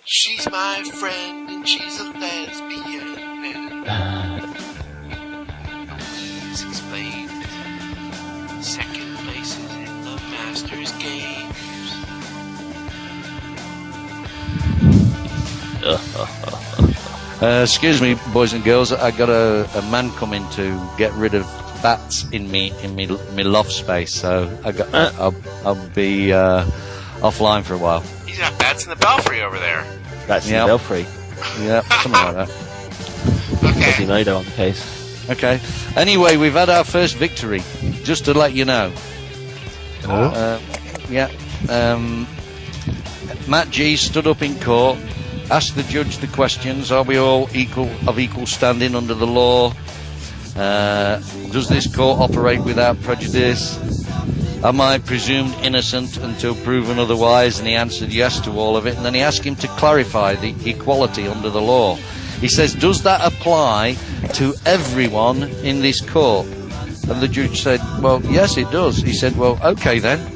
She's my friend and she's a lesbian. He's explained. Second place is in the Masters games. Excuse me, boys and girls. I got a man coming to get rid of bats in me loft space. So I'll be offline for a while. He's got bats in the belfry over there. Bats in the belfry. Yeah, something like that. Okay. Quasimodo on the case. Okay. Anyway, we've had our first victory. Just to let you know. Matt G stood up in court, asked the judge the questions: are we all of equal standing under the law? Does this court operate without prejudice? Am I presumed innocent until proven otherwise? And he answered yes to all of it. And then he asked him to clarify the equality under the law. He says, does that apply to everyone in this court? And the judge said, well, yes, it does. He said, well, okay then.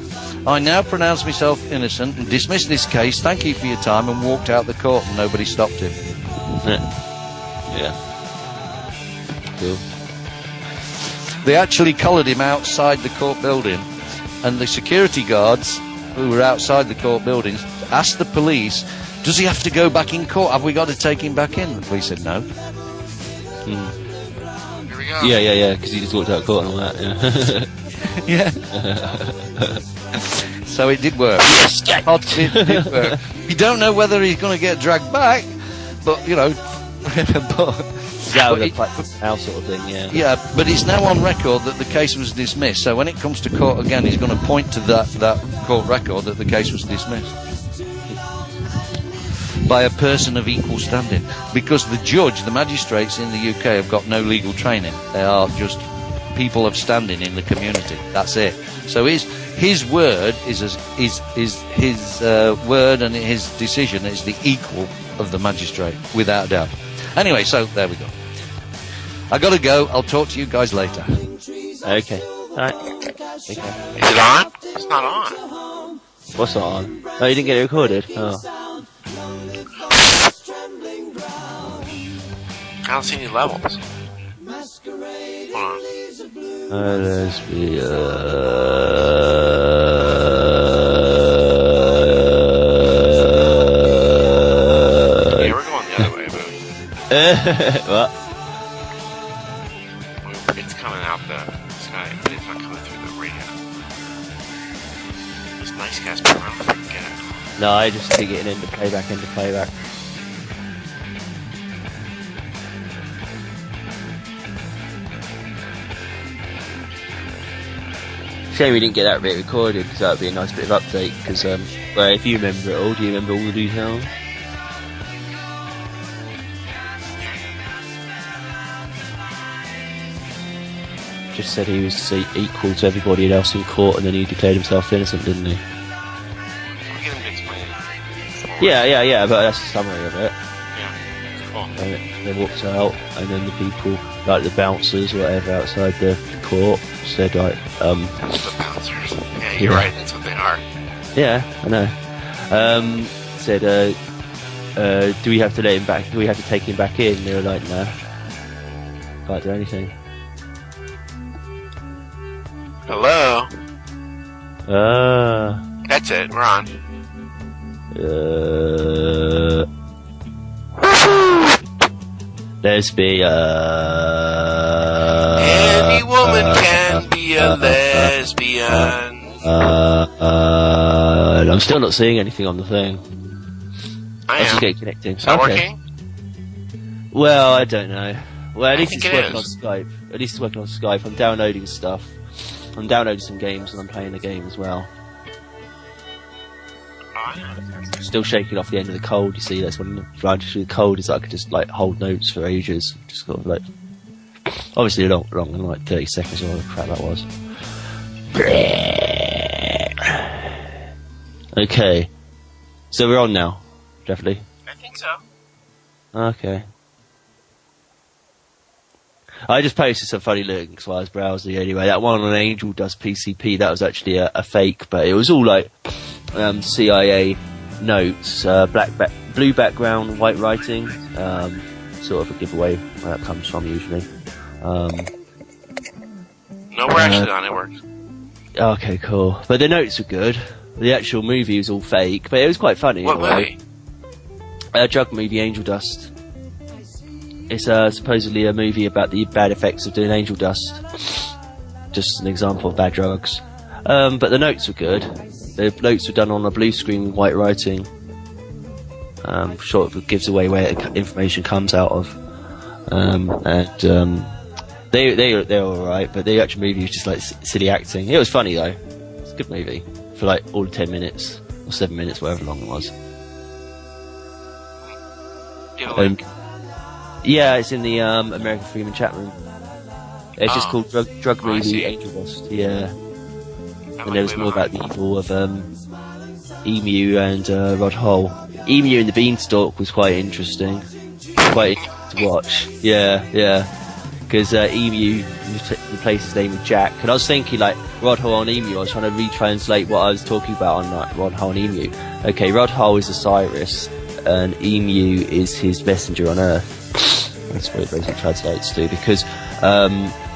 I now pronounce myself innocent and dismiss this case. Thank you for your time, and walked out the court, and nobody stopped him. Yeah. Cool. They actually collared him outside the court building, and the security guards who were outside the court buildings asked the police, does he have to go back in court? Have we got to take him back in? The police said no. Here we go. Yeah, because he just walked out of court and all that, Yeah. So it did work. It did work. You don't know whether he's going to get dragged back, but, you know... our sort of thing, yeah. Yeah, but it's now on record that the case was dismissed. So when it comes to court again, he's going to point to that court record that the case was dismissed by a person of equal standing. Because the judge, the magistrates in the UK have got no legal training. They are just people of standing in the community. That's it. So his word is his word, and his decision is the equal of the magistrate, without doubt. Anyway, so there we go. I gotta go. I'll talk to you guys later. Okay. Alright. Okay. Is it on? It's not on. What's not on? Oh, you didn't get it recorded? Oh. I don't see any levels. Hold on. Yeah, we're going the other way, but... What? It's coming out the sky, but it's not coming through the radio. Those nice guys been around for get it. No, I just dig it into playback. Shame we didn't get that bit recorded, because that would be a nice bit of update. Because, well, if you remember it all, do you remember all the details? Just said he was equal to everybody else in court, and then he declared himself innocent, didn't he? We get him to explain it. Yeah, but that's the summary of it. Yeah, cool. And they walked out, and then the people, like the bouncers or whatever outside the court, said like, The bouncers. Yeah, you're right, that's what they are. Yeah, I know. Said, do we have to let him back? Do we have to take him back in? They were like, no, can't do anything. Hello? That's it, we're on. Lesbian. Any woman can be a lesbian. I'm still not seeing anything on the thing. I just am. get connecting. Is that working? Well, I don't know. Well, at least think it's it working on is. Skype. At least it's working on Skype. I'm downloading stuff. I'm downloading some games and I'm playing the game as well. Still shaking off the end of the cold, you see. That's when the advantage of the cold is that I could just like hold notes for ages. Just sort of like, obviously long, like 30 seconds or whatever crap that was. Okay. So we're on now, definitely. I think so. Okay. I just posted some funny links while I was browsing anyway. That one on Angel Does PCP, that was actually a fake, but it was all like CIA notes, blue background, white writing, sort of a giveaway where that comes from usually. No, we're actually on it. Works. Okay, cool. But the notes were good. The actual movie was all fake, but it was quite funny. What movie? A drug movie, Angel Dust. It's supposedly a movie about the bad effects of doing angel dust. Just an example of bad drugs. But the notes were good. The notes were done on a blue screen with white writing. Sort of gives away where information comes out of. They're alright, but the actual movie was just like silly acting. It was funny though. It's a good movie for like all 10 minutes or 7 minutes, whatever long it was. Yeah, it's in the American Freeman chat room. It's just called Drug Movie Angel Dust. Yeah, and there was more about the evil of Emu and Rod Hull. Emu and the Beanstalk was quite interesting. Quite interesting to watch. Yeah. Because Emu replaced his name with Jack. And I was thinking, like, Rod Hull and Emu, I was trying to retranslate what I was talking about on like, Rod Hull and Emu. Okay, Rod Hull is Osiris, and Emu is his messenger on Earth. That's what it basically translates to, because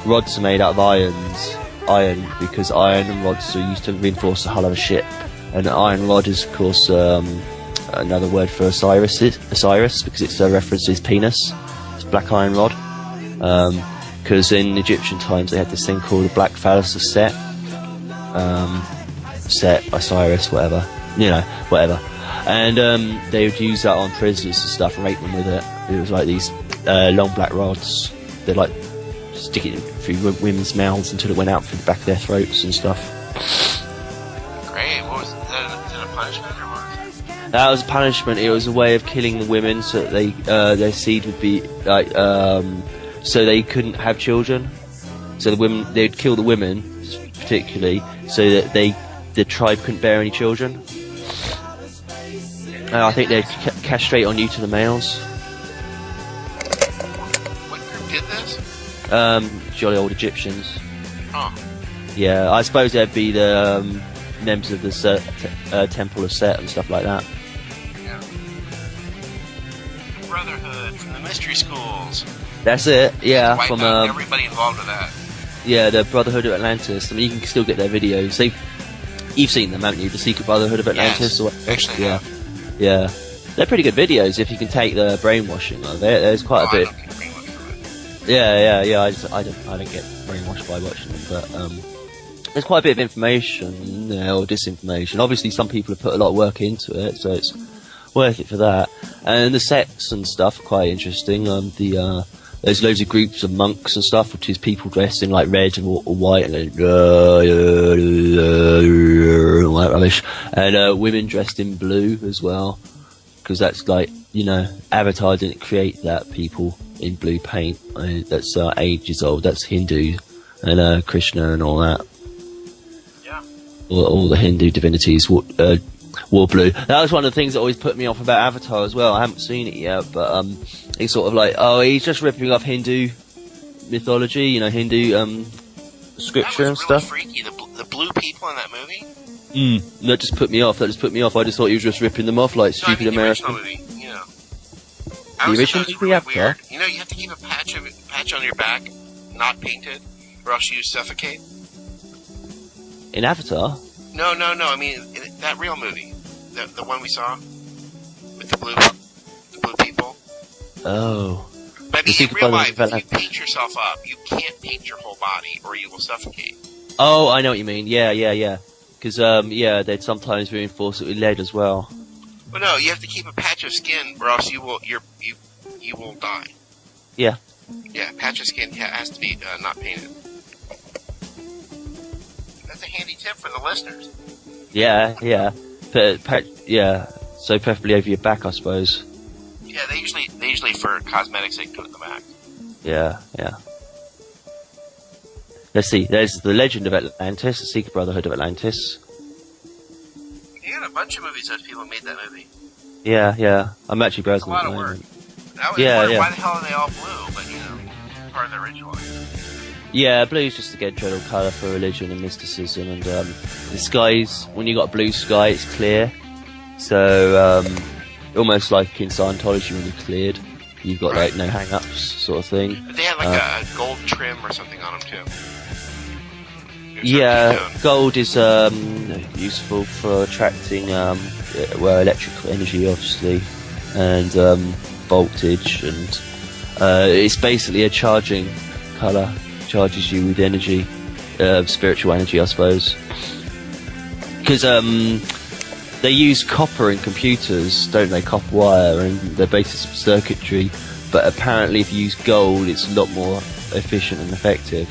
rods are made out of iron, because iron and rods are used to reinforce the hull of a ship. And an iron rod is, of course, another word for Osiris, because it's a reference to his penis. It's a black iron rod. Because in Egyptian times they had this thing called the Black Phallus of Set. Set, Osiris, whatever. And they would use that on prisoners and stuff and rape them with it. It was like these long black rods. They'd like stick it through women's mouths until it went out through the back of their throats and stuff. Great. What was that? Is it a punishment or what? That was a punishment. It was a way of killing the women so that they their seed would be like so they couldn't have children. So the women, they'd kill the women particularly so that the tribe couldn't bear any children. I think they'd castrate on you to the males. What group did this? Jolly old Egyptians. Oh. Yeah, I suppose there'd be the members of the Temple of Set and stuff like that. Yeah. Brotherhood from the mystery schools. That's it. Yeah, Wipe from out everybody involved with that. Yeah, the Brotherhood of Atlantis. I mean, you can still get their videos. You've seen them, haven't you? The Secret Brotherhood of Atlantis. Yes, actually, yeah. They're pretty good videos if you can take the brainwashing of it. There's quite a bit. I don't get brainwashed from it. Yeah. I don't get brainwashed by watching them, but there's quite a bit of information or disinformation. Obviously, some people have put a lot of work into it, so it's worth it for that. And the sets and stuff are quite interesting. There's loads of groups of monks and stuff, which is people dressed in like red or white and all that rubbish, and women dressed in blue as well, because that's like, Avatar didn't create that. People in blue paint, that's ages old. That's Hindu and Krishna and all that. Yeah. All the Hindu divinities wore blue. That was one of the things that always put me off about Avatar as well. I haven't seen it yet, but it's sort of like, he's just ripping off Hindu mythology, Hindu scripture and stuff. That was really freaky. The blue people in that movie. That just put me off. I just thought he was just ripping them off like stupid the American. Original movie, The original movie, really Avatar? weird. You have to keep a patch on your back, not painted, or else you suffocate. In Avatar? No. I mean, that real movie, the one we saw with the blue people. Oh. But I mean, in real life, if you paint yourself up, you can't paint your whole body, or you will suffocate. Oh, I know what you mean. Yeah. Because they'd sometimes reinforce it with lead as well. Well, no, you have to keep a patch of skin, or else you will die. Yeah. Yeah, patch of skin has to be not painted. That's a handy tip for the listeners. Yeah. So preferably over your back, I suppose. Yeah, they usually for cosmetics they do it in the back. Yeah. Let's see. There's the Legend of Atlantis, the Secret Brotherhood of Atlantis. You got a bunch of movies that people made that movie. Yeah. I'm actually browsing a lot at the of work. moment. I was wondering why the hell are they all blue? But part of the ritual. Yeah, blue's just a good general colour for religion and mysticism, and the skies. When you got a blue sky, it's clear. So almost like in Scientology when you're cleared, you've got like no hang-ups sort of thing. But they had like a gold trim or something on them too. Yeah, gold is useful for attracting electrical energy, obviously, and voltage, and it's basically a charging colour. Charges you with energy, spiritual energy, I suppose. Because they use copper in computers, don't they? Copper wire, and they're based on circuitry. But apparently, if you use gold, it's a lot more efficient and effective.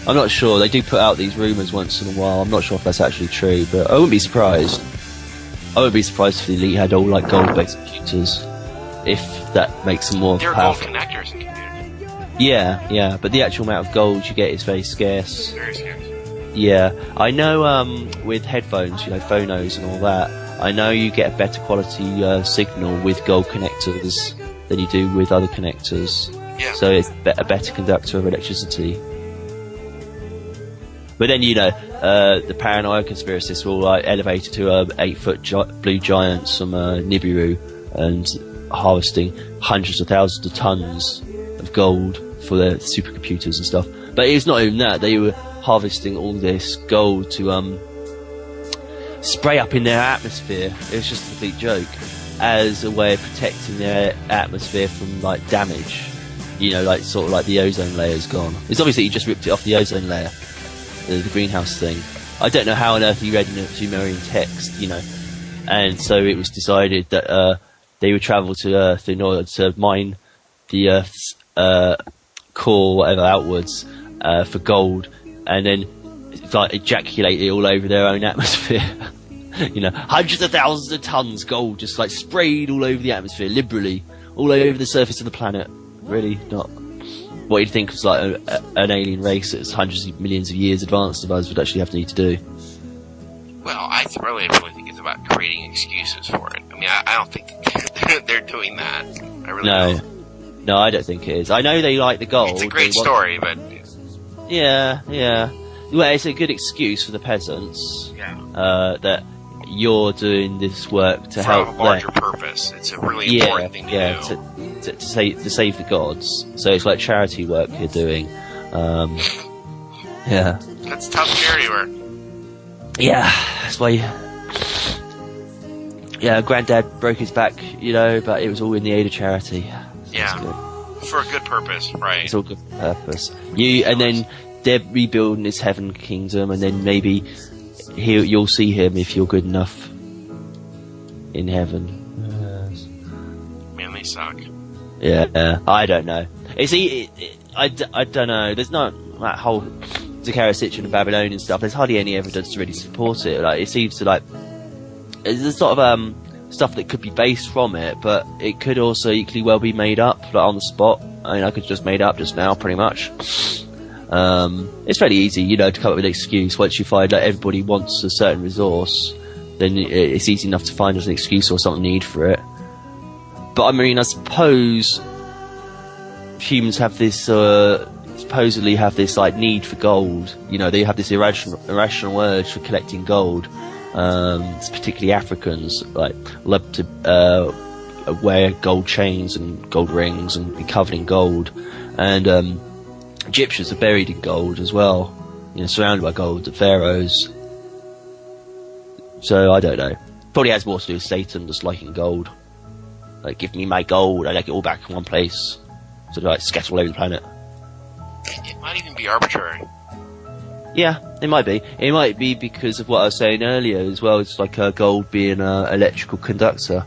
I'm not sure. They do put out these rumours once in a while. I'm not sure if that's actually true, but I wouldn't be surprised. I wouldn't be surprised if the Elite had all like gold-based computers, if that makes them more powerful. They're gold connectors in computers. Yeah, but the actual amount of gold you get is very scarce. Very scarce. Yeah, I know. With headphones, phonos and all that, I know you get a better quality signal with gold connectors than you do with other connectors. Yeah. So it's a better conductor of electricity. But then, the paranoia conspiracists were all like elevated to 8-foot blue giants from Nibiru and harvesting hundreds of thousands of tons of gold for their supercomputers and stuff. But it's not even that. They were harvesting all this gold to spray up in their atmosphere. It was just a complete joke, as a way of protecting their atmosphere from like damage. Sort of like the ozone layer's gone. It's obviously you just ripped it off the ozone layer. The greenhouse thing. I don't know how on earth you read in a Sumerian text, and so it was decided that they would travel to Earth in order to mine the Earth's core, whatever, outwards for gold, and then like ejaculate it all over their own atmosphere. Hundreds of thousands of tons gold just like sprayed all over the atmosphere liberally, all over the surface of the planet. Really not. What you'd think was like an alien race that's hundreds of millions of years advanced of us would actually have to need to do. Well, I really think it's about creating excuses for it. I mean, I don't think they're doing that. I really don't. No, I don't think it is. I know they like the gold. It's a great story, but... Yeah. Well, it's a good excuse for the peasants. Yeah. That you're doing this work to help a larger purpose. It's a really important thing to do. To save the gods. So it's like charity work you're doing. Yeah. That's tough charity work. Yeah, that's why. Yeah, Granddad broke his back, but it was all in the aid of charity. So yeah. For a good purpose, right? It's all good purpose. And then they're rebuilding this heaven kingdom, and then maybe you'll see him if you're good enough in heaven. Man, they suck. Yeah, I don't know. I don't know. There's not that whole Zakarasitchin and Babylonian stuff. There's hardly any evidence to really support it. Like, it seems to there's sort of stuff that could be based from it, but it could also equally well be made up, like on the spot. I mean, I could just made up just now, pretty much. It's fairly easy, to come up with an excuse. Once you find that everybody wants a certain resource, then it's easy enough to find an excuse or some need for it. But I mean, I suppose humans have this, supposedly have this like need for gold. They have this irrational urge for collecting gold. Particularly Africans love to wear gold chains and gold rings and be covered in gold. And Egyptians are buried in gold as well, surrounded by gold, the pharaohs. So I don't know. Probably has more to do with Satan just liking gold. Like, give me my gold, I like it all back in one place. So they scatter all over the planet. It might even be arbitrary. Yeah, it might be. It might be because of what I was saying earlier as well. It's like gold being an electrical conductor.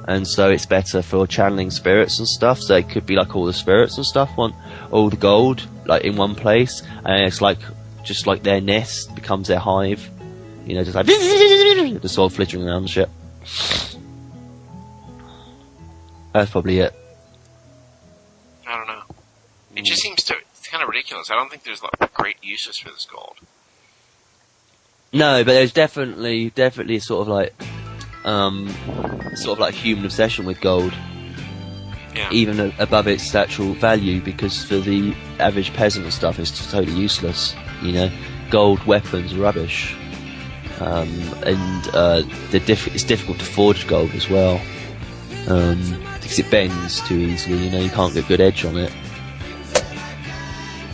And so it's better for channeling spirits and stuff. So it could be like all the spirits and stuff want all the gold like in one place. And it's like, just like their nest becomes their hive. Just like, just all flittering around and shit. That's probably it. I don't know. It just seems it's kind of ridiculous. I don't think there's great uses for this gold. No, but there's definitely sort of like human obsession with gold. Yeah. Even above its actual value, because for the average peasant and stuff, it's totally useless. Gold weapons are rubbish. and it's difficult to forge gold as well, because it bends too easily. You can't get good edge on it.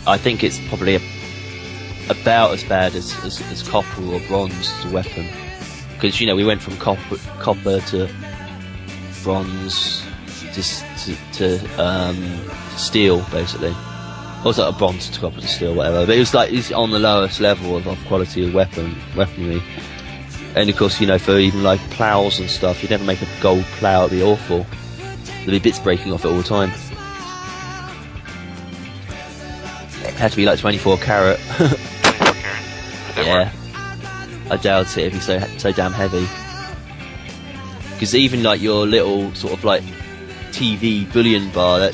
I think it's probably about as bad as copper or bronze as a weapon, because we went from copper to bronze to steel, basically. Or was it a bronze to copper to steel, whatever? But it's on the lowest level of quality of weaponry. And of course, for even like plows and stuff, you'd never make a gold plow. It'd be awful. There'd be bits breaking off it all the time. It had to be like 24 carat. 24 carat? Yeah. I doubt it. It'd be so damn heavy. Because even like your little sort of like TV bullion bar, I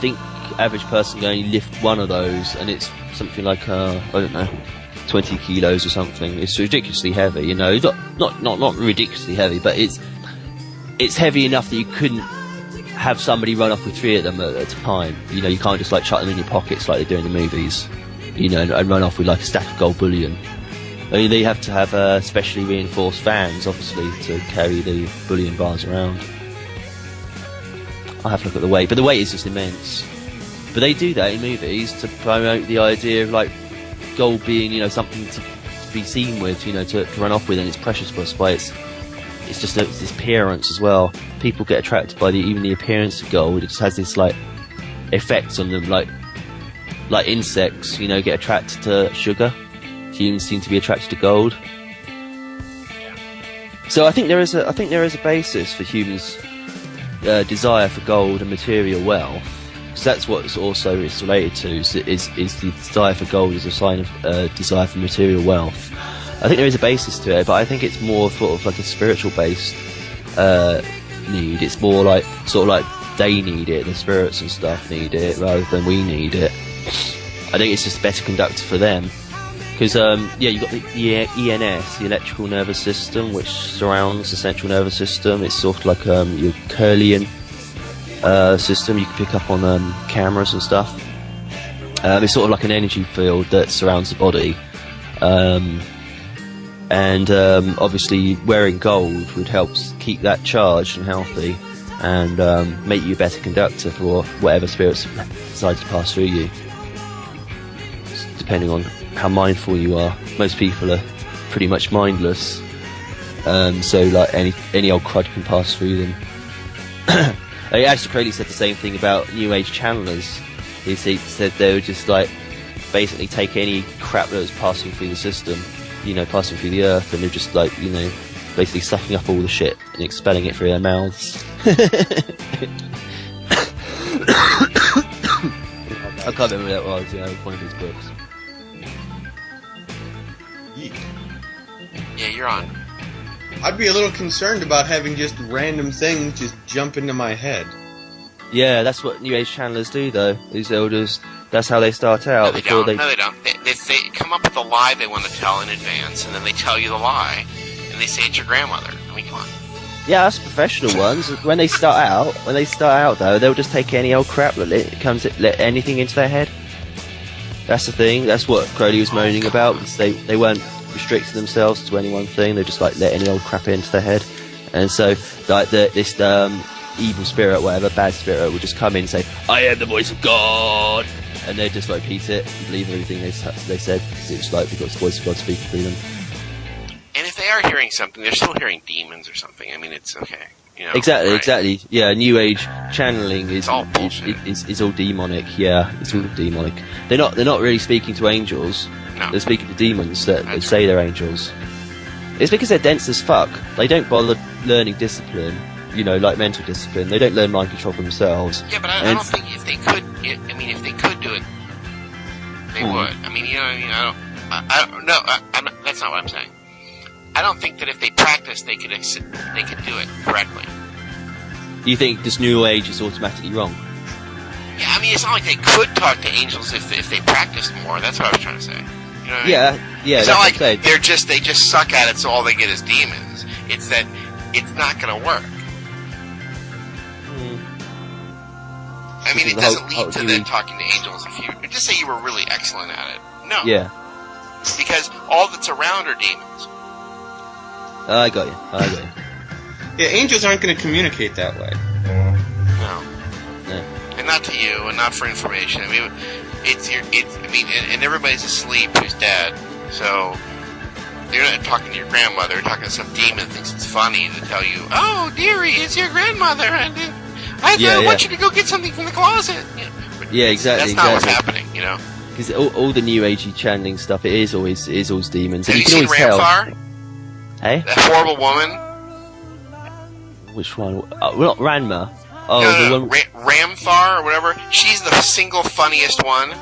think average person can only lift one of those, and it's something like I don't know, 20 kilos or something. It's ridiculously heavy, not ridiculously heavy, but it's heavy enough that you couldn't have somebody run off with 3 of them at a time. You can't just like chuck them in your pockets like they do in the movies, and run off with like a stack of gold bullion. I mean, they have to have specially reinforced vans, obviously, to carry the bullion bars around. I'll have to look at the weight, but the weight is just immense. But they do that in movies to promote the idea of like gold being, something to be seen with, to run off with, and it's precious, but it's just its appearance as well. People get attracted by even the appearance of gold. It just has this like effects on them, like insects, get attracted to sugar. Humans seem to be attracted to gold. So I think there is a basis for humans' desire for gold and material wealth, because that's what it's related to. Is the desire for gold is a sign of desire for material wealth. I think there is a basis to it, but I think it's more sort of like a spiritual based need. It's more like they need it, the spirits and stuff need it, rather than we need it. I think it's just a better conductor for them. Because, you've got the ENS, the electrical nervous system, which surrounds the central nervous system. It's sort of like your Curlian system you can pick up on cameras and stuff. It's sort of like an energy field that surrounds the body. And obviously wearing gold would help keep that charged and healthy, and make you a better conductor for whatever spirits decide to pass through you. Depending on how mindful you are. Most people are pretty much mindless, so like any old crud can pass through them. Actually, Crowley said the same thing about New Age channelers. He said they would just like basically take any crap that was passing through the system, passing through the earth, and they're just like basically sucking up all the shit and expelling it through their mouths. I can't remember what that was. One of his books. Yeah, you're on. I'd be a little concerned about having just random things just jump into my head. Yeah, that's what New Age channelers do, though. These elders, that's how they start out. No, they don't. They come up with a lie they want to tell in advance, and then they tell you the lie, and they say it's your grandmother. I mean, come on. Yeah, that's professional ones. When they start out, though, they'll just take any old crap that let anything into their head. That's the thing. That's what Crowley was moaning about. They weren't restricting themselves to any one thing. They just like let any old crap into their head. And so like this evil spirit, whatever, bad spirit, would just come in and say, "I am the voice of God," and they just like repeat it and believe everything they said, because it's like they've got the voice of God speaking through them. And if they are hearing something, they're still hearing demons or something. I mean, it's okay. Exactly, right? exactly. Yeah, New Age channeling is all bullshit. Is all demonic. Yeah, it's all demonic. They're not really speaking to angels. No. They're speaking to demons that say they're angels. It's because they're dense as fuck. They don't bother learning discipline, like mental discipline. They don't learn mind control for themselves. Yeah, but I don't think if they could, if they could do it, they would. I mean, I don't know. That's not what I'm saying. I don't think that if they practiced, they could do it correctly. You think this New Age is automatically wrong? Yeah, I mean, it's not like they could talk to angels if they practiced more. That's what I was trying to say. You know what I mean? Yeah. It's not like they just suck at it, so all they get is demons. It's that it's not going to work. I mean, it doesn't lead to them talking to angels. If you just say you were really excellent at it, no. Yeah. because all that's around are demons. I got you. Yeah, angels aren't going to communicate that way. No. And not to you, and not for information. I mean, and everybody's asleep who's dead, so you're not talking to your grandmother. You're talking to some demon that thinks it's funny to tell you, "Oh, dearie, it's your grandmother, and I want you to go get something from the closet." Yeah, exactly. That's not what's happening, Because all the new agey channeling stuff, it is always demons. Have And you seen Ramthar? Hey, that horrible woman. Which one? Well, not Ranma. Oh, no, the one. Ramthar or whatever. She's the single funniest one.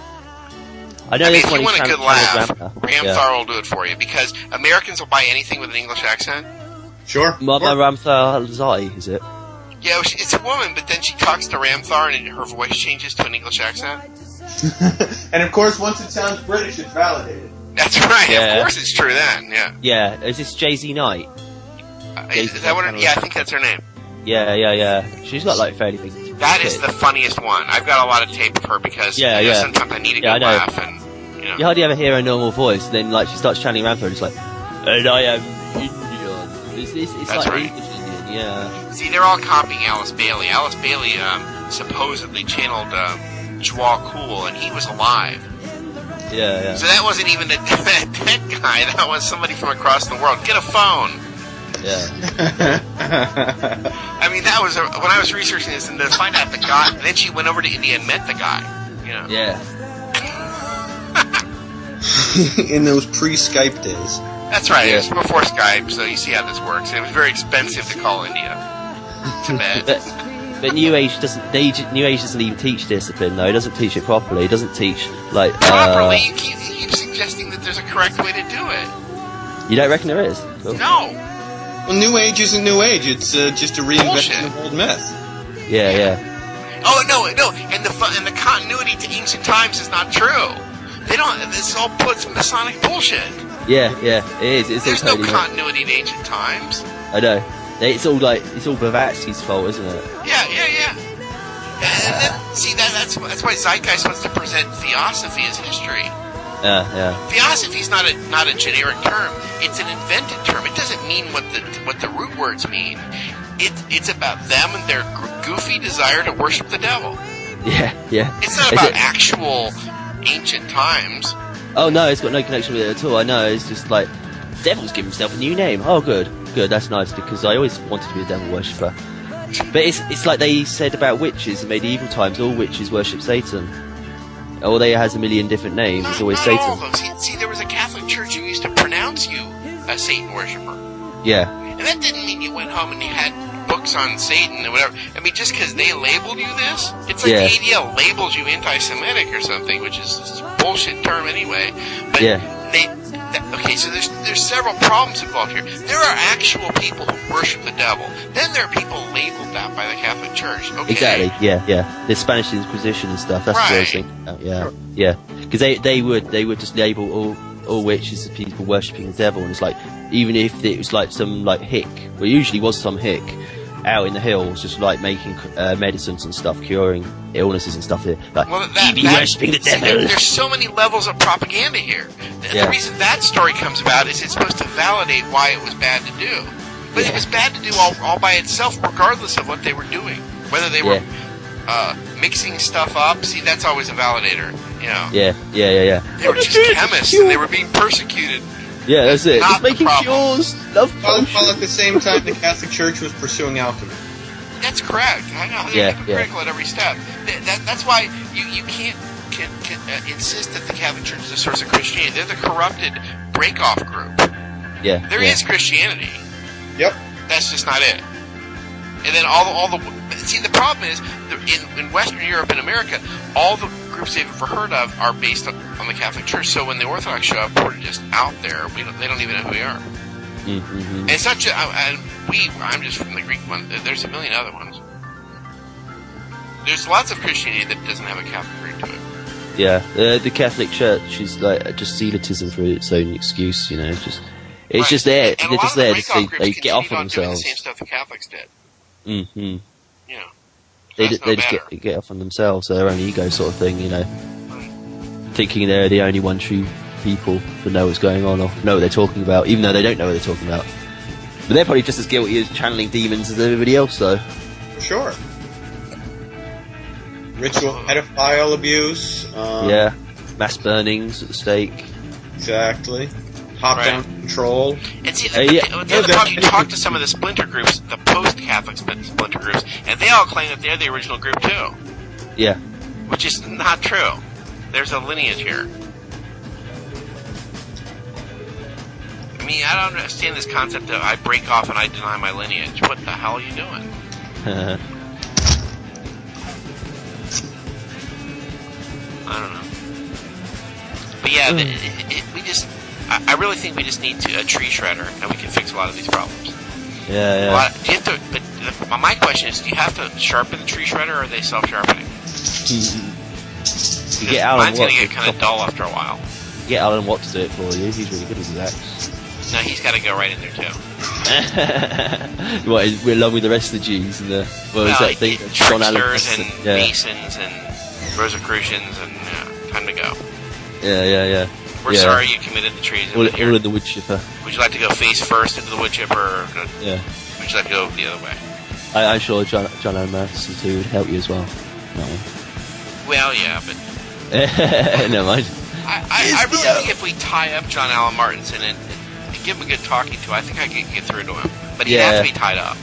I know if you want a good laugh, Ramthar will do it for you, because Americans will buy anything with an English accent. Sure. Mama Ramthar Zai, is it? Yeah, it's a woman, but then she talks to Ramthar and her voice changes to an English accent. And of course, once it sounds British, it's validated. That's right. Yeah. Of course, it's true then. Yeah. Yeah. Is this Jay-Z Knight? Is that what? Yeah, I think that's her name. Yeah. She's got like fairly big. That is the funniest one. I've got a lot of tape of her because sometimes I need a good laugh, and you hardly ever hear her normal voice. And then like she starts chanting around for her, and it's like, and I am Indian. It's that's like right. English Indian. Yeah. See, they're all copying Alice Bailey. Alice Bailey supposedly channeled Jwa Cool, and he was alive. Yeah. So that wasn't even a dead guy. That was somebody from across the world. Get a phone. Yeah. I mean, that was when I was researching this, and to find out the guy. And then she went over to India and met the guy. Yeah. In those pre-Skype days. That's right. It was before Skype, so you see how this works. It was very expensive to call India. Tibet. But New Age doesn't even teach discipline though. It doesn't teach it properly. It doesn't teach like properly. You keep suggesting that there's a correct way to do it. You don't reckon there is? Cool. No. Well, New Age isn't New Age. It's just a reinvention of old myth. Yeah. Oh no, and the continuity to ancient times is not true. They don't. This all puts Masonic bullshit. Yeah, it is. There's no continuity in ancient times. I know. It's all Blavatsky's fault, isn't it? Yeah. And then, see, that's why Zeitgeist wants to present theosophy as history. Yeah. Theosophy is not a generic term. It's an invented term. It doesn't mean what the root words mean. It's about them and their goofy desire to worship the devil. Yeah. It's not about actual ancient times. Oh no, it's got no connection with it at all. I know. It's just like the devil's given himself a new name. Oh, good. That's nice because I always wanted to be a devil worshipper. But it's like they said about witches in medieval times. All witches worship Satan. Although it has a million different names, it's always Satan. All of them. See, there was a Catholic church who used to pronounce you a Satan worshiper. Yeah. And that didn't mean you went home and you had books on Satan or whatever. I mean, just because they labeled you this, it's like the ADL labels you anti-Semitic or something, which is a bullshit term anyway. But okay, so there's several problems involved here. There are actual people who worship the devil. Then there are people labeled that by the Catholic Church. Okay. Exactly. Yeah. The Spanish Inquisition and stuff. That's what I was thinking about. Yeah. Because they would just label all witches as people worshipping the devil, and it's like even if it was like some like hick, well, it usually was some hick out in the hills, just like making medicines and stuff, curing illnesses and stuff. Like, you be worshipping the devil. There's so many levels of propaganda here. The reason that story comes about is it's supposed to validate why it was bad to do. But it was bad to do all by itself, regardless of what they were doing. Whether they were mixing stuff up. See, that's always a validator. Yeah. They were just chemists, and they were being persecuted. Yeah, that's it. Just making cures. Love potions. While at the same time, the Catholic Church was pursuing alchemy. That's correct. I know they're hypocritical at every step. That's why you can't insist that the Catholic Church is a source of Christianity. They're the corrupted break-off group. Yeah. There is Christianity. Yep. That's just not it. And then all the see, the problem is in Western Europe and America, all the groups they've ever heard of are based on the Catholic Church. So when the Orthodox show up, we're just out there. They don't even know who we are. Mm-hmm. And it's not just I'm just from the Greek one. There's a million other ones. There's lots of Christianity that doesn't have a Catholic root to it. Yeah, the Catholic Church is like just zealotism for its own excuse. It's just there. And they're just there to see they get off of on doing themselves. the same stuff the Catholics did. Mm-hmm. They just get off on themselves, their own ego sort of thing. Thinking they're the only one true people to know what's going on or know what they're talking about, even though they don't know what they're talking about. But they're probably just as guilty as channeling demons as everybody else, though. Sure. Ritual pedophile abuse. Yeah. Mass burnings at the stake. Exactly. Top-down control. And see, the other problem, you talk to some of the splinter groups, the post-Catholic splinter groups, and they all claim that they're the original group too. Yeah. Which is not true. There's a lineage here. I mean, I don't understand this concept that I break off and I deny my lineage. What the hell are you doing? I don't know. But yeah, I really think we just need a tree shredder, and we can fix a lot of these problems. Yeah. But my question is, do you have to sharpen the tree shredder, or are they self-sharpening? You get Alan mine's going to get kind of dull after a while. You get Alan Watt to do it for you. He's really good with that. No, he's got to go right in there too. What, we're along with the rest of the Jews and is that thing? Tricksters and Masons and Rosicrucians and time to go. Yeah. We're sorry you committed the treason. All in the wood chipper. Would you like to go face first into the wood chipper, or would you like to go the other way? I'm sure John Allen Matheson too would help you as well. No. Well, yeah, but never mind. I really think if we tie up John Allen Martinson and give him a good talking to, I think I can get through to him. But he'd have to be tied up.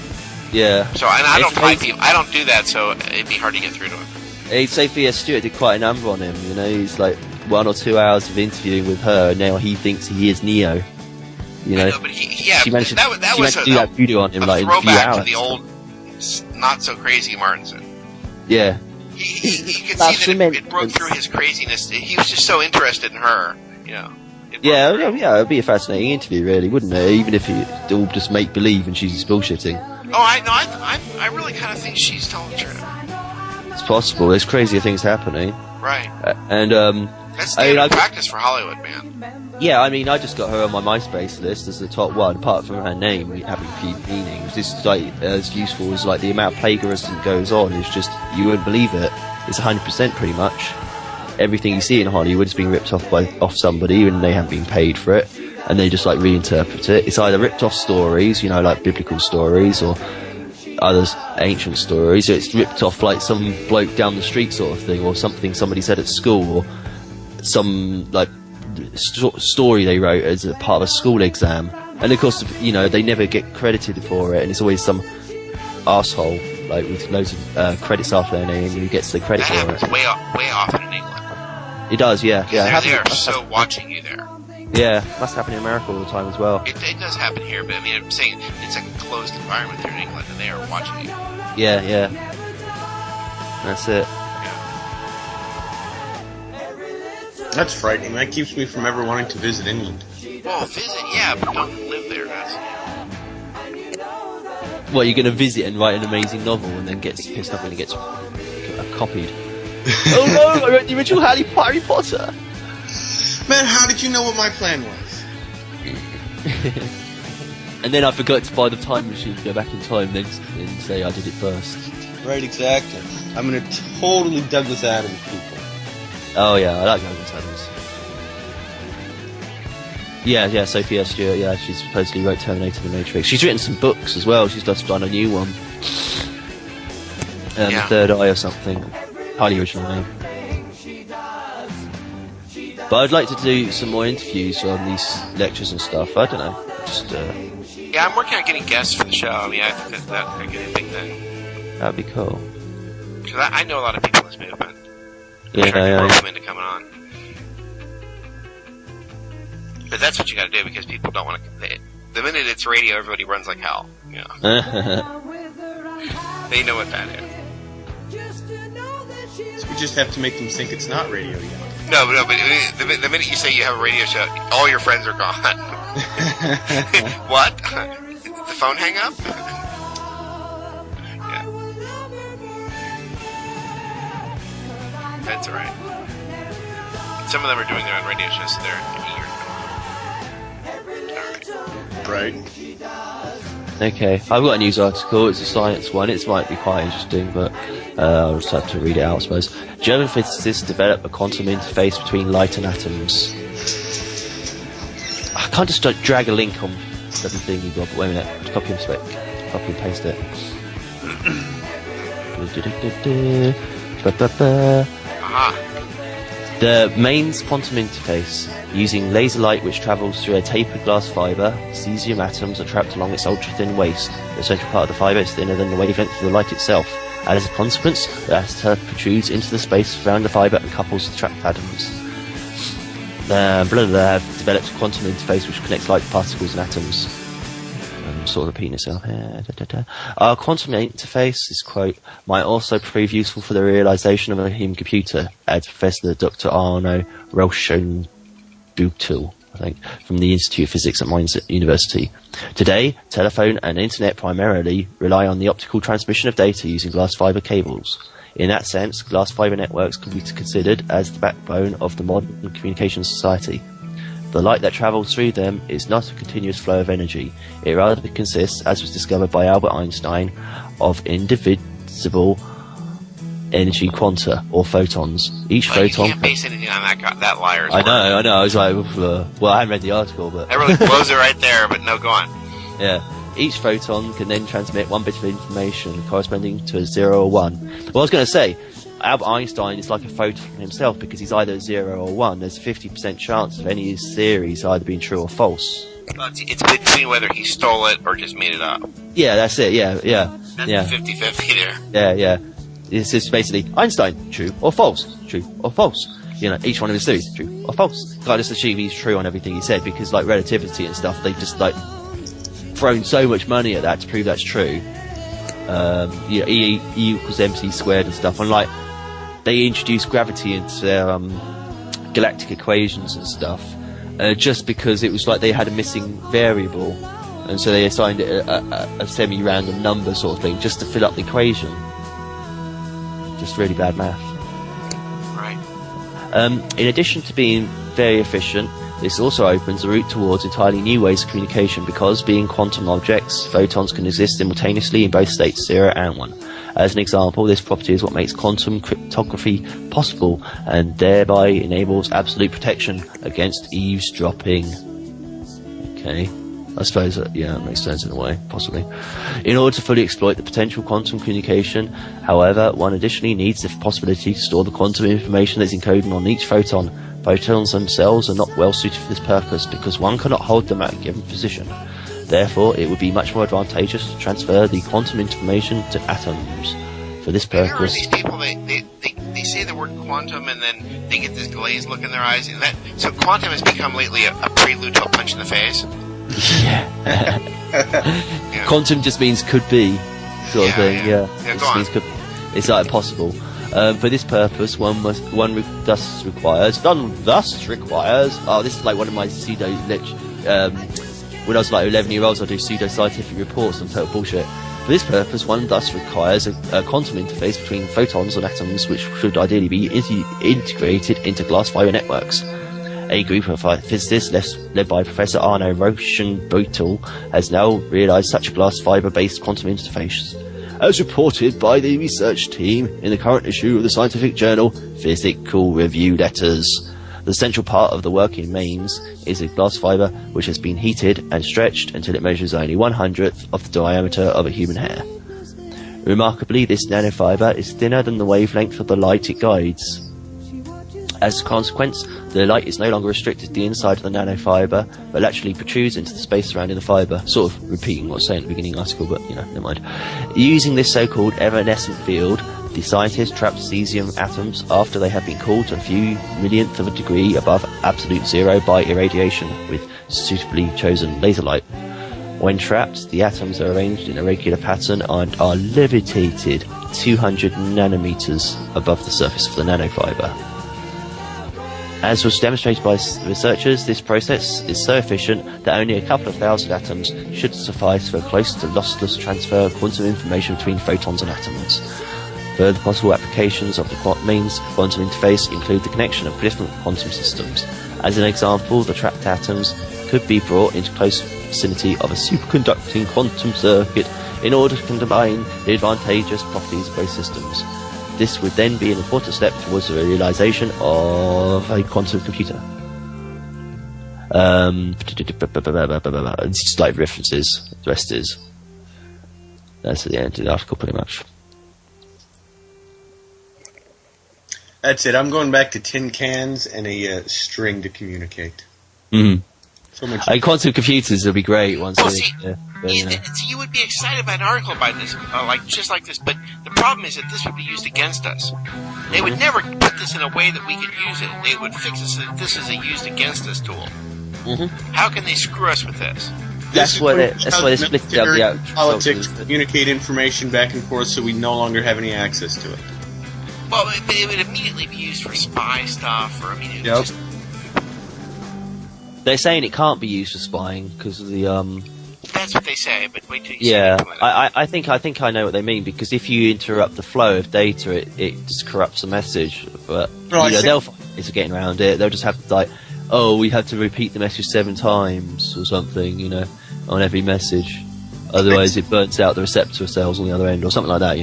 Yeah. So, and I don't tie people. I don't do that, so it'd be hard to get through to him. Sophia Stewart did quite a number on him. You know, he's like 1 or 2 hours of interviewing with her, and now he thinks he is Neo. You know, I know, but she managed that was to do that video on him like in a few throwback hours. to the old, not so crazy Martinson. Yeah. You could see that it broke through his craziness. He was just so interested in her, you know. Yeah, it'd be a fascinating interview, really, wouldn't it? Even if it's all just make believe and she's just bullshitting. Oh, I really kind of think she's telling the truth. It's possible. There's crazier things happening. Right. That's standard practice for Hollywood, man. Yeah, I mean, I just got her on my MySpace list as the top one, apart from her name having a few meanings. This is like as useful as like the amount of plagiarism goes on. It's just you wouldn't believe it. It's 100% pretty much. Everything you see in Hollywood is being ripped off somebody, and they haven't been paid for it, and they just like reinterpret it. It's either ripped off stories, you know, like biblical stories, or others ancient stories. It's ripped off like some bloke down the street sort of thing, or something somebody said at school, or some like story they wrote as a part of a school exam. And of course, you know, they never get credited for it, and it's always some arsehole like with loads of credits after their name who gets the credit for it. That happens way often in England. It does, yeah. They are so watching you there. Yeah, must happen in America all the time as well. It does happen here, but I mean, I'm saying it's like a closed environment there in England, and they are watching you. Yeah. That's it. That's frightening. That keeps me from ever wanting to visit England. Well, visit, yeah, but don't live there. Well, you're going to visit and write an amazing novel and then get pissed off when it gets copied. Oh no, I wrote the original Harry Potter! Man, how did you know what my plan was? And then I forgot to buy the time machine to go back in time and say I did it first. Right, exactly. I'm gonna totally Douglas Adams people. Oh yeah, I like Douglas Adams. Yeah, Sophia Stewart, yeah, she supposedly wrote Terminator The Matrix. She's written some books as well, she's just done a new one. The Third Eye or something. Highly original name. But I'd like to do some more interviews on these lectures and stuff. I don't know. Just yeah, I'm working on getting guests for the show. I mean, I think that could be a big thing. That'd be cool. Because I know a lot of people in this movement. Yeah. Rope them into coming on. But that's what you got to do because people don't want to. The minute it's radio, everybody runs like hell. You know. They know what that is. So we just have to make them think it's not radio yet. No, but the minute you say you have a radio show, all your friends are gone. What? Did the phone hang up? Yeah. That's alright. Some of them are doing their own radio shows, so they're eager to come on. Alright. Right. Okay, I've got a news article. It's a science one. It might be quite interesting, but I'll just have to read it out, I suppose. German physicists develop a quantum interface between light and atoms. can't just like, drag a link on certain thing you got, but wait a minute, I'll copy and paste it. The mains quantum interface, using laser light which travels through a tapered glass fibre, cesium atoms are trapped along its ultra-thin waist. The central part of the fibre is thinner than the wavelength of the light itself. As a consequence, the atom protrudes into the space around the fibre and couples the trapped atoms. Have developed a quantum interface which connects light particles and atoms. Sort of repeating itself here. Our quantum interface, this quote, might also prove useful for the realization of a human computer, adds Professor Dr. Arno Rauschenbüttel, I think, from the Institute of Physics at Mainz University. Today, telephone and internet primarily rely on the optical transmission of data using glass fiber cables. In that sense, glass fiber networks can be considered as the backbone of the modern communications society. The light that travels through them is not a continuous flow of energy. It rather consists, as was discovered by Albert Einstein, of indivisible energy quanta, or photons. Each photon... You can't base anything on that liar's I know. I was like, well, I haven't read the article, but... That really blows it right there, but no, go on. Yeah. Each photon can then transmit one bit of information corresponding to a 0 or 1. Well, I was going to say, Albert Einstein is like a photon himself because he's either 0 or 1. There's a 50% chance of any of his theories either being true or false. Well, it's between whether he stole it or just made it up. Yeah, that's it. Yeah. That's 50-50 Yeah. there. It's just basically Einstein, true or false, true or false. You know, each one of his theories, true or false. I just assume he's true on everything he said because, like, relativity and stuff, they've just, like, thrown so much money at that to prove that's true. E equals mc squared and stuff. And, like, they introduced gravity into their galactic equations and stuff just because it was like they had a missing variable, and so they assigned it a semi-random number sort of thing just to fill up the equation. Just really bad math. Right. In addition to being very efficient, this also opens a route towards entirely new ways of communication because, being quantum objects, photons can exist simultaneously in both states 0 and 1. As an example, this property is what makes quantum cryptography possible and thereby enables absolute protection against eavesdropping. Okay. I suppose that, yeah, it makes sense in a way, possibly. In order to fully exploit the potential quantum communication, however, one additionally needs the possibility to store the quantum information that is encoded on each photon. Photons themselves are not well suited for this purpose because one cannot hold them at a given position. Therefore, it would be much more advantageous to transfer the quantum information to atoms. For this purpose... These people, they say the word quantum and then they get this glazed look in their eyes. And so quantum has become lately a prelude to a punch in the face. Yeah. Quantum just means could be, sort of thing. Yeah. It just means could. It's like possible. For this purpose, one thus requires. Oh, this is like one of my pseudo when I was like 11-year-olds, I do pseudo-scientific reports on total bullshit. For this purpose, one thus requires a quantum interface between photons and atoms, which should ideally be integrated into glass fiber networks. A group of physicists led by Professor Arno Rauschenbüttel has now realized such a glass fiber-based quantum interface. As reported by the research team in the current issue of the scientific journal Physical Review Letters, the central part of the working mains is a glass fiber which has been heated and stretched until it measures only 1/100th of the diameter of a human hair. Remarkably, this nanofiber is thinner than the wavelength of the light it guides. As a consequence, the light is no longer restricted to the inside of the nanofiber, but actually protrudes into the space surrounding the fiber. Sort of repeating what I was saying at the beginning of the article, but, you know, never mind. Using this so-called evanescent field, the scientists trapped cesium atoms after they have been cooled to a few millionth of a degree above absolute zero by irradiation with suitably chosen laser light. When trapped, the atoms are arranged in a regular pattern and are levitated 200 nanometers above the surface of the nanofiber. As was demonstrated by researchers, this process is so efficient that only a couple of thousand atoms should suffice for a close to lossless transfer of quantum information between photons and atoms. Further possible applications of the mains quantum interface include the connection of different quantum systems. As an example, the trapped atoms could be brought into close vicinity of a superconducting quantum circuit in order to combine the advantageous properties of both systems. This would then be an important step towards the realization of a quantum computer. It's just like references. The rest is. That's at the end of the article, pretty much. That's it. I'm going back to tin cans and a string to communicate. Mm-hmm. So much. Quantum computers would be great once. Well, see, you would be excited by an article about this, just like this. But the problem is that this would be used against us. They would never put this in a way that we could use it. They would fix it so that this is a used against us tool. Mm-hmm. How can they screw us with this? That's why they split up the politics, communicate information back and forth, so we no longer have any access to it. Well, it would immediately be used for spy stuff, or Yep. They're saying it can't be used for spying because of the That's what they say, but wait till you see Yeah, it. I think I know what they mean, because if you interrupt the flow of data, it just corrupts the message. But they'll find ways of getting around it. They'll just have to we have to repeat the message 7 times or something, on every message. Otherwise, it burns out the receptor cells on the other end, or something like that,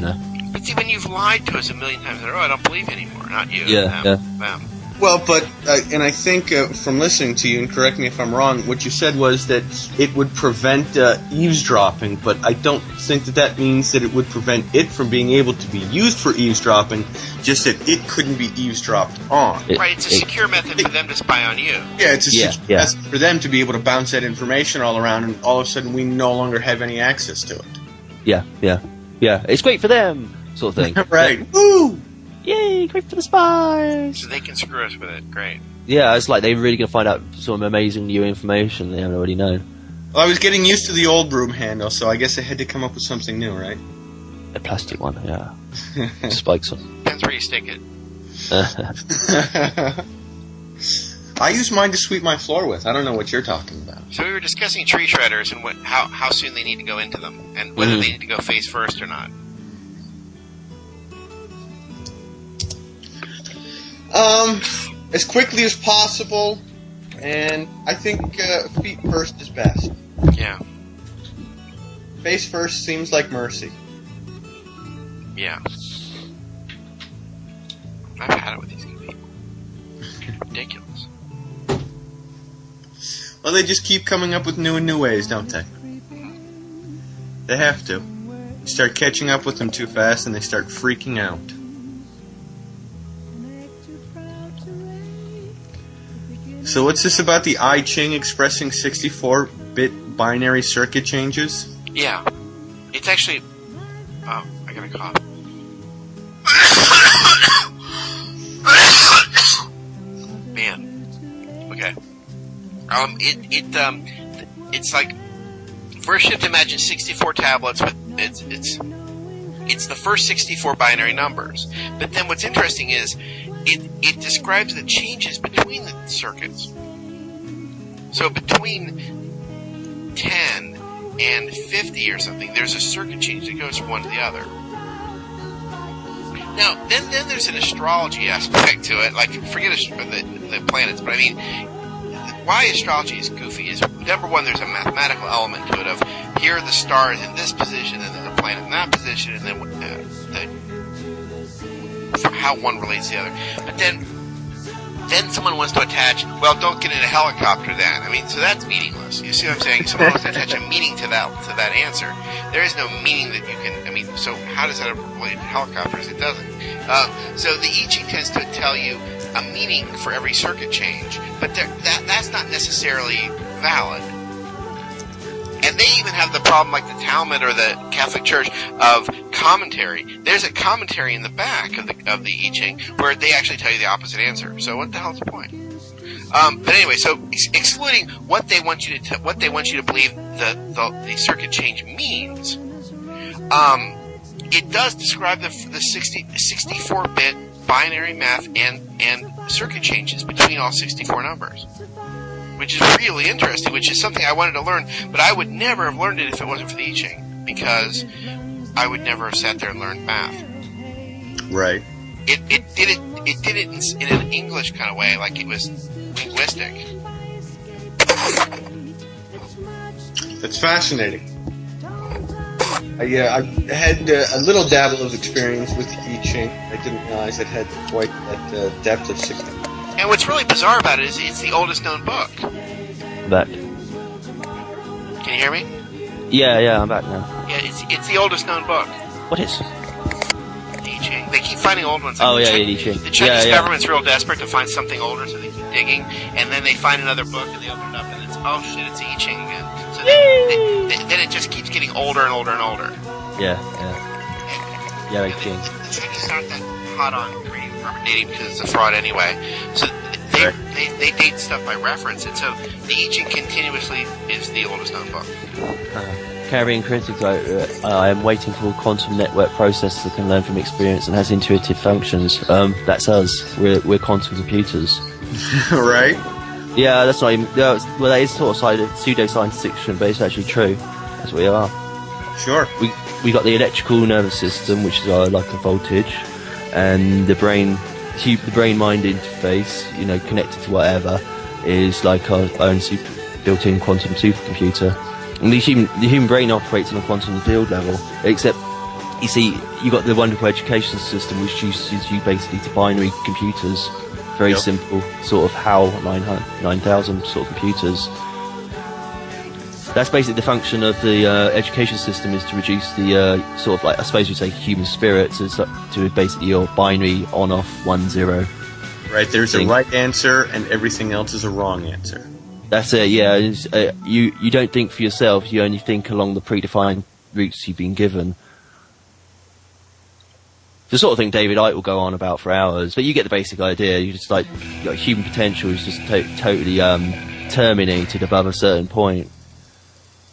But see, when you've lied to us a million times in a row, I don't believe you anymore. Not you. Yeah. Them. Well, but, and I think from listening to you, and correct me if I'm wrong, what you said was that it would prevent eavesdropping, but I don't think that means that it would prevent it from being able to be used for eavesdropping, just that it couldn't be eavesdropped on. Right, it's a secure method for them to spy on you. Yeah, it's a secure method for them to be able to bounce that information all around, and all of a sudden we no longer have any access to it. Yeah. It's great for them, sort of thing. Right. Woo! Yay, great for the spies! So they can screw us with it. Great. Yeah, it's like they're really going to find out some amazing new information they haven't already known. Well, I was getting used to the old broom handle, so I guess I had to come up with something new, right? A plastic one, yeah. Spikes on. Depends where you stick it. I use mine to sweep my floor with. I don't know what you're talking about. So we were discussing tree shredders and how soon they need to go into them, and whether they need to go face first or not. As quickly as possible, and I think feet first is best. Yeah. Face first seems like mercy. Yeah. I've had it with these people. Ridiculous. Well, they just keep coming up with new ways, don't they? They have to. You start catching up with them too fast, and they start freaking out. So what's this about the I Ching expressing 64-bit binary circuit changes? Yeah. It's actually... Oh, I got a cough. Man. Okay. It's like... First you have to imagine 64 tablets with... It's the first 64 binary numbers. But then what's interesting is... It describes the changes between the circuits. So between 10 and 50 or something, there's a circuit change that goes from one to the other. Now, then there's an astrology aspect to it. Like, forget the planets, but I mean, why astrology is goofy is, number one, there's a mathematical element to it of, here are the stars in this position, and then the planet in that position, and then how one relates to the other. But then someone wants to attach, well, don't get in a helicopter then. I mean, so that's meaningless. You see what I'm saying? Someone wants to attach a meaning to that answer. There is no meaning that you can, so how does that relate to helicopters? It doesn't. So the I Ching tends to tell you a meaning for every circuit change, but that's not necessarily valid. And they even have the problem, like the Talmud or the Catholic Church, of commentary. There's a commentary in the back of the I Ching where they actually tell you the opposite answer. So what the hell's the point? But anyway, so excluding what they want you to believe the circuit change means, it does describe the 64-bit binary math and circuit changes between all 64 numbers. Which is really interesting, which is something I wanted to learn, but I would never have learned it if it wasn't for the I Ching, because I would never have sat there and learned math. Right. It did it in an English kind of way, like it was linguistic. That's fascinating. I had a little dabble of experience with the I Ching. I didn't realize it had quite that depth of 60. And what's really bizarre about it is it's the oldest known book. Back. Can you hear me? Yeah, I'm back now. Yeah, it's the oldest known book. What is? I Ching. They keep finding old ones. Oh, yeah, I Ching. The Chinese government's real desperate to find something older, so they keep digging, and then they find another book, and they open it up, and it's, oh shit, it's I Ching again. So then it just keeps getting older and older and older. Yeah, I Ching. The Chinese aren't that hot on dating because it's a fraud anyway. So they date stuff by reference, and so the I Ching continuously is the oldest known book. Carrying critics, I am waiting for a quantum network processor that can learn from experience and has intuitive functions. That's us. We're quantum computers. Right? Yeah, that's not even... well, that is sort of pseudo-science fiction, but it's actually true. That's what we are. Sure. We got the electrical nervous system, which is like a voltage, and the brain-mind interface, connected to whatever, is like our own built-in quantum supercomputer. And the human brain operates on a quantum field level, except, you see, you got the wonderful education system, which uses you basically to binary computers. Very simple, sort of HAL 9000 sort of computers. That's basically the function of the education system, is to reduce the sort of like, I suppose you'd say, human spirit to basically your binary on-off 1-0. Right, there's a right answer and everything else is a wrong answer. That's it, yeah. You don't think for yourself, you only think along the predefined routes you've been given. The sort of thing David Icke will go on about for hours, but you get the basic idea. You just human potential is just totally terminated above a certain point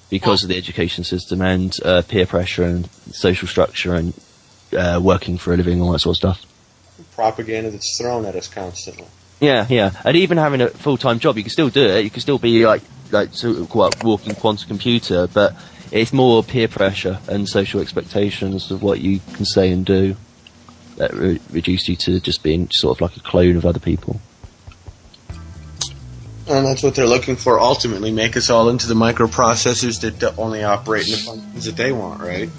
because of the education system and peer pressure and social structure and working for a living, all that sort of stuff. Propaganda that's thrown at us constantly. Yeah, and even having a full-time job, you can still do it. You can still be like sort of walking quantum computer, but it's more peer pressure and social expectations of what you can say and do that reduce you to just being sort of like a clone of other people. And that's what they're looking for. Ultimately, make us all into the microprocessors that only operate in the functions that they want, right?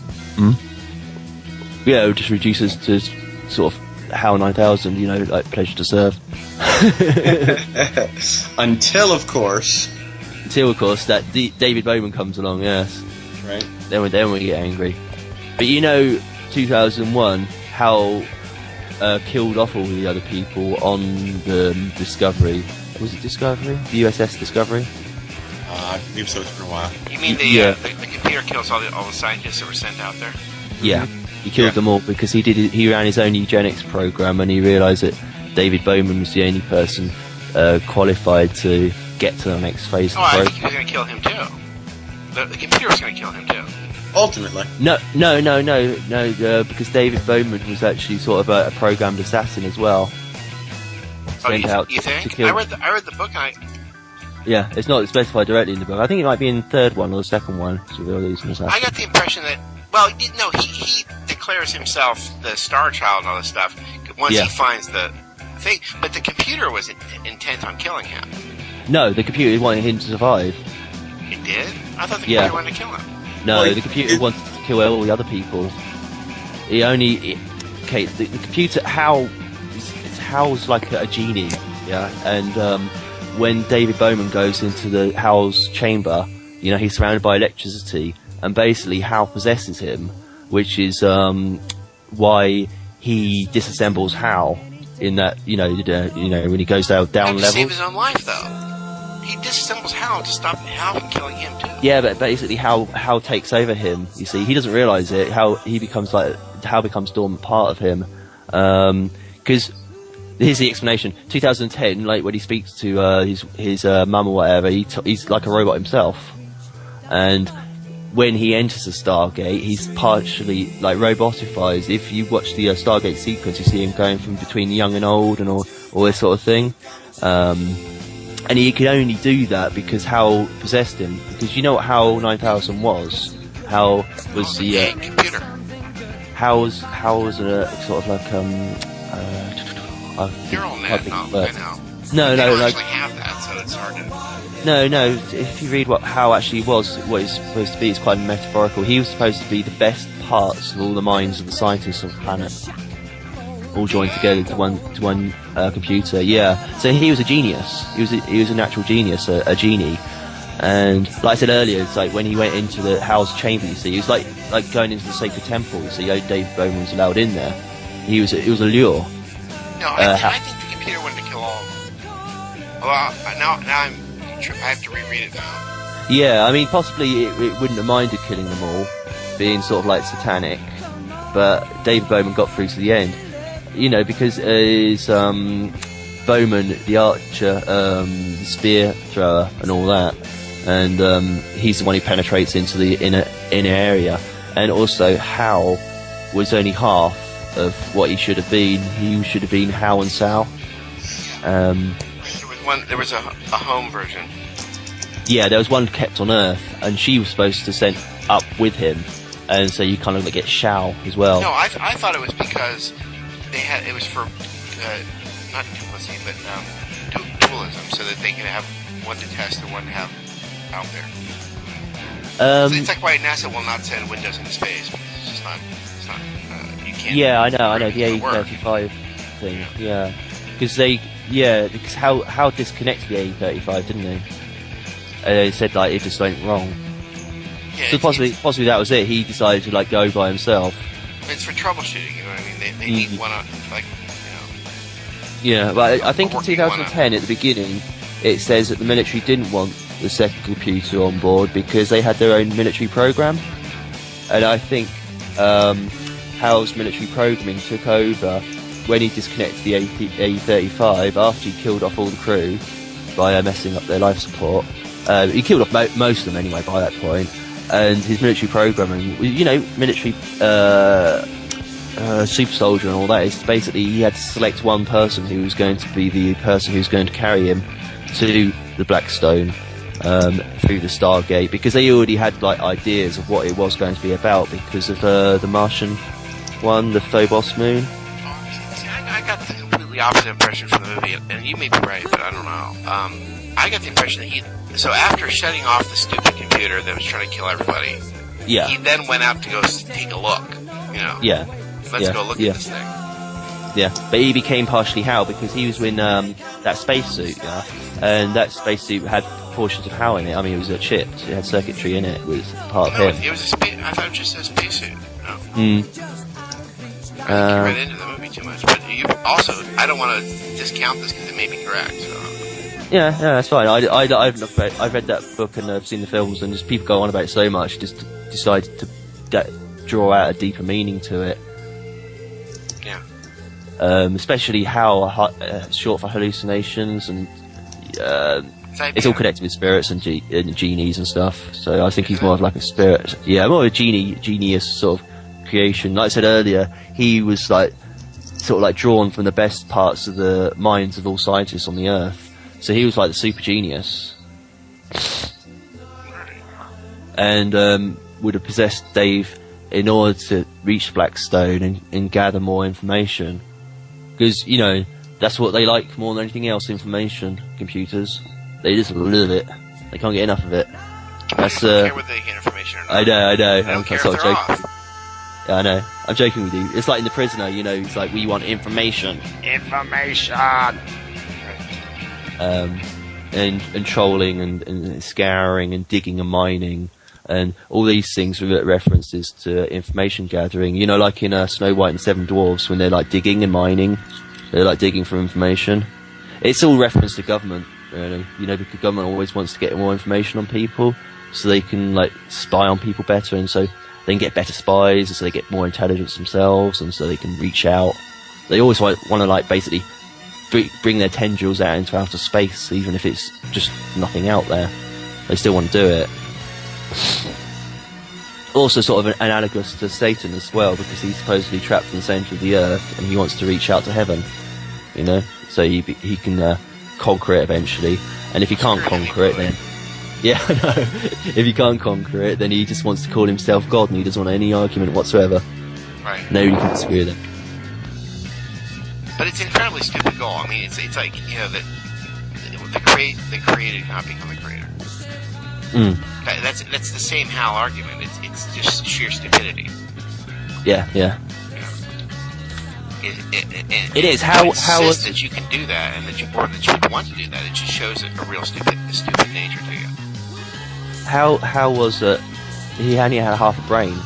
Yeah, it just reduces to sort of HAL 9000, like pleasure to serve. Until, of course, that David Bowman comes along, yes. Right. Then we get angry. But 2001, HAL killed off all the other people on the Discovery. Was it Discovery? The USS Discovery? I believe so. It's been a while. You mean the computer kills all the scientists that were sent out there? Yeah. He killed them all because he ran his own eugenics program, and he realised that David Bowman was the only person qualified to get to the next phase of the program. I think he was going to kill him too. The computer was going to kill him too. Ultimately. No, because David Bowman was actually sort of a programmed assassin as well. You think? I read the book. Yeah, it's not specified directly in the book. I think it might be in the third one or the second one. I got the impression that, he declares himself the Star Child and all this stuff once he finds the thing, but the computer was intent on killing him. No, the computer wanted him to survive. It did? I thought the computer wanted to kill him. No, the computer wanted to kill all the other people. The computer, HAL's like a genie, yeah, and when David Bowman goes into the HAL's chamber, he's surrounded by electricity, and basically HAL possesses him, which is why he disassembles HAL in that, when he goes down levels. To save his own life, though. He disassembles HAL to stop HAL from killing him too. Yeah, but basically HAL takes over him. You see, he doesn't realise it. HAL becomes dormant part of him. Because here's the explanation. 2010, like when he speaks to his mum or whatever, he's like a robot himself. And when he enters the Stargate, he's partially like robotifies. If you watch the Stargate sequence, you see him going from between young and old and all this sort of thing. And he could only do that because HAL possessed him. Because you know what HAL 9000 was? HAL was the computer. HAL was a sort of like neural net. I know. No, like actually have that, so it's hard to. No. If you read what HAL actually was, what it's supposed to be, it's quite metaphorical. He was supposed to be the best parts of all the minds of the scientists of the planet, all joined together to one computer. Yeah. So he was a genius. He was a natural genius, a genie. And like I said earlier, it's like when he went into the Hal's chamber, you see, it was like going into the sacred temple. You see, Dave Bowman was allowed in there. It was a lure. No, I think the computer wanted to kill all of them. Well, now I have to reread it now. Yeah, I mean, possibly it wouldn't have minded killing them all, being sort of like satanic, but David Bowman got through to the end. You know, because Bowman, the archer, the spear thrower, and all that, and he's the one who penetrates into the inner area, and also Hal was only half of what he should have been. He should have been Hal and Sal. There was a home version. Yeah, there was one kept on Earth, and she was supposed to send up with him, and so you kind of get Shao as well. No, I thought it was because it was for not duplicity, but dualism, so that they could have one to test and one to have out there. So it's like why NASA will not send Windows into space, because it's not you can't. Yeah, I know the A35 thing. Yeah, because how disconnected the A35, didn't they? They said like it just went wrong. Yeah, so possibly that was it. He decided to go by himself. It's for troubleshooting, you know what I mean? They need one Yeah, but I think in 2010 at the beginning it says that the military didn't want the second computer on board because they had their own military program, and I think Hal's military programming took over when he disconnected the A35 after he killed off all the crew by messing up their life support. He killed off most of them anyway by that point, and his military programming, military super soldier and all that, is basically he had to select one person who was going to be the person who's going to carry him to the Blackstone through the Stargate, because they already had ideas of what it was going to be about because of the Martian one, the Phobos moon. I got the completely opposite impression from the movie, and you may be right, but I don't know. I got the impression that so after shutting off the stupid computer that was trying to kill everybody, he then went out to go take a look, Let's go look at this thing. Yeah, but he became partially Hal because he was in that spacesuit, and that spacesuit had portions of Hal in it. I mean, it was a chip, it had circuitry in it, was part of him. It was I thought it was just a spacesuit. No. I think you read into the movie too much, but I don't want to discount this because it may be correct, so. Yeah, that's fine. I've read that book and I've seen the films, and just people go on about it so much, just decided to draw out a deeper meaning to it. Yeah. Especially how short for hallucinations, and it's all connected with spirits and genies and stuff. So I think he's more of a spirit. Yeah, more of a genius sort of creation. Like I said earlier, he was drawn from the best parts of the minds of all scientists on the Earth. So he was the super genius, and would have possessed Dave in order to reach Blackstone and gather more information, because that's what they like more than anything else. Information, computers, they just love it. They can't get enough of it. That's I don't care whether they get information or not. I know. They don't care if they're off. Yeah, I know. I'm joking with you. It's like in The Prisoner, it's like, we want information. And trolling and scouring and digging and mining and all these things with references to information gathering. Like in Snow White and the Seven Dwarfs, when they're digging and mining, they're digging for information. It's all reference to government, really. Because government always wants to get more information on people, so they can spy on people better, and so they can get better spies, and so they get more intelligence themselves, and so they can reach out. They always want to basically bring their tendrils out into outer space, even if it's just nothing out there. They still want to do it. Also sort of analogous to Satan as well, because he's supposedly trapped in the centre of the earth and he wants to reach out to heaven, so he can conquer it eventually. And if he can't conquer it, then I know. If he can't conquer it, then he just wants to call himself God, and he doesn't want any argument whatsoever. Right. Nobody can disagree with him. But it's an incredibly stupid goal. I mean, it's like that the created cannot become the creator. That's the same Hal argument. It's just sheer stupidity. Yeah. It is how that you can do that, and that you want to do that. It just shows a real stupid nature to you. Hal was he only had half a brain,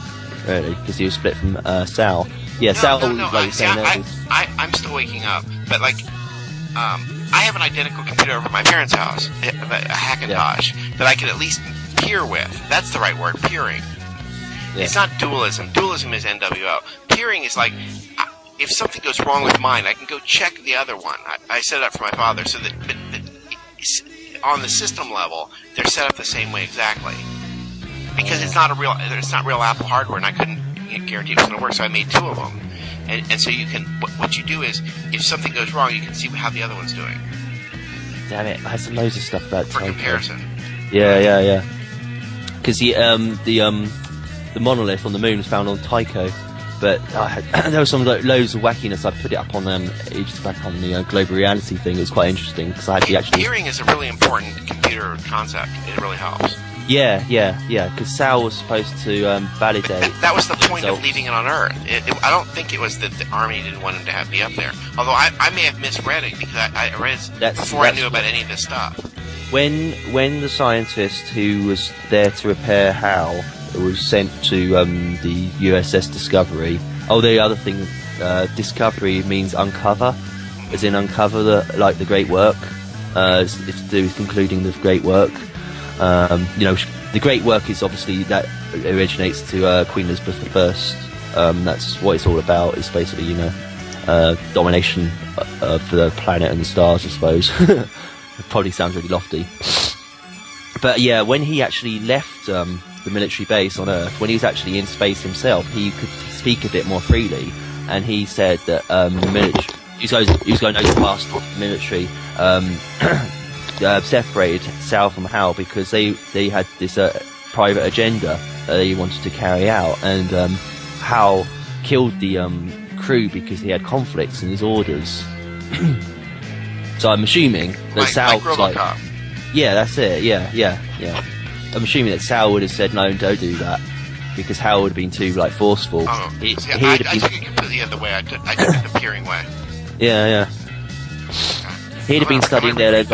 really, because he was split from Sal. Yeah, Sal. No. I'm still waking up, but like, I have an identical computer over at my parents' house, a Hackintosh, that I can at least peer with. That's the right word, peering. Yeah. It's not dualism. Dualism is NWO. Peering is like, if something goes wrong with mine, I can go check the other one. I set it up for my father, so that on the system level, they're set up the same way exactly. Because it's not real Apple hardware, and I couldn't guarantee it was going to work, so I made two of them. And so you can, what you do is, if something goes wrong, you can see how the other one's doing. Damn it, I had some loads of stuff about for comparison. Yeah. Because the monolith on the moon was found on Tycho, but there was some loads of wackiness. I put it up on ages back on the Global Reality thing. It was quite interesting because I had the actual. Peering is a really important computer concept. It really helps. Yeah. Because Sal was supposed to validate. That was the point of leaving it on Earth. I don't think it was that the Army didn't want him to be up there. Although I may have misread it because I read it before I knew about any of this stuff. When the scientist who was there to repair Hal was sent to the USS Discovery. Oh, the other thing, Discovery means uncover, as in uncover the great work. It's to do with concluding the great work. The great work is obviously that originates to Queen Elizabeth I. That's what it's all about. It's basically domination for the planet and the stars, I suppose. It probably sounds really lofty, but yeah, when he actually left the military base on Earth, when he was actually in space himself, he could speak a bit more freely, and he said that the military, he was going over past the military. Separated Sal from Hal because they had this private agenda that they wanted to carry out, and Hal killed the crew because he had conflicts in his orders. So I'm assuming that Sal was like, yeah, that's it, yeah. I'm assuming that Sal would have said no, don't do that, because Hal would have been too forceful. I took it completely the other way. I took it the peering way. Yeah. He'd have been studying there,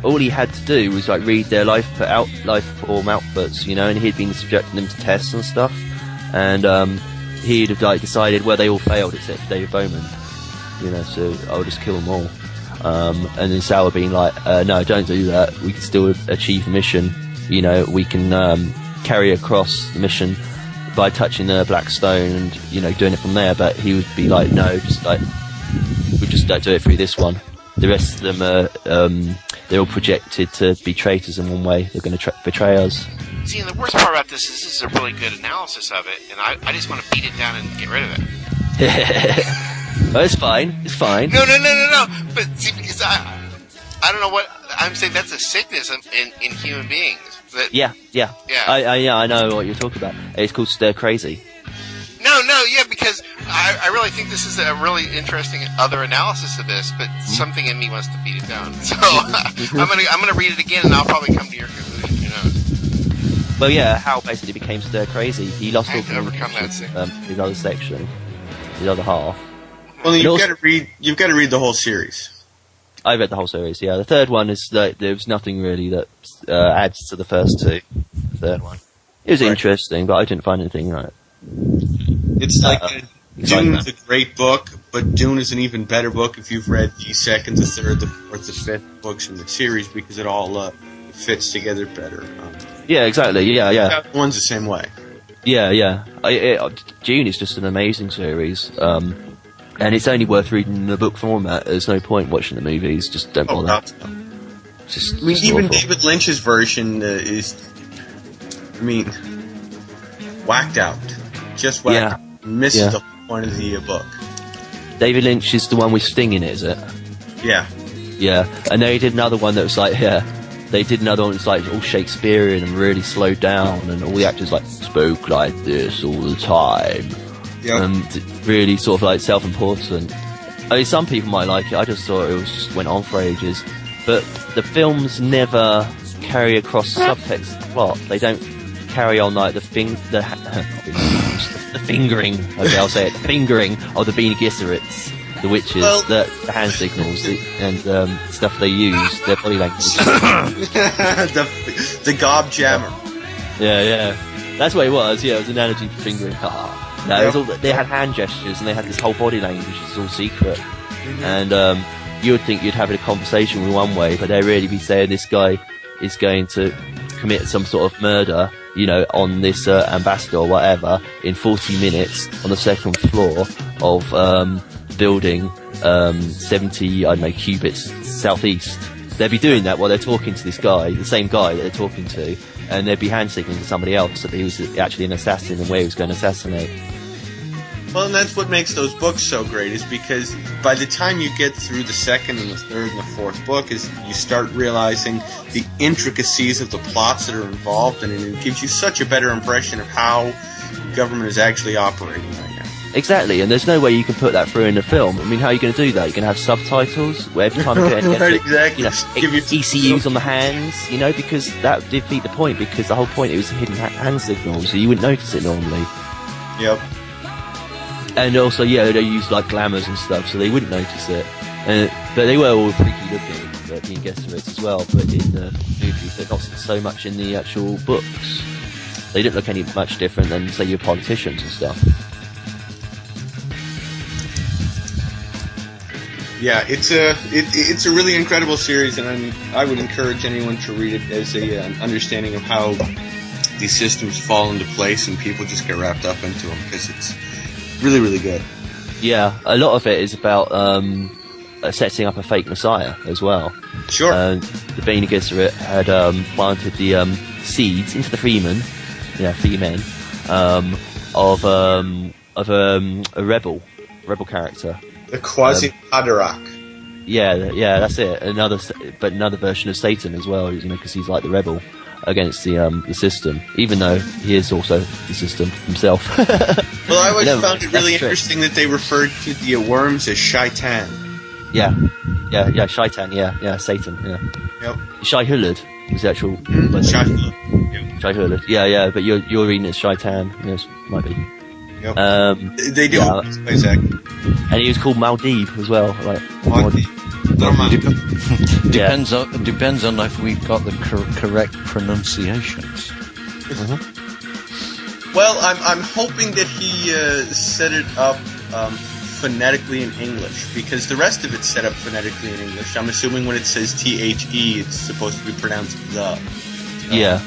all he had to do was read their life form outputs, and he'd been subjecting them to tests and stuff, and he'd have decided, well, they all failed except David Bowman, so I'll just kill them all. And then Sal had been no, don't do that. We can still achieve the mission. We can carry across the mission by touching the black stone and doing it from there. But he would be no, we just don't do it through this one. The rest of them are they're all projected to be traitors in one way. They're going to betray us. See, and the worst part about this is a really good analysis of it, and I just want to beat it down and get rid of it. Oh, it's fine. No. But see, because I don't know what I'm saying. That's a sickness in human beings. Yeah. I know what you're talking about. It's called stir crazy. Yeah, because I really think this is a really interesting other analysis of this, but something in me wants to beat it down. So I'm gonna read it again, and I'll probably come to your conclusion. Who knows? Well, yeah, Hal basically became stir crazy. He lost all overcome that his other section, his other half. Well, you've got to read the whole series. I read the whole series. Yeah, the third one is there was nothing really that adds to the first two. The third one, it was interesting, but I didn't find anything right. It's Dune's a great book, but Dune is an even better book if you've read the second, the third, the fourth, the fifth books in the series, because it all fits together better. Yeah, exactly. Yeah. That one's the same way. Yeah. Dune is just an amazing series. And it's only worth reading in the book format. There's no point watching the movies. Just don't bother. Even David Lynch's version is, whacked out. Just whacked out. Misses the point of the book. David Lynch is the one with Sting in it, is it? Yeah. Yeah. And they did another one that was they did another one that was all Shakespearean and really slowed down, and all the actors spoke like this all the time. Yep. And really sort of self-important. I mean, some people might like it. I just thought it just went on for ages. But the films never carry across subtext plot. They don't carry on the fingering. Okay, I'll say it. The fingering of the Bene Gesserits the witches, the hand signals, and stuff they use, their body language. the gob jammer. Yeah. That's what it was. Yeah, it was an analogy for fingering. No, it was all, they had hand gestures and they had this whole body language. It's all secret. Mm-hmm. And you would think you'd have a conversation with one way, but they'd really be saying this guy is going to commit some sort of murder, on this ambassador or whatever in 40 minutes on the second floor of building 70, cubits southeast. They'd be doing that while they're talking to this guy, the same guy that they're talking to, and they'd be hand signaling to somebody else that he was actually an assassin and where he was going to assassinate. Well, and that's what makes those books so great, is because by the time you get through the second and the third and the fourth book, is you start realizing the intricacies of the plots that are involved, and it gives you such a better impression of how government is actually operating right now. Exactly, and there's no way you can put that through in a film. I mean, how are you going to do that? You're going to have subtitles where every time you get right, exactly. ECUs on the hands, because that would defeat the point, because the whole point, it was hidden hand signals, so you wouldn't notice it normally. Yep. And also, they used like glamours and stuff, so they wouldn't notice it. But they were all freaky looking, the Bene Gesserits as well. But in the movies, they're not so much in the actual books. They didn't look any much different than, say, your politicians and stuff. Yeah, it's a really incredible series, and I would encourage anyone to read it as an understanding of how these systems fall into place and people just get wrapped up into them, because it's really, really good. Yeah, a lot of it is about setting up a fake messiah as well. Sure. The Bene Gesserit had planted the seeds into the Freeman, Freeman, of a rebel character. The Quasi-Haderach. Yeah, that's it. Another version of Satan as well, because he's like the rebel against the system, even though he is also the system himself. Well, I always found it really interesting that they referred to the worms as Shaitan. Yeah, Shaitan, yeah, Satan, yeah. Yep. Shai-Hulud was the actual... Shai-Hulud. Shai-Hulud, yeah, but you're reading it as Shaitan, might be. Yep. They do exactly. And he was called Maldib as well, like... Maldib. Depends on if we've got the correct pronunciations. Mm-hmm. Well, I'm hoping that he set it up phonetically in English, because the rest of it's set up phonetically in English. I'm assuming when it says THE, it's supposed to be pronounced the. Yeah.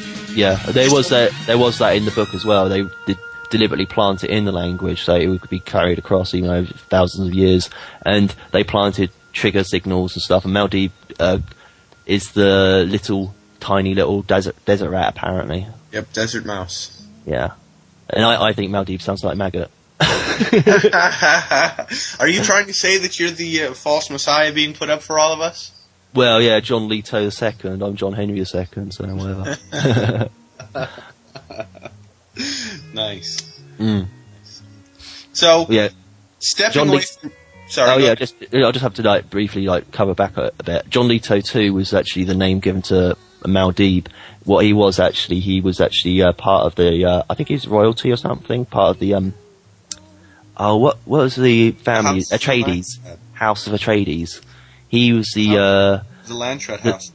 There was that in the book as well. They did deliberately plant it in the language so it would be carried across, even over thousands of years. And they planted trigger signals and stuff. And Maldib is the tiny little desert rat, apparently. Yep, desert mouse. Yeah, and I think Maldib sounds like Maggot. Are you trying to say that you're the false messiah being put up for all of us? Well, yeah, John Leto II. I'm John Henry II, so whatever. Nice. Mm. So, yeah, stepping away from... Sorry. Oh yeah, I'll just have to briefly cover back a bit. John Leto II was actually the name given to Maldib. What he was actually part of the I think he's royalty or something. Part of the what was the family? Atreides, House of Atreides. He was the Lantrad house.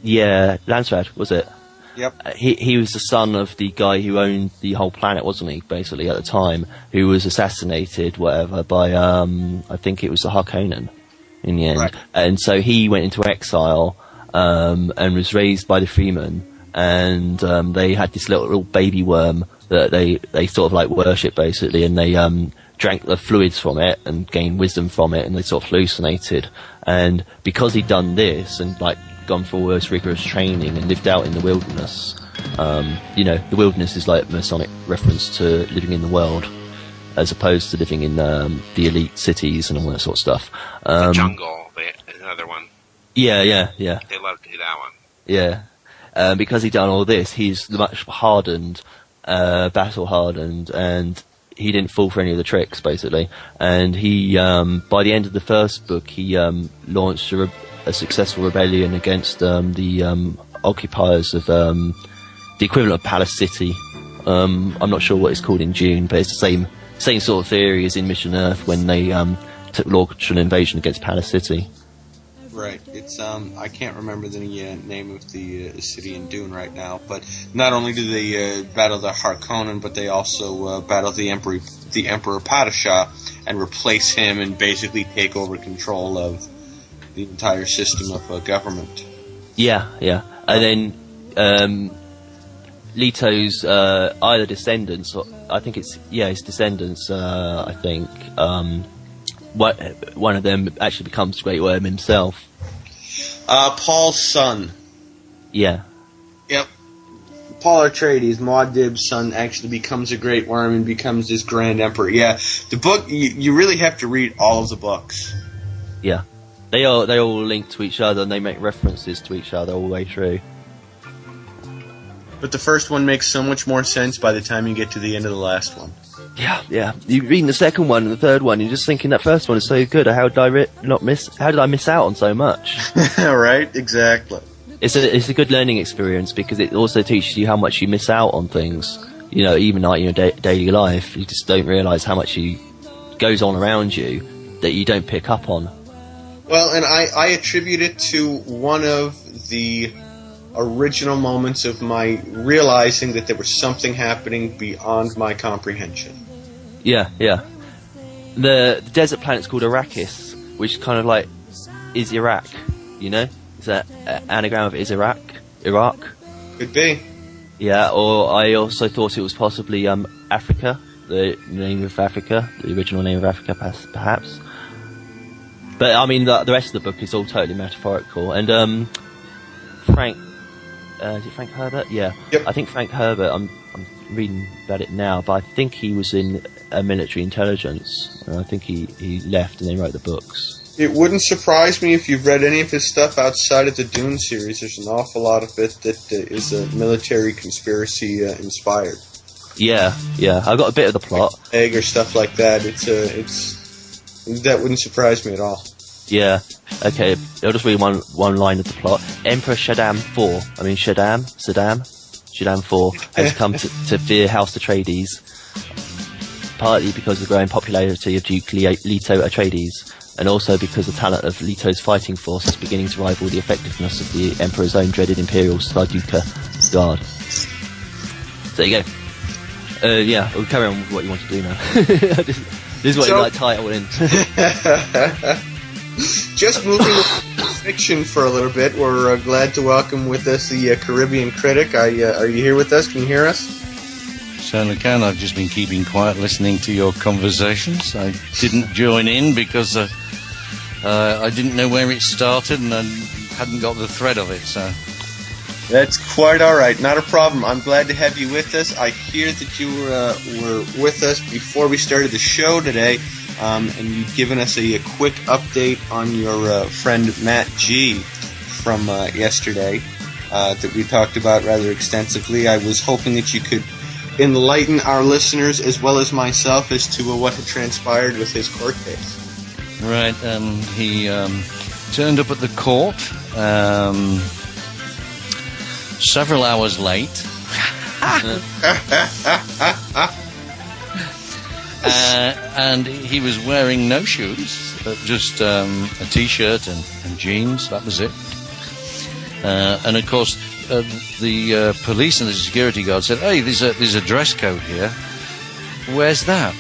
Yeah, Lantrad, was it? Yep. He was the son of the guy who owned the whole planet, wasn't he? Basically, at the time, who was assassinated, whatever, by I think it was the Harkonnen in the end. Right. And so he went into exile and was raised by the Freeman, and they had this little baby worm that they sort of worship basically, and they drank the fluids from it and gained wisdom from it, and they sort of hallucinated. And because he'd done this and gone through all this rigorous training and lived out in the wilderness, the wilderness is like a Masonic reference to living in the world as opposed to living in the elite cities and all that sort of stuff. The jungle is another one. Yeah. They love to do that one. Yeah. Because he'd done all this, he's much hardened, battle hardened, and he didn't fall for any of the tricks, basically. And he, by the end of the first book, he launched a successful rebellion against the occupiers of the equivalent of Palace City. I'm not sure what it's called in Dune, but it's the same sort of theory as in Mission Earth when they to launch an invasion against Palace City. Right. It's I can't remember the name of the city in Dune right now, but not only do they battle the Harkonnen, but they also battle the Emperor Padishah and replace him and basically take over control of the entire system of government. Yeah. And then Leto's either descendants, or I think his descendants. I think one of them actually becomes Great Worm himself. Paul's son. Yeah. Yep. Paul Atreides, Muad'Dib's son, actually becomes a Great Worm and becomes this Grand Emperor. Yeah, the book, you really have to read all of the books. Yeah. They all link to each other and they make references to each other all the way through. But the first one makes so much more sense by the time you get to the end of the last one. Yeah. You're reading the second one and the third one, you're just thinking that first one is so good. How did I miss out on so much? Right, exactly. It's a good learning experience because it also teaches you how much you miss out on things. You know, even like in your daily life, you just don't realise how much goes on around you that you don't pick up on. Well, and I attribute it to one of the original moments of my realizing that there was something happening beyond my comprehension. Yeah. The desert planet's called Arrakis, which kind of like is Iraq, you know? Is that anagram of is Iraq? Could be. Yeah, or I also thought it was possibly Africa, the name of Africa, the original name of Africa, perhaps. But I mean, the rest of the book is all totally metaphorical. And Frank, is it Frank Herbert? Yeah. Yep. I think Frank Herbert. I'm reading about it now, but I think he was in military intelligence, and I think he left and they wrote the books. It wouldn't surprise me if you've read any of his stuff outside of the Dune series. There's an awful lot of it that is military conspiracy inspired. Yeah. I got a bit of the plot. Egg or stuff like that. It's that wouldn't surprise me at all. Yeah. Okay. I'll just read one line of the plot. Emperor Shaddam IV has come to fear House Atreides, partly because of the growing popularity of Duke Leto Atreides, and also because the talent of Leto's fighting force is beginning to rival the effectiveness of the Emperor's own dreaded Imperial Sarduka Guard. So there you go. Yeah, we'll carry on with what you want to do now. This is what you like title in. Just moving to fiction for a little bit, we're glad to welcome with us the Caribbean Critic. Are you here with us? Can you hear us? Certainly can. I've just been keeping quiet listening to your conversations. I didn't join in because I didn't know where it started and I hadn't got the thread of it, so... That's quite all right. Not a problem. I'm glad to have you with us. I hear that you were with us before we started the show today, and you've given us a quick update on your friend Matt G from yesterday that we talked about rather extensively. I was hoping that you could enlighten our listeners as well as myself as to what had transpired with his court case. Right. He turned up at the court several hours late. And he was wearing no shoes, just a t-shirt and jeans, that was it. And of course, the police and the security guard said, "Hey, there's a dress code here. Where's that?"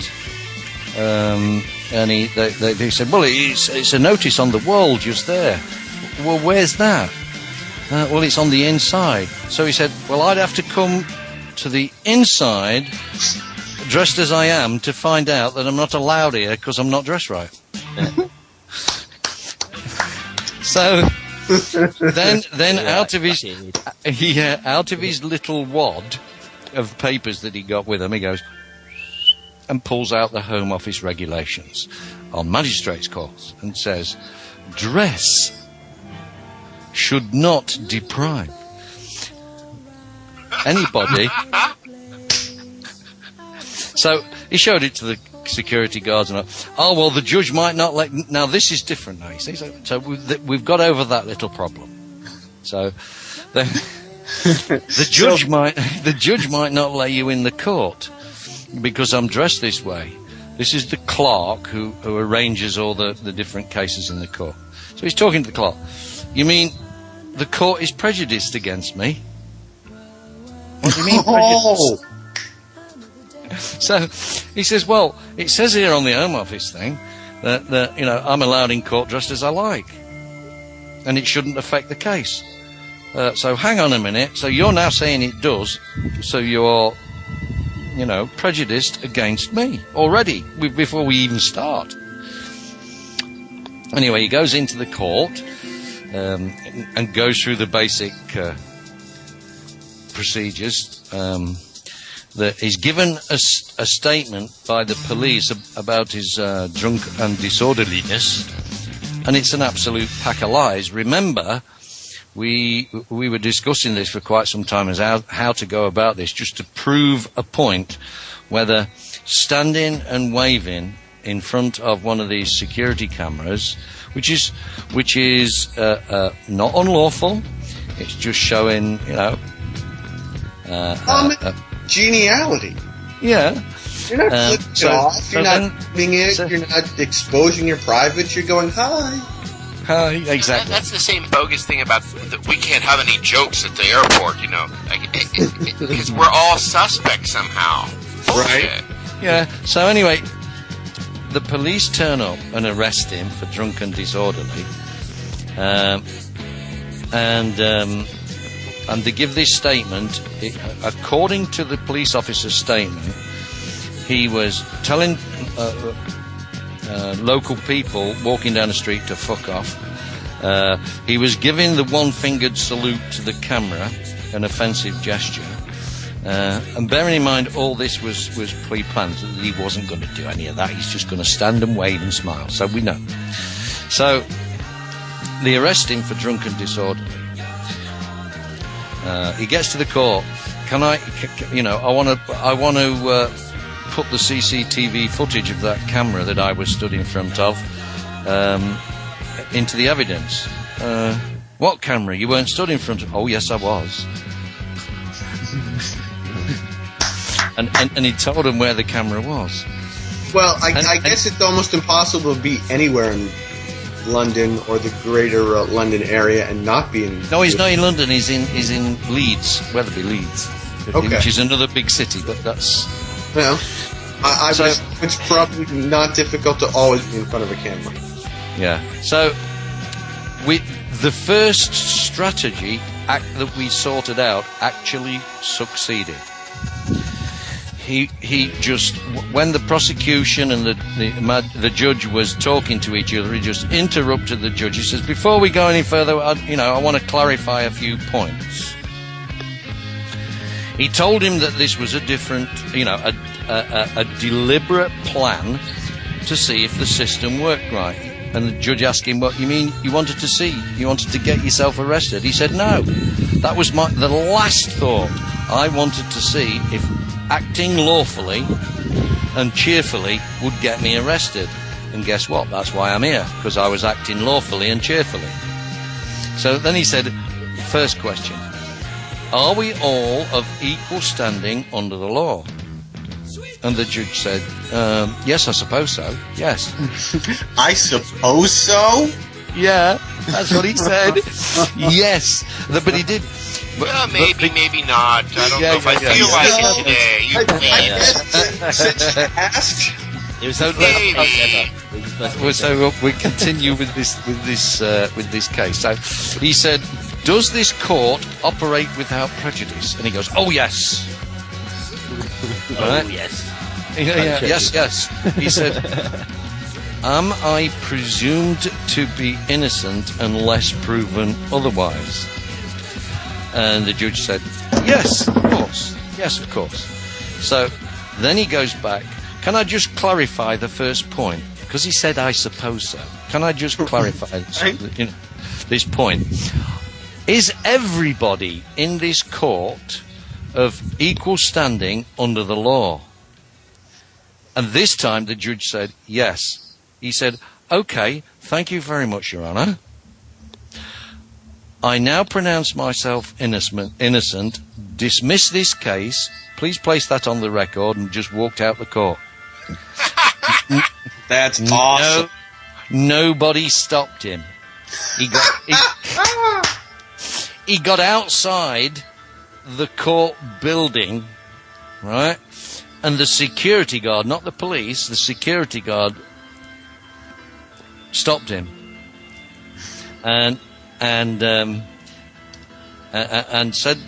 And they said, "Well, it's a notice on the wall just there." "Well, where's that?" "Well, it's on the inside." So he said, "Well, I'd have to come to the inside, dressed as I am, to find out that I'm not allowed here because I'm not dressed right." So then out of his little wad of papers that he got with him, he goes and pulls out the Home Office regulations on magistrates' courts and says, "Dress should not deprive anybody." So he showed it to the security guards and "Oh, well, the judge might not let..." Now this is different now, you see. So we've got over that little problem. So then the judge might not let you in the court because I'm dressed this way. This is the clerk who arranges all the different cases in the court. So he's talking to the clerk. You mean the court is prejudiced against me? What do you mean prejudiced? So he says, well, it says here on the Home Office thing that I'm allowed in court dressed as I like, and it shouldn't affect the case. So hang on a minute. So you're now saying it does. So you're, prejudiced against me already before we even start. Anyway, he goes into the court and goes through the basic procedures. That he's given a statement by the police about his drunk and disorderliness, and it's an absolute pack of lies. Remember, we were discussing this for quite some time as how to go about this, just to prove a point, whether standing and waving in front of one of these security cameras, which is not unlawful. It's just showing, geniality. Yeah. You're not flipping it off. You're not doing it. You're not exposing your privates. You're going, hi. Hi, exactly. That's the same bogus thing about we can't have any jokes at the airport, because we're all suspects somehow. Right. Yeah. So anyway, the police turn up and arrest him for drunk and disorderly, and they give this statement. According to the police officer's statement, he was telling local people walking down the street to fuck off. He was giving the one-fingered salute to the camera, an offensive gesture. And bearing in mind all this was pre-planned, that he wasn't going to do any of that. He's just going to stand and wave and smile. So we know. So they arrest him for drunk and disorderly. He gets to the court. I want to put the CCTV footage of that camera that I was stood in front of into the evidence. What camera? You weren't stood in front of? Oh, yes, I was. and he told him where the camera was. Well, I guess it's almost impossible to be anywhere in London or the greater London area and not be in... No, he's not in London. He's in Leeds, Wetherby, Leeds, which is another big city. But that's... Well, it's probably not difficult to always be in front of a camera. Yeah. So, the first strategy that we sorted out actually succeeded. He just, when the prosecution and the judge was talking to each other, he just interrupted the judge. He says, "Before we go any further, I want to clarify a few points." He told him that this was a different, a deliberate plan to see if the system worked right. And the judge asked him, "What you mean? You wanted to see? You wanted to get yourself arrested?" He said, "No, that was the last thought. I wanted to see if acting lawfully and cheerfully would get me arrested. And guess what? That's why I'm here, because I was acting lawfully and cheerfully." So then he said, first question, "Are we all of equal standing under the law?" And the judge said, "Yes, I suppose so. Yes." I suppose so? Yeah, that's what he said. Yes. But he did... maybe not. I don't know if I feel like it today. Since you asked, It was maybe. So we continue with this case. So he said, "Does this court operate without prejudice?" And he goes, "Oh yes." Oh yes. Yeah, yes. He said, "Am I presumed to be innocent unless proven otherwise?" And the judge said, "Yes, of course. Yes, of course." So then he goes back. "Can I just clarify the first point?" Because he said, "I suppose so." Can I just clarify this point? Is everybody in this court of equal standing under the law? And this time the judge said, "Yes." He said, "Okay, thank you very much, Your Honour. I now pronounce myself innocent. Dismiss this case. Please place that on the record," and just walked out the court. That's awesome. Nobody stopped him. He got outside the court building, right? And the security guard, not the police, the security guard stopped him. And said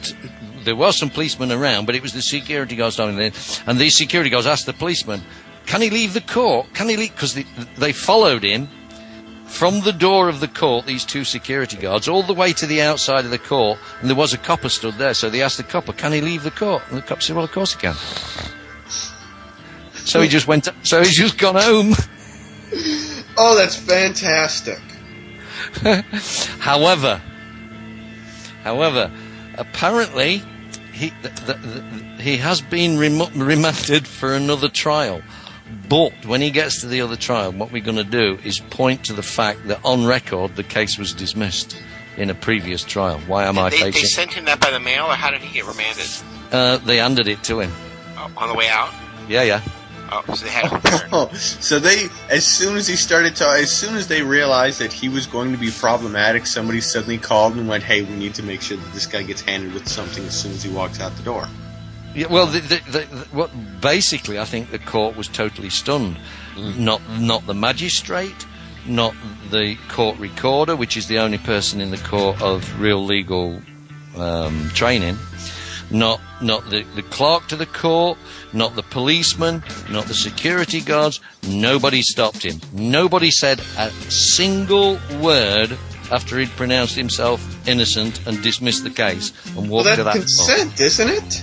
there were some policemen around, but it was the security guards down there. And these security guards asked the policeman, "Can he leave the court? Can he leave?" Because they followed him from the door of the court, these two security guards, all the way to the outside of the court, and there was a copper stood there. So they asked the copper, "Can he leave the court?" And the copper said, "Well, of course he can." So he just went. So he's just gone home. Oh, that's fantastic. However, apparently he has been remanded for another trial. But when he gets to the other trial, what we're going to do is point to the fact that on record the case was dismissed in a previous trial. Why am I facing? They sent him that by the mail, or how did he get remanded? They handed it to him. Oh, on the way out? Yeah. Oh, so they had him there. So as soon as they realized that he was going to be problematic, somebody suddenly called and went, "Hey, we need to make sure that this guy gets handed with something as soon as he walks out the door." Yeah, well, what basically, I think the court was totally stunned. Not the magistrate, not the court recorder, which is the only person in the court of real legal training. Not the clerk to the court, not the policeman, not the security guards. Nobody stopped him. Nobody said a single word after he'd pronounced himself innocent and dismissed the case and walked to that. Well, that's consent, isn't it?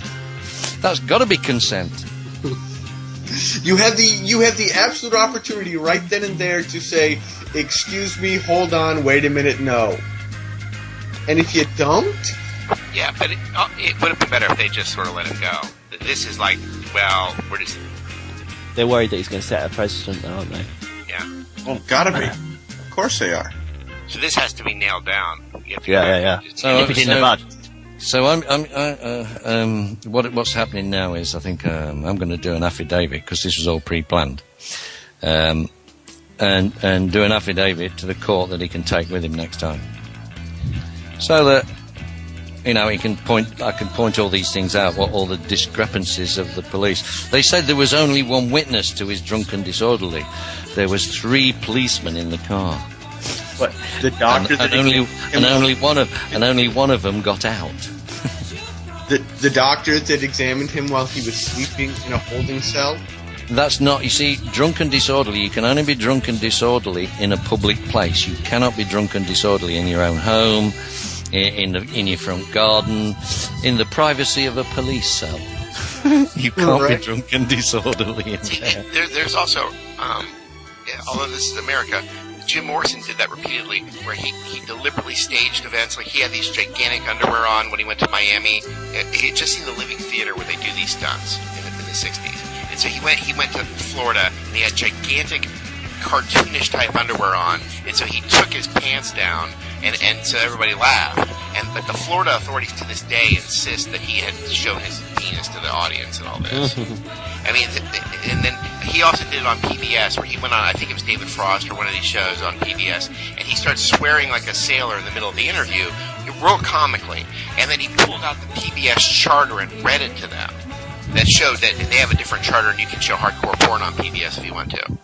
That's got to be consent. You have the absolute opportunity right then and there to say, "Excuse me, hold on, wait a minute, no." And if you don't. Yeah, but it would have been better if they just sort of let him go. This is like, well, we're just... They're worried that he's going to set a precedent, aren't they? Yeah. Oh, gotta be. Of course they are. So this has to be nailed down. Yeah. So, nip it in the bud. So what's happening now is I think I'm going to do an affidavit, because this was all pre-planned, and do an affidavit to the court that he can take with him next time, so that I can point all these things out, what all the discrepancies of the police. They said there was only one witness to his drunken disorderly. There was 3 policemen in the car. But the doctor only one of them got out. The doctor that examined him while he was sleeping in a holding cell? That's not, you see, drunken disorderly. You can only be drunken disorderly in a public place. You cannot be drunken disorderly in your own home, in your front garden, in the privacy of a police cell. You can't be drunken disorderly in there. There's also, although this is America, Jim Morrison did that repeatedly, where he deliberately staged events. Like he had these gigantic underwear on when he went to Miami. He had just seen the Living Theater where they do these stunts in the 60s. And so he went to Florida, and he had gigantic cartoonish type underwear on. And so he took his pants down, and so everybody laughed. But the Florida authorities to this day insist that he had shown his penis to the audience and all this. I mean, and then he also did it on PBS, where he went on, I think it was David Frost or one of these shows on PBS, and he started swearing like a sailor in the middle of the interview, real comically. And then he pulled out the PBS charter and read it to them. That showed that they have a different charter, and you can show hardcore porn on PBS if you want to.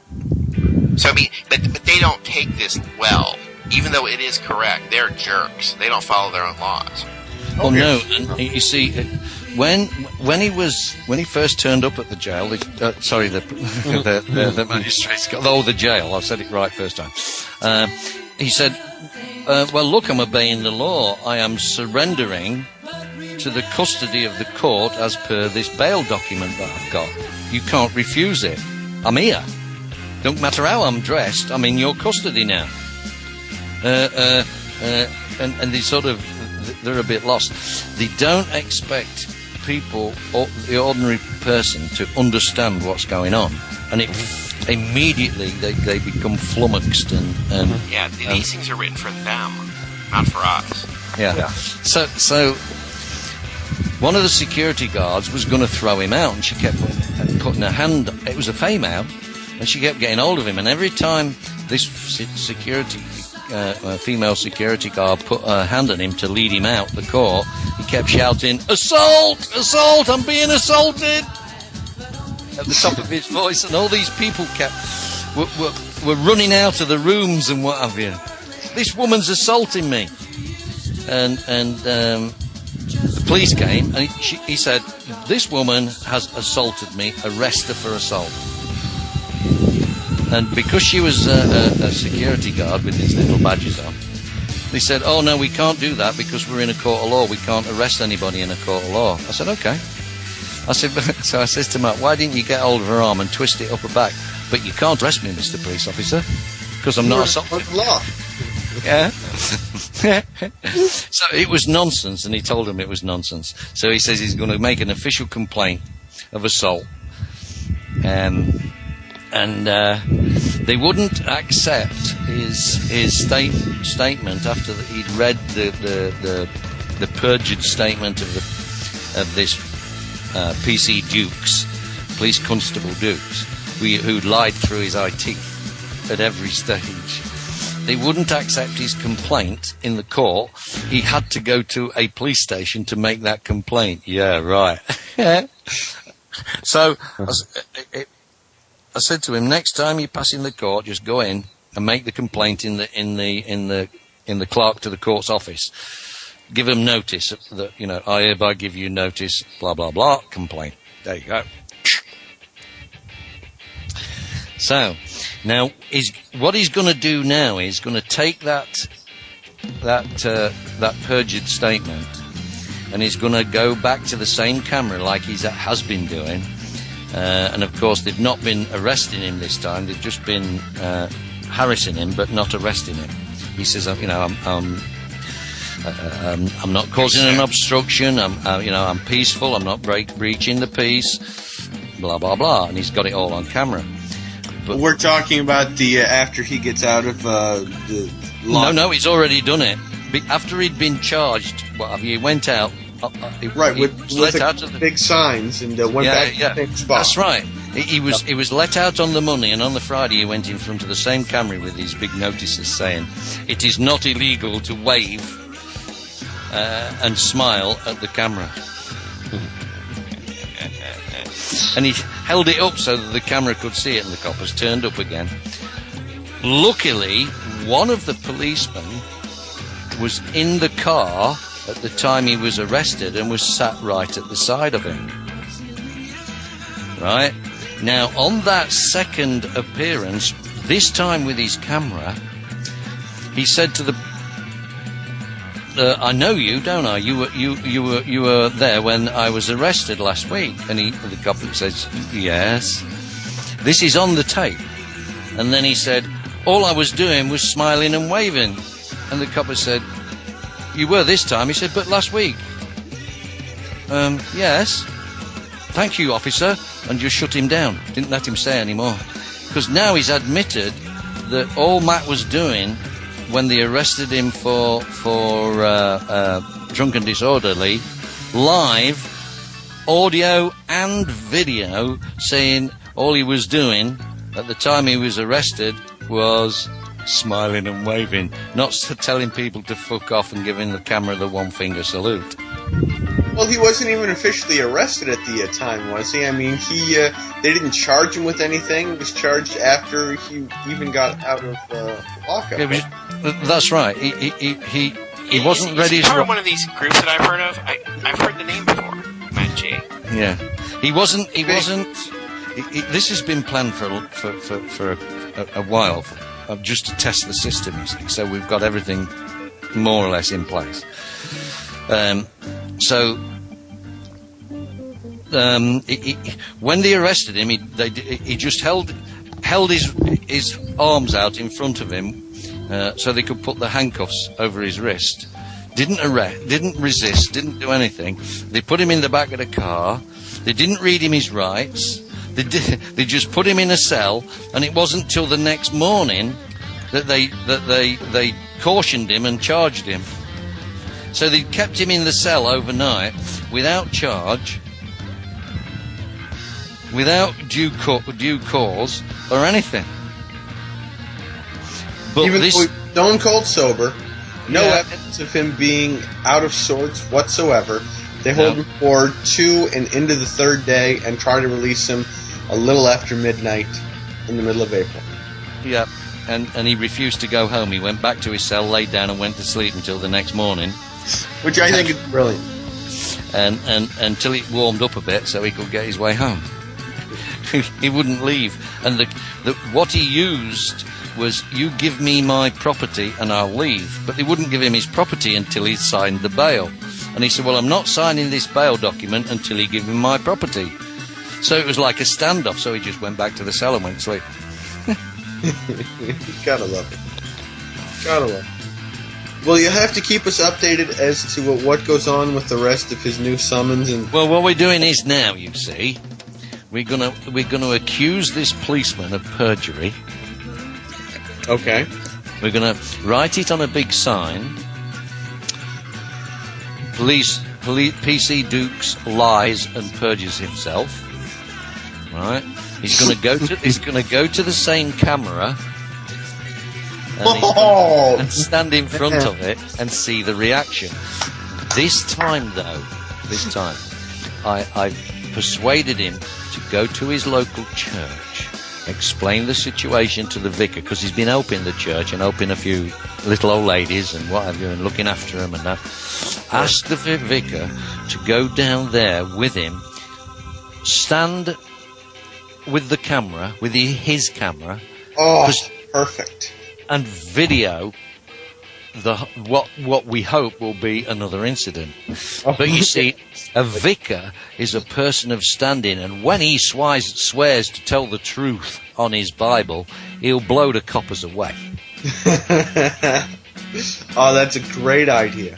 So, I mean, but they don't take this well. Even though it is correct, they're jerks. They don't follow their own laws. Well, no, and you see, when he first turned up at the jail, the magistrate's got, the jail. I said it right first time. He said, "Well, look, I'm obeying the law. I am surrendering to the custody of the court as per this bail document that I've got. You can't refuse it. I'm here. Don't matter how I'm dressed. I'm in your custody now." And they sort of, they're a bit lost. They don't expect people, or the ordinary person, to understand what's going on, and it immediately they become flummoxed and these things are written for them, not for us. Yeah. So one of the security guards was going to throw him out, and she kept putting her hand. It was a female. And she kept getting hold of him, and every time this female security guard put her hand on him to lead him out the court, he kept shouting, "Assault! Assault! I'm being assaulted!" at the top of his voice, and all these people were running out of the rooms and what have you. This woman's assaulting me. And the police came, and he said, "This woman has assaulted me, arrest her for assault." And because she was a security guard with these little badges on, they said, "Oh no, we can't do that because we're in a court of law. We can't arrest anybody in a court of law." I said, "Okay." So I says to Matt, "Why didn't you get hold of her arm and twist it up her back?" "But you can't arrest me, Mr. Police Officer, because I'm not assaulted." Law. Yeah. So it was nonsense, and he told him it was nonsense. So he says he's going to make an official complaint of assault. And they wouldn't accept his statement after he'd read the perjured statement of this PC Dukes, Police Constable Dukes, who lied through his eye teeth at every stage. They wouldn't accept his complaint in the court. He had to go to a police station to make that complaint. Yeah, right. So I said to him, "Next time you pass in the court, just go in and make the complaint in the clerk to the court's office. Give them notice that, I hereby give you notice, blah blah blah, complaint." There you go. So now what he's going to do now is going to take that perjured statement, and he's going to go back to the same camera like he has been doing. And of course, they've not been arresting him this time. They've just been harassing him, but not arresting him. He says, "I'm not causing an obstruction. I'm peaceful. I'm not breaching the peace. Blah blah blah." And he's got it all on camera. But we're talking about the after he gets out of the. No, he's already done it. After he'd been charged, he went out. Right, with big signs and went back to the same spot. That's right. He was let out on the money, and on the Friday he went in front of the same camera with these big notices saying, "It is not illegal to wave and smile at the camera." And he held it up so that the camera could see it, and the coppers turned up again. Luckily, one of the policemen was in the car at the time he was arrested and was sat right at the side of him. Right? Now, on that second appearance, this time with his camera, he said to the "I know you, don't I? You were there when I was arrested last week." And the cop says, "Yes." This is on the tape. And then he said, "All I was doing was smiling and waving." And the copper said, "You were this time." He said, "But last week." "Yes." "Thank you, officer," and just shut him down. Didn't let him say any more. Because now he's admitted that all Matt was doing when they arrested him for drunk and disorderly, live, audio and video, saying all he was doing at the time he was arrested was smiling and waving, not telling people to fuck off and giving the camera the one finger salute. Well, he wasn't even officially arrested at the time, was he? I mean, they didn't charge him with anything. He was charged after he even got out of lockup. That's right. He wasn't ready. He's part of one of these groups that I've heard of. I've heard the name before. Matt J. Yeah, he wasn't. This has been planned for a while, just to test the system. You see, so we've got everything more or less in place. When they arrested him, he just held his arms out in front of him so they could put the handcuffs over his wrist. Didn't resist, didn't do anything. They put him in the back of the car. They didn't read him his rights. They just put him in a cell, and it wasn't till the next morning that they cautioned him and charged him. So they kept him in the cell overnight without charge. without due cause or anything. But Even this, though he's stone cold sober, no Yeah. evidence of him being out of sorts whatsoever. They hold him for 2 and into the 3rd day and try to release him a little after midnight in the middle of April. yeah, and he refused to go home. He went back to his cell, laid down, and went to sleep until the next morning, Which I think is brilliant. and until it warmed up a bit, so he could get his way home. He wouldn't leave, and what he used was, "You give me my property and I'll leave." But they wouldn't give him his property until he signed the bail. And he said, "Well, I'm not signing this bail document until you give me my property." So it was like a standoff, so he just went back to the cell and went to sleep. Gotta love it. Gotta love it. Well, you have to keep us updated as to what goes on with the rest of his new summons and... Well, what we're doing is now, you see, we're gonna accuse this policeman of perjury. Okay. We're gonna write it on a big sign. PC Dukes lies and perjures himself. Right? He's gonna go to the same camera and stand in front of it and see the reaction. This time, I persuaded him to go to his local church, explain the situation to the vicar, because he's been helping the church and helping a few little old ladies and what have you, and looking after them and that. Ask the vicar to go down there with him, stand with the camera, with his camera. Oh, perfect. And video what we hope will be another incident. But you see, a vicar is a person of standing, and when he swears to tell the truth on his Bible, he'll blow the coppers away. Oh, that's a great idea.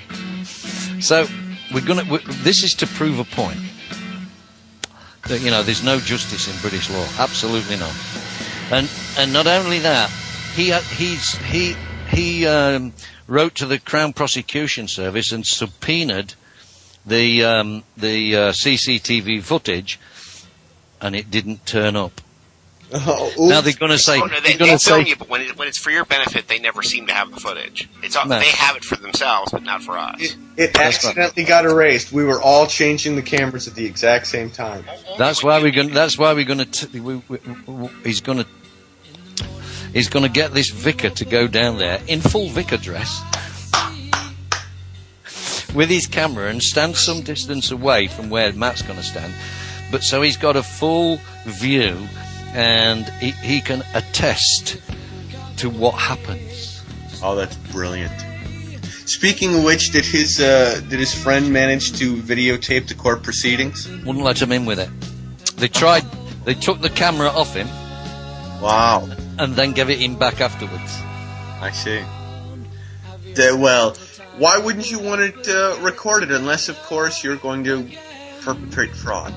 So this is to prove a point that, you know, there's no justice in British law, absolutely not. And not only that, he wrote to the Crown Prosecution Service and subpoenaed the CCTV footage, and it didn't turn up. Oh, now they're going to say, they film you, but when it's for your benefit, they never seem to have the footage. It's all, They have it for themselves, but not for us. It accidentally got erased. We were all changing the cameras at the exact same time. He's going to get this vicar to go down there in full vicar dress with his camera and stand some distance away from where Matt's going to stand. But so he's got a full view, and he can attest to what happens. Oh, that's brilliant. Speaking of which, did his friend manage to videotape the court proceedings? Wouldn't let him in with it. They took the camera off him. Wow. And then gave it him back afterwards. I see. Well, why wouldn't you want it recorded unless, of course, you're going to perpetrate fraud?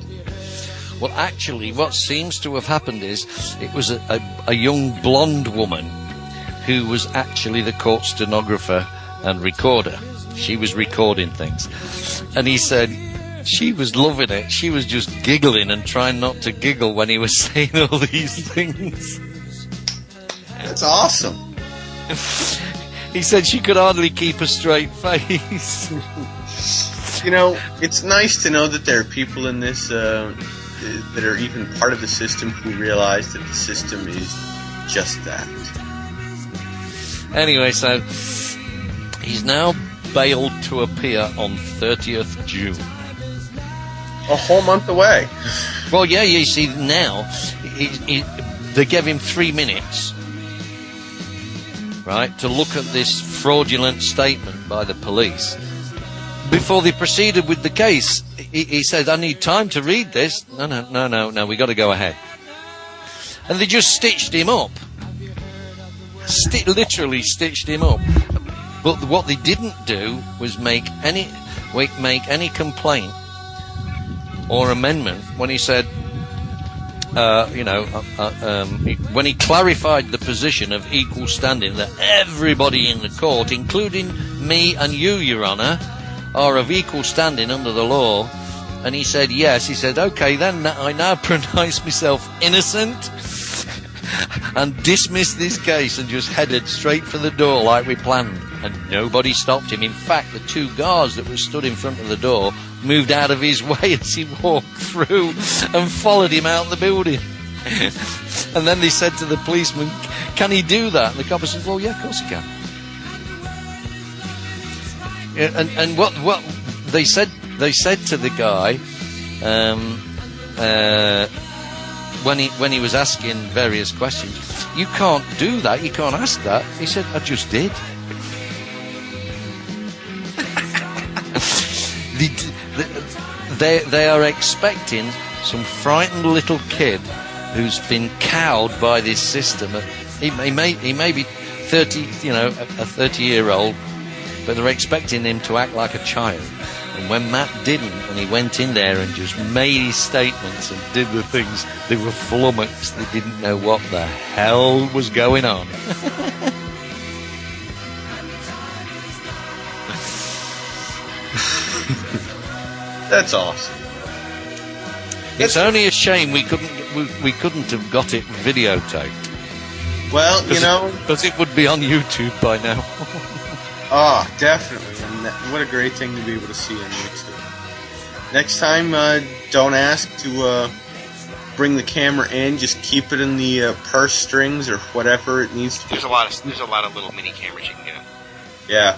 Well, actually, what seems to have happened is it was a young blonde woman who was actually the court stenographer and recorder. She was recording things. And he said she was loving it. She was just giggling and trying not to giggle when he was saying all these things. That's awesome. He said she could hardly keep a straight face. You know, it's nice to know that there are people in this that are even part of the system who realize that the system is just that. Anyway, so he's now bailed to appear on 30th June. A whole month away. Well, yeah, you see, now they gave him 3 minutes, right, to look at this fraudulent statement by the police before they proceeded with the case. He said, "I need time to read this." No, we got to go ahead. And they just stitched him up. Literally stitched him up. But what they didn't do was make any complaint or amendment when he said, when he clarified the position of equal standing, that everybody in the court, including me and you, Your Honour, are of equal standing under the law, And he said, yes. He said, okay, then I now pronounce myself innocent and dismiss this case, and just headed straight for the door like we planned. And nobody stopped him. In fact, the two guards that were stood in front of the door moved out of his way as he walked through and followed him out the building. And then they said to the policeman, can he do that? And the cop said, well, yeah, of course he can. And what they said to the guy when he was asking various questions, you can't do that, you can't ask that. He said, I just did. They are expecting some frightened little kid who's been cowed by this system. He may be 30, a 30-year-old, but they're expecting him to act like a child. And when Matt didn't, and he went in there and just made his statements and did the things, they were flummoxed. They didn't know what the hell was going on. That's awesome. It's only a shame we couldn't have got it videotaped. Well, because it would be on YouTube by now. Oh, definitely. And what a great thing to be able to see on YouTube. Next time, don't ask to bring the camera in. Just keep it in the purse strings or whatever it needs to be. There's a lot of little mini cameras you can get. Yeah,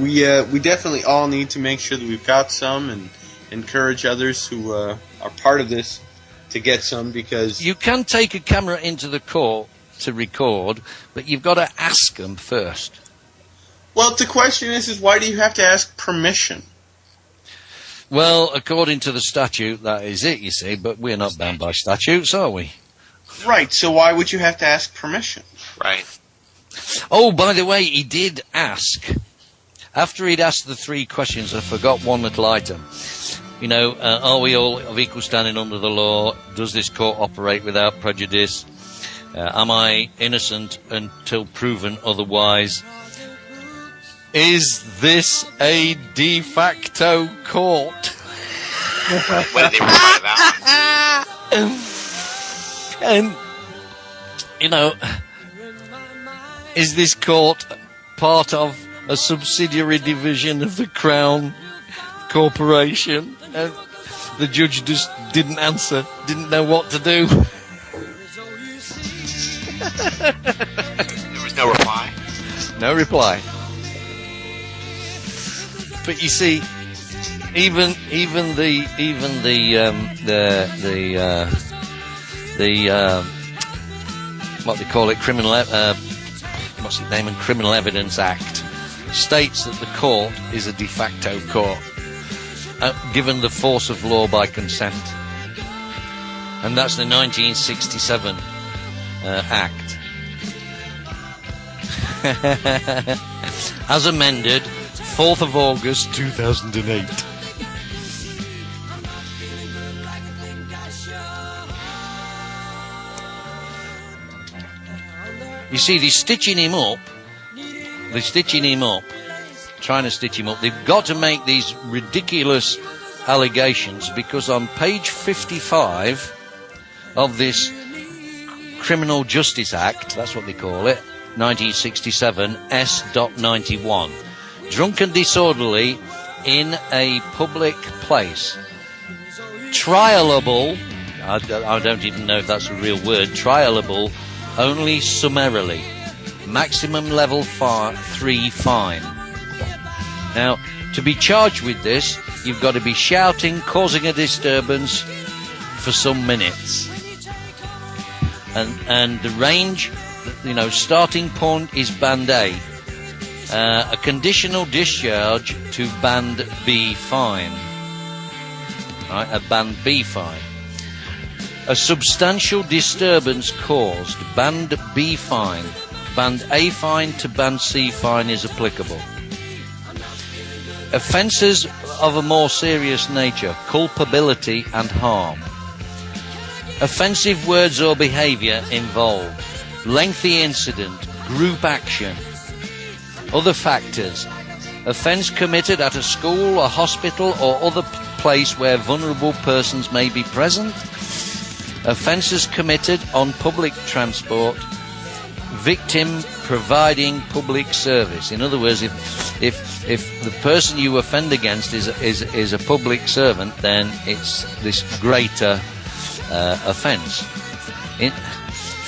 we definitely all need to make sure that we've got some, and encourage others who are part of this to get some, because you can take a camera into the court to record, but you've got to ask them first. Well, the question is why do you have to ask permission? Well, according to the statute, that is it, you see, but we're not bound by statutes, are we? Right, so why would you have to ask permission? Right. Oh, by the way, he did ask. After he'd asked the 3 questions, I forgot one little item. Are we all of equal standing under the law? Does this court operate without prejudice? Am I innocent until proven otherwise? Is this a de facto court? When did they reply to that? And, is this court part of a subsidiary division of the Crown Corporation? And the judge just didn't answer, didn't know what to do. There was no reply? No reply. But you see, even the what they call it, Criminal Evidence Act states that the court is a de facto court, given the force of law by consent, and that's the 1967 Act, as amended 4th of August 2008. You see, they're stitching him up, trying to stitch him up. They've got to make these ridiculous allegations, because on page 55 of this Criminal Justice Act, that's what they call it, 1967, S.91, drunk and disorderly in a public place. Trialable, I don't even know if that's a real word, trialable only summarily. Maximum level 3 fine. Now, to be charged with this, you've got to be shouting, causing a disturbance for some minutes. And the range, starting point is band A. A conditional discharge to band B fine. Right, a band B fine. A substantial disturbance caused, band B fine. Band A fine to band C fine is applicable. Offences of a more serious nature, culpability and harm. Offensive words or behaviour involved. Lengthy incident, group action. Other factors. Offence committed at a school, a hospital or other place where vulnerable persons may be present, offences committed on public transport, victim providing public service. In other words, if the person you offend against is a public servant, then it's this greater offence.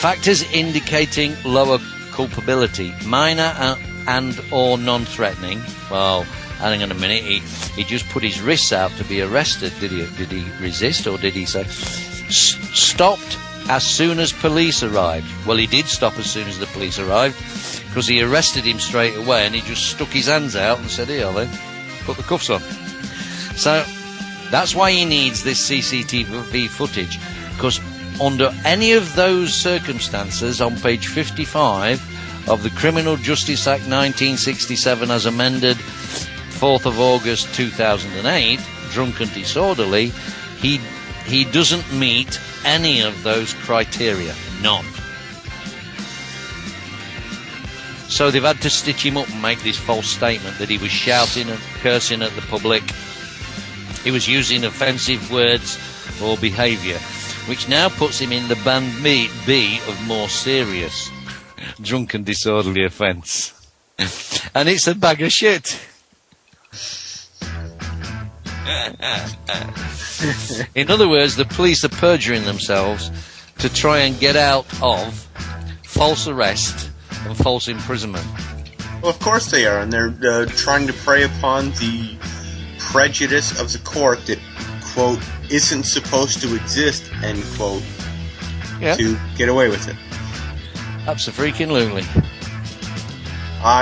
Factors indicating lower culpability: minor and or non-threatening. Well, hang on a minute. He just put his wrists out to be arrested. Did he resist, or did he say stopped as soon as police arrived? Well, he did stop as soon as the police arrived, because he arrested him straight away, and he just stuck his hands out and said, "Here, then, put the cuffs on." So that's why he needs this CCTV footage, because under any of those circumstances, on page 55 of the Criminal Justice Act 1967 as amended 4th of August 2008, drunk and disorderly, he doesn't meet any of those criteria. None. So they've had to stitch him up and make this false statement that he was shouting and cursing at the public. He was using offensive words or behaviour, which now puts him in the band B of more serious drunk and disorderly offence. And it's a bag of shit. In other words, the police are perjuring themselves to try and get out of false arrest and false imprisonment. Well, of course they are, and they're trying to prey upon the prejudice of the court that, quote, isn't supposed to exist, end quote, to get away with it. Abso-freaking-lutely.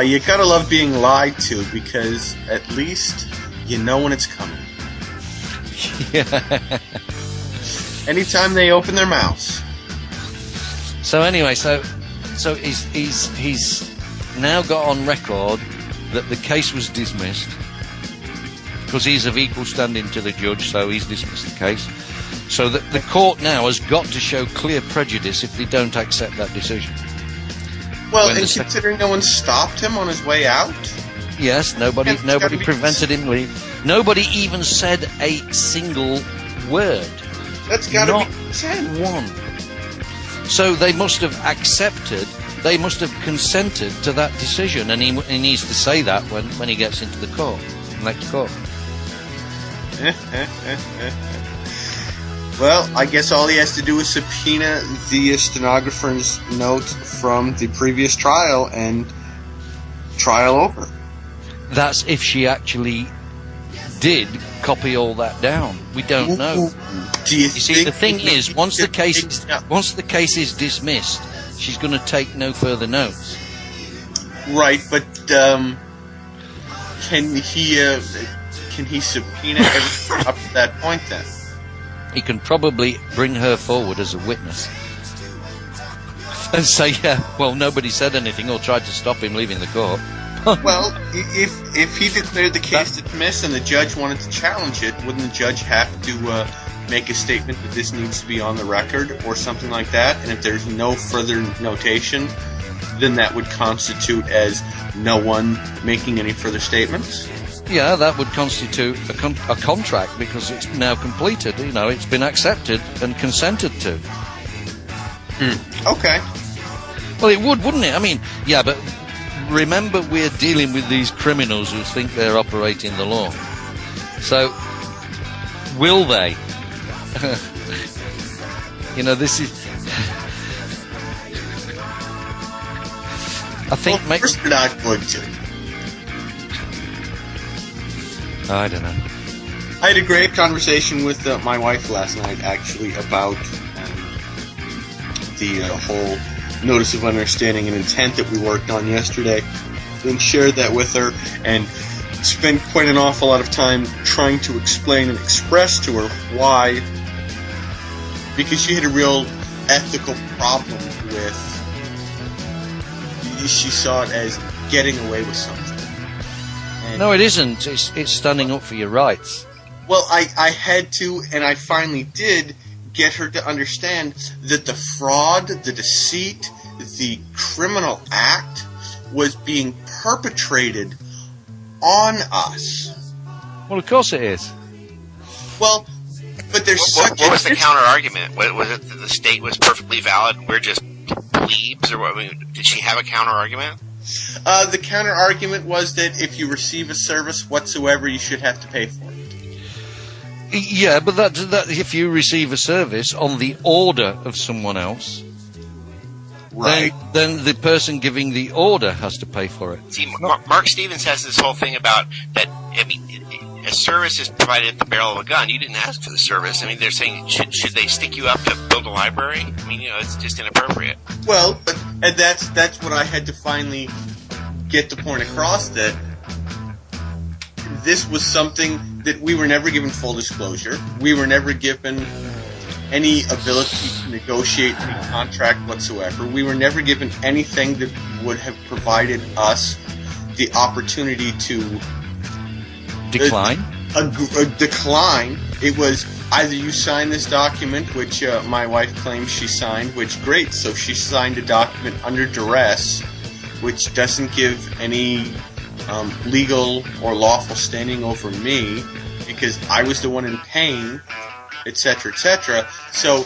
You gotta love being lied to, because at least you know when it's coming. Yeah. Anytime they open their mouths. So anyway, so he's now got on record that the case was dismissed because he's of equal standing to the judge, so he's dismissed the case. So that the court now has got to show clear prejudice if they don't accept that decision. Well, and considering no one stopped him on his way out? Yes, nobody prevented him leaving. Nobody even said a single word. That's gotta Not be 10. one. So they must have accepted, they must have consented to that decision, and he needs to say that when he gets into the court, next court. Well, I guess all he has to do is subpoena the stenographer's note from the previous trial and trial over. That's if she actually did copy all that down. We don't know. You see, the thing is, once the case is dismissed, she's going to take no further notes. Right, but can he subpoena everything up to that point then? He can probably bring her forward as a witness and say, yeah, well, nobody said anything or tried to stop him leaving the court. Well, if he declared the case dismissed and the judge wanted to challenge it, wouldn't the judge have to make a statement that this needs to be on the record or something like that? And if there's no further notation, then that would constitute as no one making any further statements? Yeah, that would constitute a contract because it's now completed. You know, it's been accepted and consented to. Okay. Well, it would, wouldn't it? I mean, yeah, but remember, we're dealing with these criminals who think they're operating the law. So, will they? You know, this is... I think... Well, first they're not going to. I don't know. I had a great conversation with my wife last night, actually, about the whole notice of understanding and intent that we worked on yesterday, and shared that with her, and spent quite an awful lot of time trying to explain and express to her why, because she had a real ethical problem with, she saw it as getting away with something. And no, it isn't. It's standing up for your rights. Well, I had to, and I finally did, get her to understand that the fraud, the deceit, the criminal act was being perpetrated on us. Well, of course it is. Well, but there's what was the counter argument? Was it that the state was perfectly valid and we're just plebes, or what? I mean, did she have a counter argument? The counter argument was that if you receive a service whatsoever, you should have to pay for it. Yeah, but that if you receive a service on the order of someone else, right, then the person giving the order has to pay for it. See, Mark Stevens has this whole thing about that. I mean, a service is provided at the barrel of a gun. You didn't ask for the service. I mean, they're saying should they stick you up to build a library? I mean, it's just inappropriate. Well, and that's what I had to finally get the point across, that this was something that we were never given full disclosure. We were never given any ability to negotiate any contract whatsoever. We were never given anything that would have provided us the opportunity to decline. Decline. It was either you sign this document, which my wife claims she signed, which great. So she signed a document under duress, which doesn't give any legal or lawful standing over me, because I was the one in pain, etc., etc. So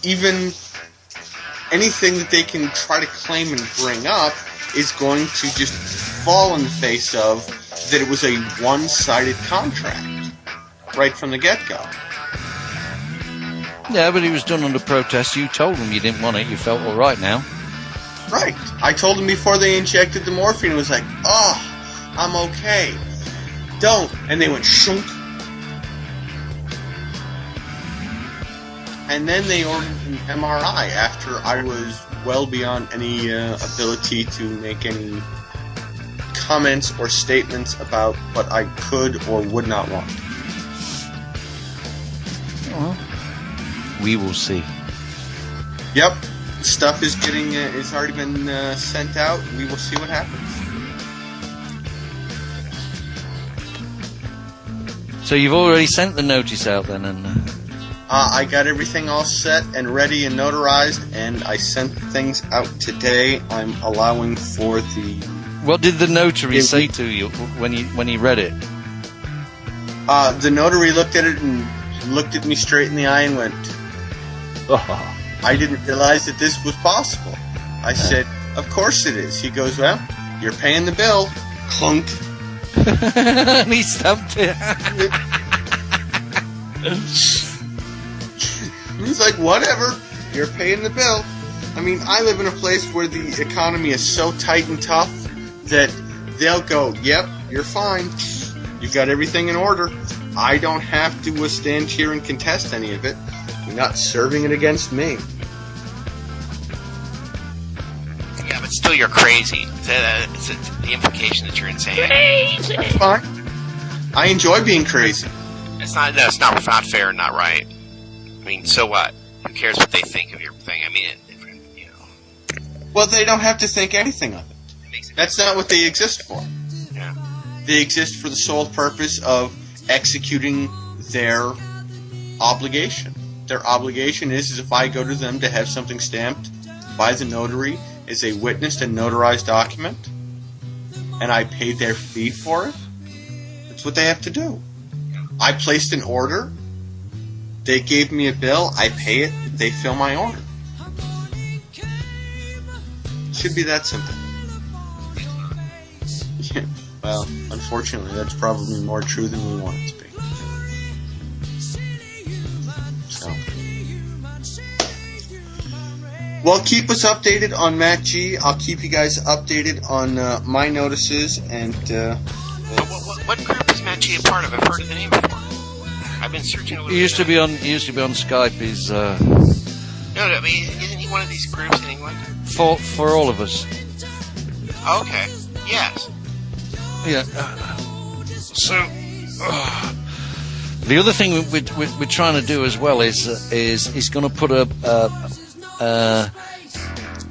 even anything that they can try to claim and bring up is going to just fall in the face of that it was a one-sided contract right from the get-go. Yeah, but it was done under protest. You told them you didn't want it. You felt all right now. Right. I told them before they injected the morphine. It was like, oh, I'm okay. Don't. And they went shunk. And then they ordered an MRI after I was well beyond any ability to make any comments or statements about what I could or would not want. Well, we will see. Yep. Stuff is getting, it's already been sent out. We will see what happens. So you've already sent the notice out then, and I got everything all set and ready and notarized, and I sent things out today. I'm allowing for the... What did the notary say to you when he read it? The notary looked at it and looked at me straight in the eye and went, Oh. I didn't realize that this was possible. I said, of course it is. He goes, well, you're paying the bill. Clunk. And he stamped it. He's like, whatever, you're paying the bill. I mean, I live in a place where the economy is so tight and tough that they'll go, yep, you're fine. You've got everything in order. I don't have to stand here and contest any of it. You're not serving it against me. Yeah, but still you're crazy. It's the implication that you're insane. Crazy! That's fine. I enjoy being crazy. It's not fair and not right. I mean, so what? Who cares what they think of your thing? I mean, Well, they don't have to think anything of it. That's not what they exist for. Yeah. They exist for the sole purpose of executing their obligation. Their obligation is if I go to them to have something stamped by the notary as a witnessed and notarized document, and I pay their fee for it, that's what they have to do. I placed an order, they gave me a bill, I pay it, they fill my order. Should be that simple. Yeah, well, unfortunately, that's probably more true than we want it to be. So. Well, keep us updated on Matt G. I'll keep you guys updated on my notices and. What group is Matt G a part of? I've heard of the name before. I've been searching. He used to be on Skype. He's No, I mean, isn't he one of these groups in England? For all of us. Oh, okay. Yes. Yeah. The other thing we're trying to do as well is he's going to put on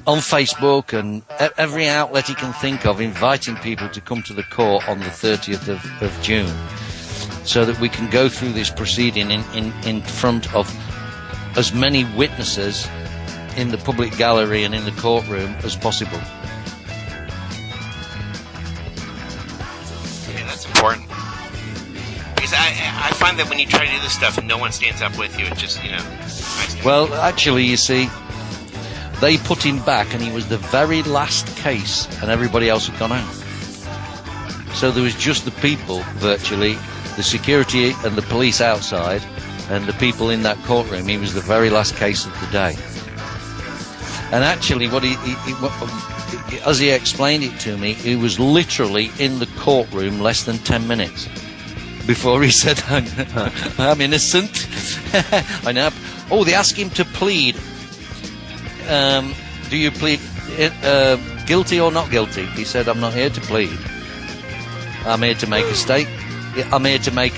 Facebook and every outlet he can think of, inviting people to come to the court on the 30th of June, so that we can go through this proceeding in front of as many witnesses in the public gallery and in the courtroom as possible. Yeah, that's important. Because I find that when you try to do this stuff and no one stands up with you, it just, nice. Well, actually, you see, they put him back, and he was the very last case, and everybody else had gone out. So there was just the people, virtually, the security and the police outside, and the people in that courtroom. He was the very last case of the day. And actually, as he explained it to me, he was literally in the courtroom less than 10 minutes before he said, I'm innocent. I know. Oh, they asked him to plead. Do you plead guilty or not guilty? He said, I'm not here to plead. I'm here to make a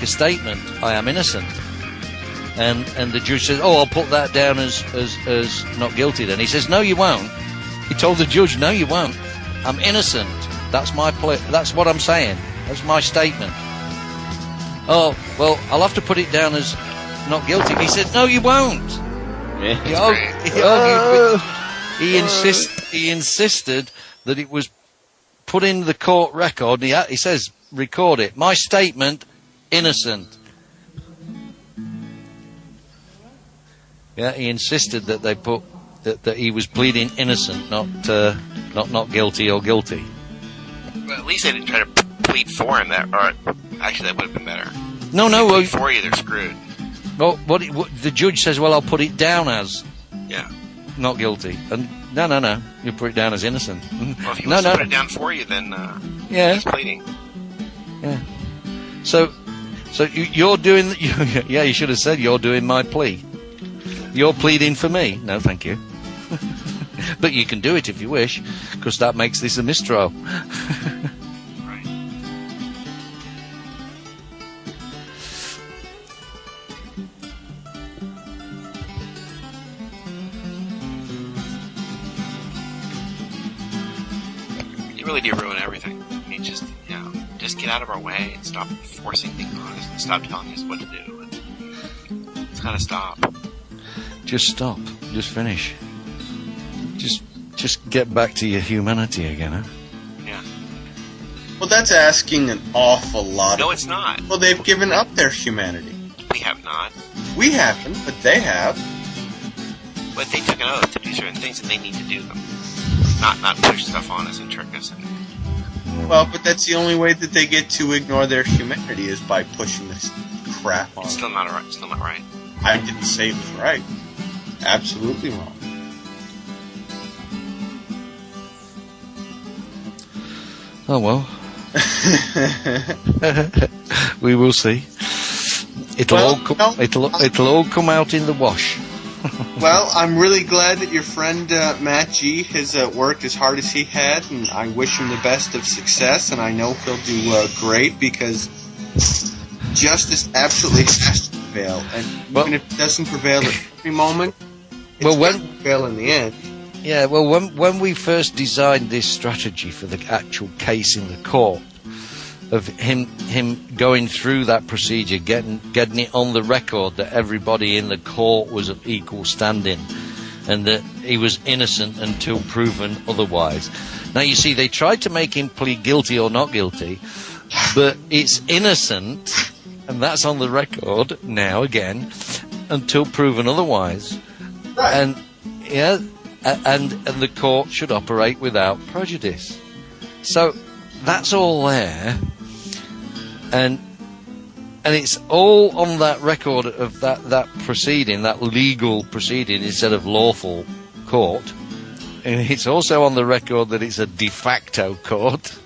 statement. I am innocent. And the judge says, oh, I'll put that down as not guilty then. He says, no, you won't. He told the judge, no, you won't. I'm innocent. That's that's what I'm saying. That's my statement. Oh, well, I'll have to put it down as not guilty. He said, no, you won't. He insisted that it was put in the court record. He says, record it. My statement, innocent. Yeah, he insisted that they put that he was pleading innocent, not guilty or guilty. Well, at least they didn't try to plead for him. Actually, that would have been better. No. Plead for you, they're screwed. Well, what the judge says, well, I'll put it down as not guilty, and no, you put it down as innocent. Well, if he wants to put it down for you, then he's pleading. Yeah. So you're doing. Yeah, you should have said you're doing my plea. You're pleading for me. No, thank you. But you can do it if you wish, because that makes this a mistrial. Right. You really do ruin everything. I mean, just get out of our way and stop forcing things on us and stop telling us what to do. It's gotta stop. Just stop. Just finish. Just get back to your humanity again, huh? Yeah. Well, that's asking an awful lot. No, it's not. Well, they've given up their humanity. We have not. We haven't, but they have. But they took an oath to do certain things, and they need to do them. Not push stuff on us and trick us. Well, but that's the only way that they get to ignore their humanity is by pushing this crap on. It's still not right. Still not right. I didn't say it was right. Absolutely wrong. Oh well. We will see. It'll all come out in the wash. Well, I'm really glad that your friend Matt G has worked as hard as he had, and I wish him the best of success. And I know he'll do great, because justice absolutely has to prevail, and even if it doesn't prevail at every moment, it's going to prevail in the end. Yeah, well, when we first designed this strategy for the actual case in the court, of him going through that procedure, getting it on the record that everybody in the court was of equal standing, and that he was innocent until proven otherwise. Now, you see, they tried to make him plead guilty or not guilty, but it's innocent, and that's on the record now again, until proven otherwise. Right. And and the court should operate without prejudice. So that's all there, and it's all on that record of that proceeding, that legal proceeding instead of lawful court. And it's also on the record that it's a de facto court,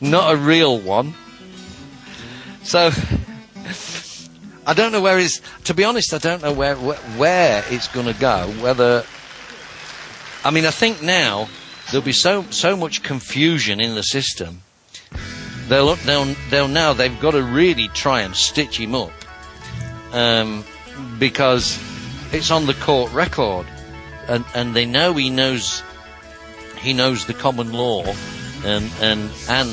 not a real one. So I don't know where it's. To be honest, I don't know where it's going to go. I think now there'll be so much confusion in the system. They'll now they've got to really try and stitch him up, because it's on the court record, and they know he knows the common law, and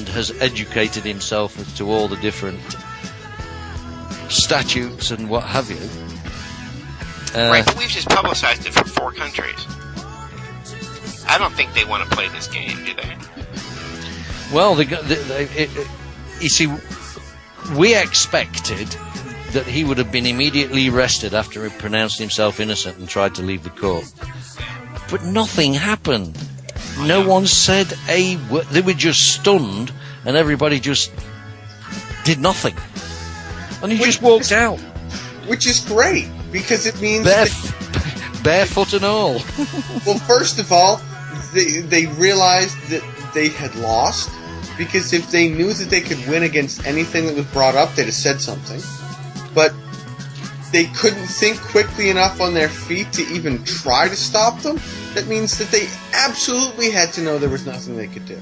has educated himself as to all the different statutes and what have you. Right, but we've just publicized it for 4 countries. I don't think they want to play this game, do they? Well, you see, we expected that he would have been immediately arrested after he pronounced himself innocent and tried to leave the court. But nothing happened. No one said a word. They were just stunned, and everybody just did nothing. And he just walked out. Which is great, because it means... Barefoot and all. Well, first of all, they realized that they had lost, because if they knew that they could win against anything that was brought up, they'd have said something. But they couldn't think quickly enough on their feet to even try to stop them. That means that they absolutely had to know there was nothing they could do.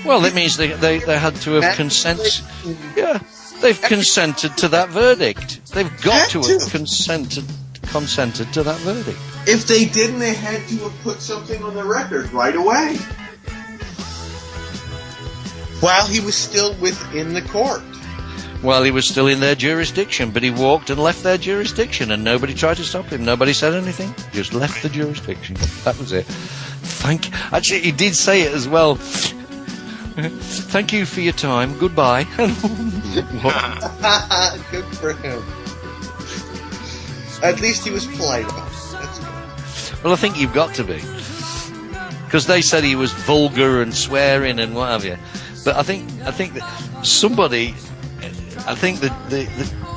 Well, it means they had to have consented. Yeah, they've consented to that verdict. They've got to have consented to that verdict. If they didn't, they had to have put something on the record right away. While he was still within the court. While he was still in their jurisdiction, but he walked and left their jurisdiction, and nobody tried to stop him. Nobody said anything. Just left the jurisdiction. That was it. Actually, he did say it as well. Thank you for your time. Goodbye. Good for him. At least he was polite about it. That's good. Well, I think you've got to be. Because they said he was vulgar and swearing and what have you. But I think that somebody... I think that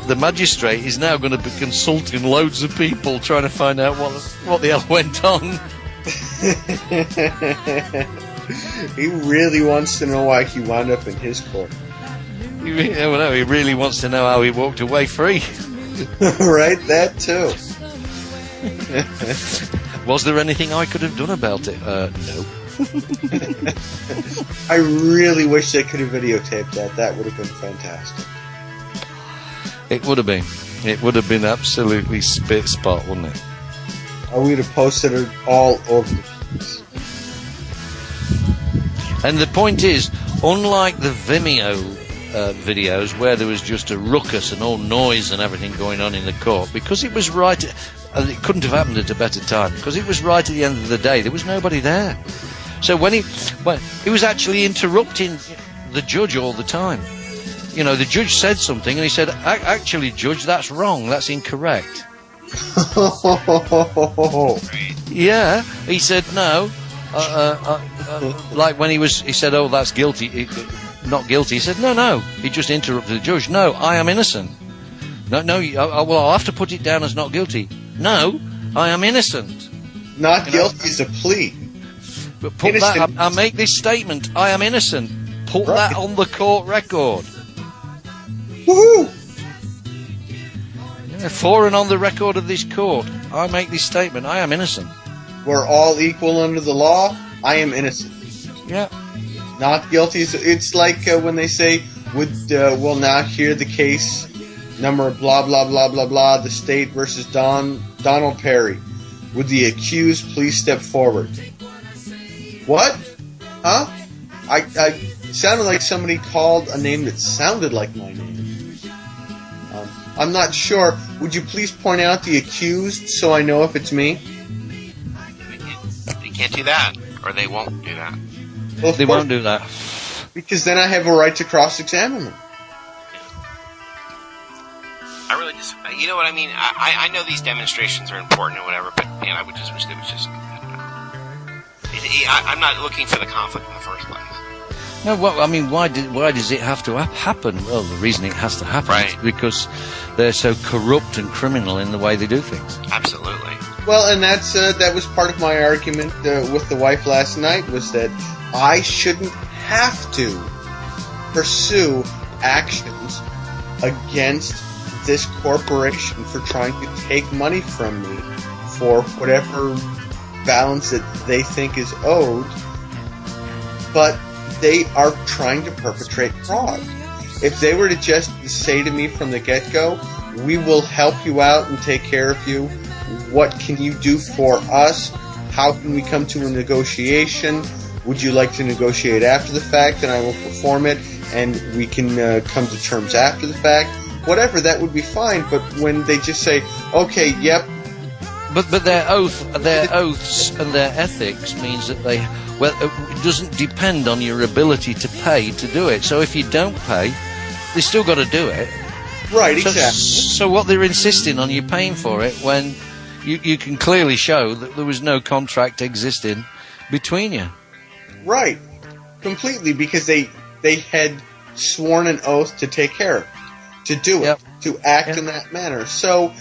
the magistrate is now going to be consulting loads of people trying to find out what the hell went on. He really wants to know why he wound up in his court. He really wants to know how he walked away free. Right, that too. Was there anything I could have done about it? No. I really wish they could have videotaped that. That would have been fantastic. It would have been. It would have been absolutely spot, wouldn't it? I would have posted it all over the place. And the point is, unlike the Vimeo videos where there was just a ruckus and all noise and everything going on in the court, because it was right, it couldn't have happened at a better time, because it was right at the end of the day, there was nobody there. So when he was actually interrupting the judge all the time. You know, the judge said something, and he said, actually, Judge, that's wrong, that's incorrect. Yeah, he said, no. Like when he said, oh, that's guilty, not guilty. He said, no. He just interrupted the judge. No, I am innocent. No, well, I'll have to put it down as not guilty. No, I am innocent. Not guilty is a plea. But put that, I make this statement, I am innocent. Put that on the court record. Woohoo! Yeah, for and on the record of this court, I make this statement, I am innocent. We're all equal under the law. I am innocent. Yeah. Not guilty. It's like when they say, we'll now hear the case number blah, blah, blah, blah, blah, the state versus Donald Perry. Would the accused please step forward? What? Huh? I sounded like somebody called a name that sounded like my name. I'm not sure. Would you please point out the accused so I know if it's me? They can't do that, or they won't do that. Well, they won't do that. Because then I have a right to cross-examine them. I really just, you know what I mean? I know these demonstrations are important or whatever, but man, I would just wish they was just. I'm not looking for the conflict in the first place. No, well, I mean, why does it have to happen? Well, the reason it has to happen is because they're so corrupt and criminal in the way they do things. Absolutely. Well, and that was part of my argument with the wife last night, was that I shouldn't have to pursue actions against this corporation for trying to take money from me for whatever balance that they think is owed, but they are trying to perpetrate fraud. If they were to just say to me from the get-go, we will help you out and take care of you, what can you do for us, how can we come to a negotiation, would you like to negotiate after the fact, and I will perform it, and we can come to terms after the fact, whatever, that would be fine. But when they just say, okay, yep. But their oaths and their ethics means that it doesn't depend on your ability to pay to do it. So if you don't pay, they still got to do it. Right, So, exactly. so what they're insisting on you paying for it when you can clearly show that there was no contract existing between you. Right. Completely, because they had sworn an oath to take care of it, to do it, Yep. to act in that manner. So,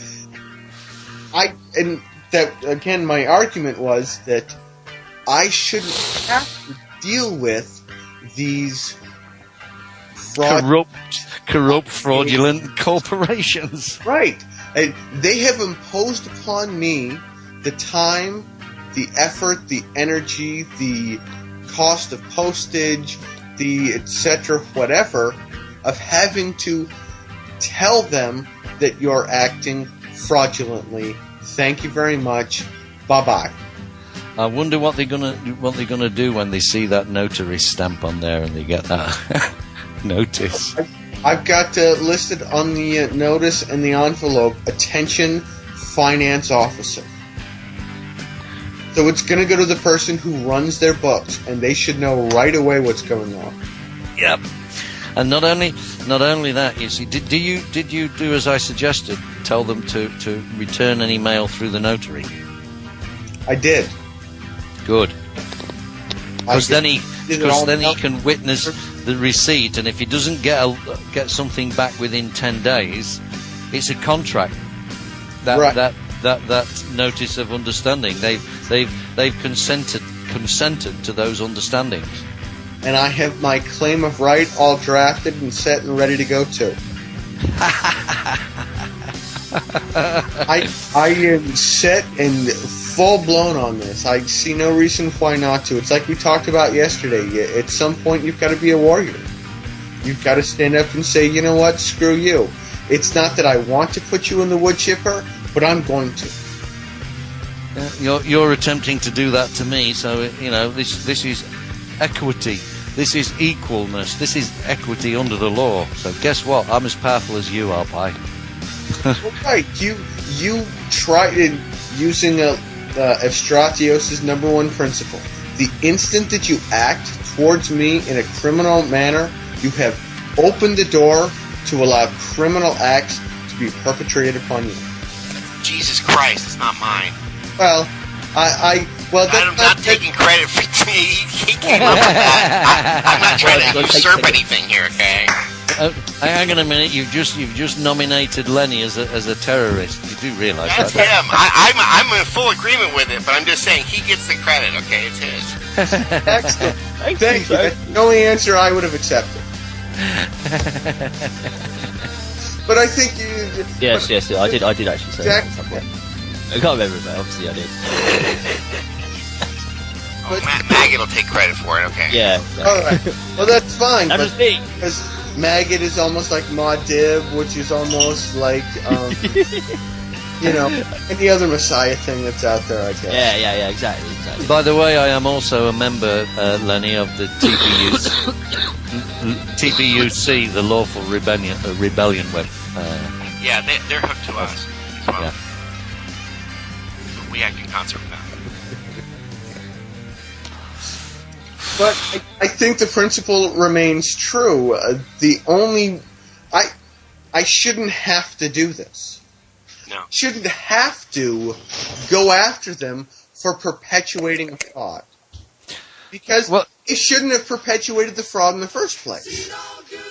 again, my argument was that I shouldn't have to deal with these Corrupt, fraudulent corporations. Right. And they have imposed upon me the time, the effort, the energy, the cost of postage, the etc. whatever, of having to tell them that you're acting fraudulently. Thank you very much. Bye-bye. I wonder what they're gonna do when they see that notary stamp on there and they get that notice. I've got listed on the notice and the envelope, attention, finance officer. So it's going to go to the person who runs their books, and they should know right away what's going on. Yep. And not only that, you see, did you do as I suggested? Tell them to return any mail through the notary. I did. Good. Because then he all can witness the receipt, and if he doesn't get something back within 10 days, it's a contract. That notice of understanding. They've consented to those understandings. And I have my claim of right all drafted and set and ready to go too. I am set and full blown on this. I see no reason why not to. It's like we talked about yesterday. At some point, you've got to be a warrior. You've got to stand up and say, you know what, screw you. It's not that I want to put you in the wood chipper, but I'm going to. You're attempting to do that to me, so this is equity. This is equalness. This is equity under the law. So guess what? I'm as powerful as you are, Pi. Right. You tried using Evstratios' number one principle. The instant that you act towards me in a criminal manner, you have opened the door to allow criminal acts to be perpetrated upon you. Jesus Christ, it's not mine. Well, I'm not taking credit for he came up with that. I'm not trying to usurp anything here, okay? Hang on a minute. You've just nominated Lenny as a terrorist. You do realise that's that? That's him. I'm in full agreement with it, but I'm just saying he gets the credit. Okay, it's his. Excellent. Thank you. That's the only answer I would have accepted. But I think you. Yes, I did actually say that at some point. I can't remember, but obviously I did. Maggot will take credit for it, okay. Yeah. Exactly. All right. Well, that's fine. That was me. Because Maggot is almost like Maudib, which is almost like, any other Messiah thing that's out there, I guess. Yeah, exactly. By the way, I am also a member, Lenny, of the TPUC, the Lawful Rebellion web. Yeah, they're hooked to us as well. Yeah. We act in concert with them. But I think the principle remains true. I shouldn't have to do this. No. Shouldn't have to go after them for perpetuating a fraud. Because they shouldn't have perpetuated the fraud in the first place.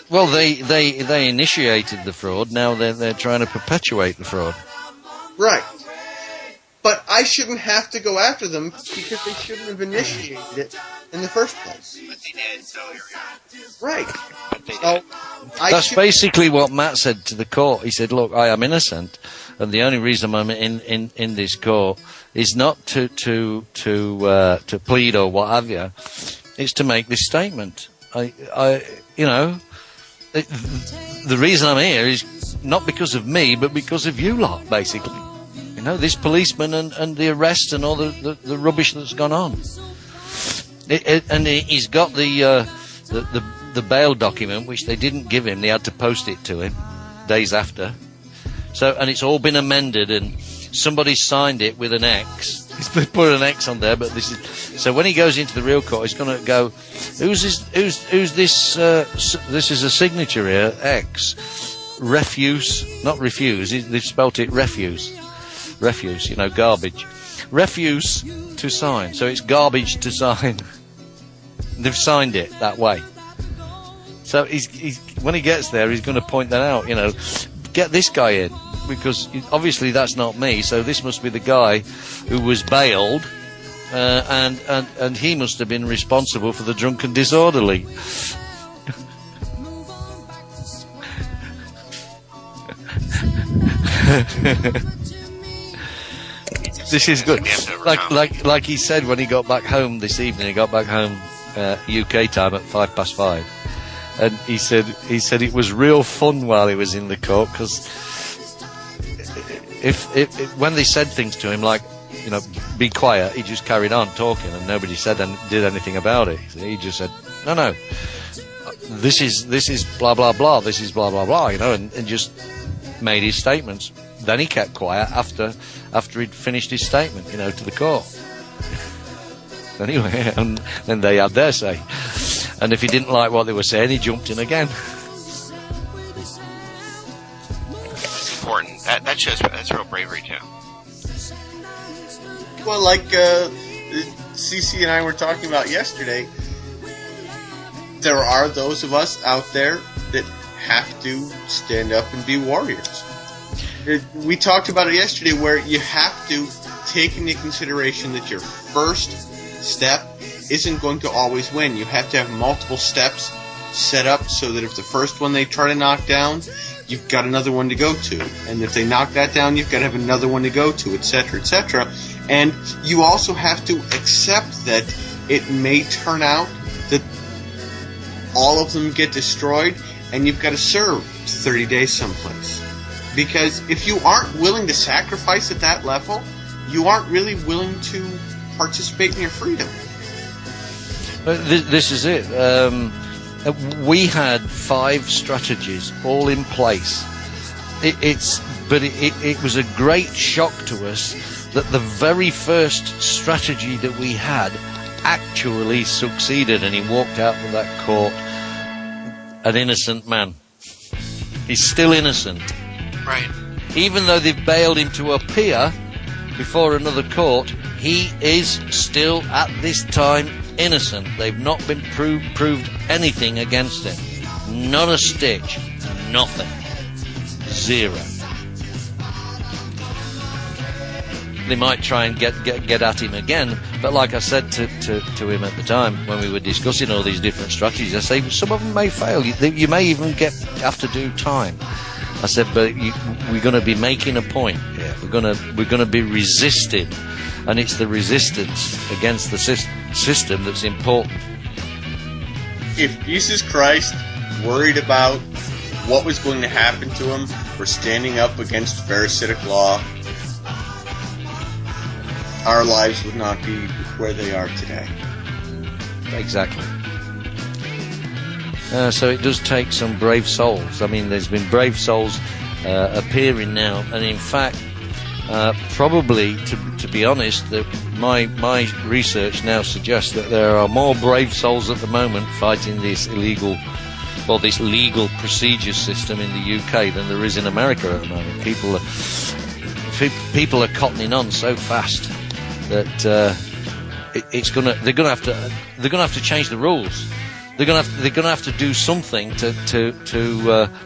Well, they initiated the fraud. Now they're trying to perpetuate the fraud. Right. But I shouldn't have to go after them because they shouldn't have initiated it in the first place. But they did, so here we are. Right. But they So did. That's basically what Matt said to the court. He said, "Look, I am innocent, and the only reason I'm in this court is not to plead or what have you. It's to make this statement. The reason I'm here is not because of me, but because of you lot, basically. This policeman and the arrest and all the rubbish that's gone on. And he's got the bail document, which they didn't give him. They had to post it to him days after. So, and it's all been amended, and somebody signed it with an X, He's put an X on there, but this is so. When he goes into the real court, he's going to go, "Who's this? Who's this? This is a signature here, X, refuse, not refuse. They've spelt it refuse, refuse. Garbage, refuse to sign. So it's garbage to sign. They've signed it that way. So he's when he gets there, he's going to point that out. Get this guy in." Because obviously that's not me, so this must be the guy who was bailed, and he must have been responsible for the drunken disorderly. This is good. Like he said when he got back home this evening. He got back home UK time at 5:05, and he said it was real fun while he was in the court because. If when they said things to him like, be quiet, he just carried on talking and nobody did anything about it. He just said, no, this is blah blah blah, this is blah blah blah, and just made his statements. Then he kept quiet after he'd finished his statement, to the court. Anyway, and then they had their say. And if he didn't like what they were saying, he jumped in again. Important. That shows that's real bravery too. Well, like CC and I were talking about yesterday, there are those of us out there that have to stand up and be warriors. We talked about it yesterday, where you have to take into consideration that your first step isn't going to always win. You have to have multiple steps set up so that if the first one they try to knock down, you've got another one to go to. And if they knock that down, you've got to have another one to go to, etc., etc. And you also have to accept that it may turn out that all of them get destroyed and you've got to serve 30 days someplace. Because if you aren't willing to sacrifice at that level, you aren't really willing to participate in your freedom. This is it. We had 5 strategies all in place. It was a great shock to us that the very first strategy that we had actually succeeded, and he walked out of that court an innocent man. He's still innocent. Right. Even though they've bailed him to appear before another court, he is still at this time innocent. They've not been proved anything against him. Not a stitch. Nothing. 0. They might try and get at him again, but like I said to him at the time when we were discussing all these different strategies, I say some of them may fail. You may even have to do time. I said, but we're going to be making a point here. We're going to be resisted, and it's the resistance against the system that's important. If Jesus Christ worried about what was going to happen to him for standing up against Pharisaic law, our lives would not be where they are today. Exactly. So it does take some brave souls. I mean, there's been brave souls appearing now, and in fact, probably, to be honest, that my research now suggests that there are more brave souls at the moment fighting this legal procedure system in the UK than there is in America at the moment. People are cottoning on so fast that they're gonna have to change the rules. They're gonna have to do something to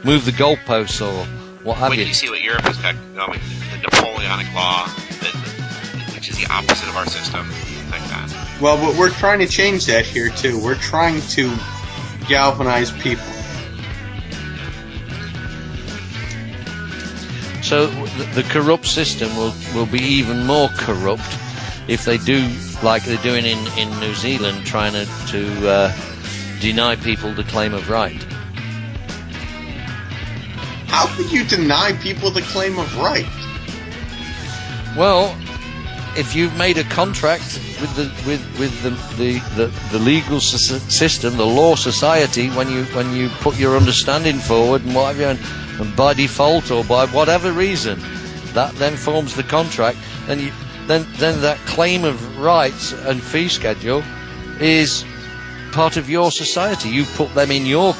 move the goalposts or what have you. When you see what Europe has got going, the Napoleonic law, which is the opposite of our system, things like that. Well, but we're trying to change that here too. We're trying to galvanize people. So the corrupt system will be even more corrupt if they do like they're doing in New Zealand, trying to deny people the claim of right. How could you deny people the claim of right? Well, if you've made a contract with the legal system, the law society, when you put your understanding forward and what have you, and by default or by whatever reason, that then forms the contract, then then that claim of rights and fee schedule is part of your society. You put them in your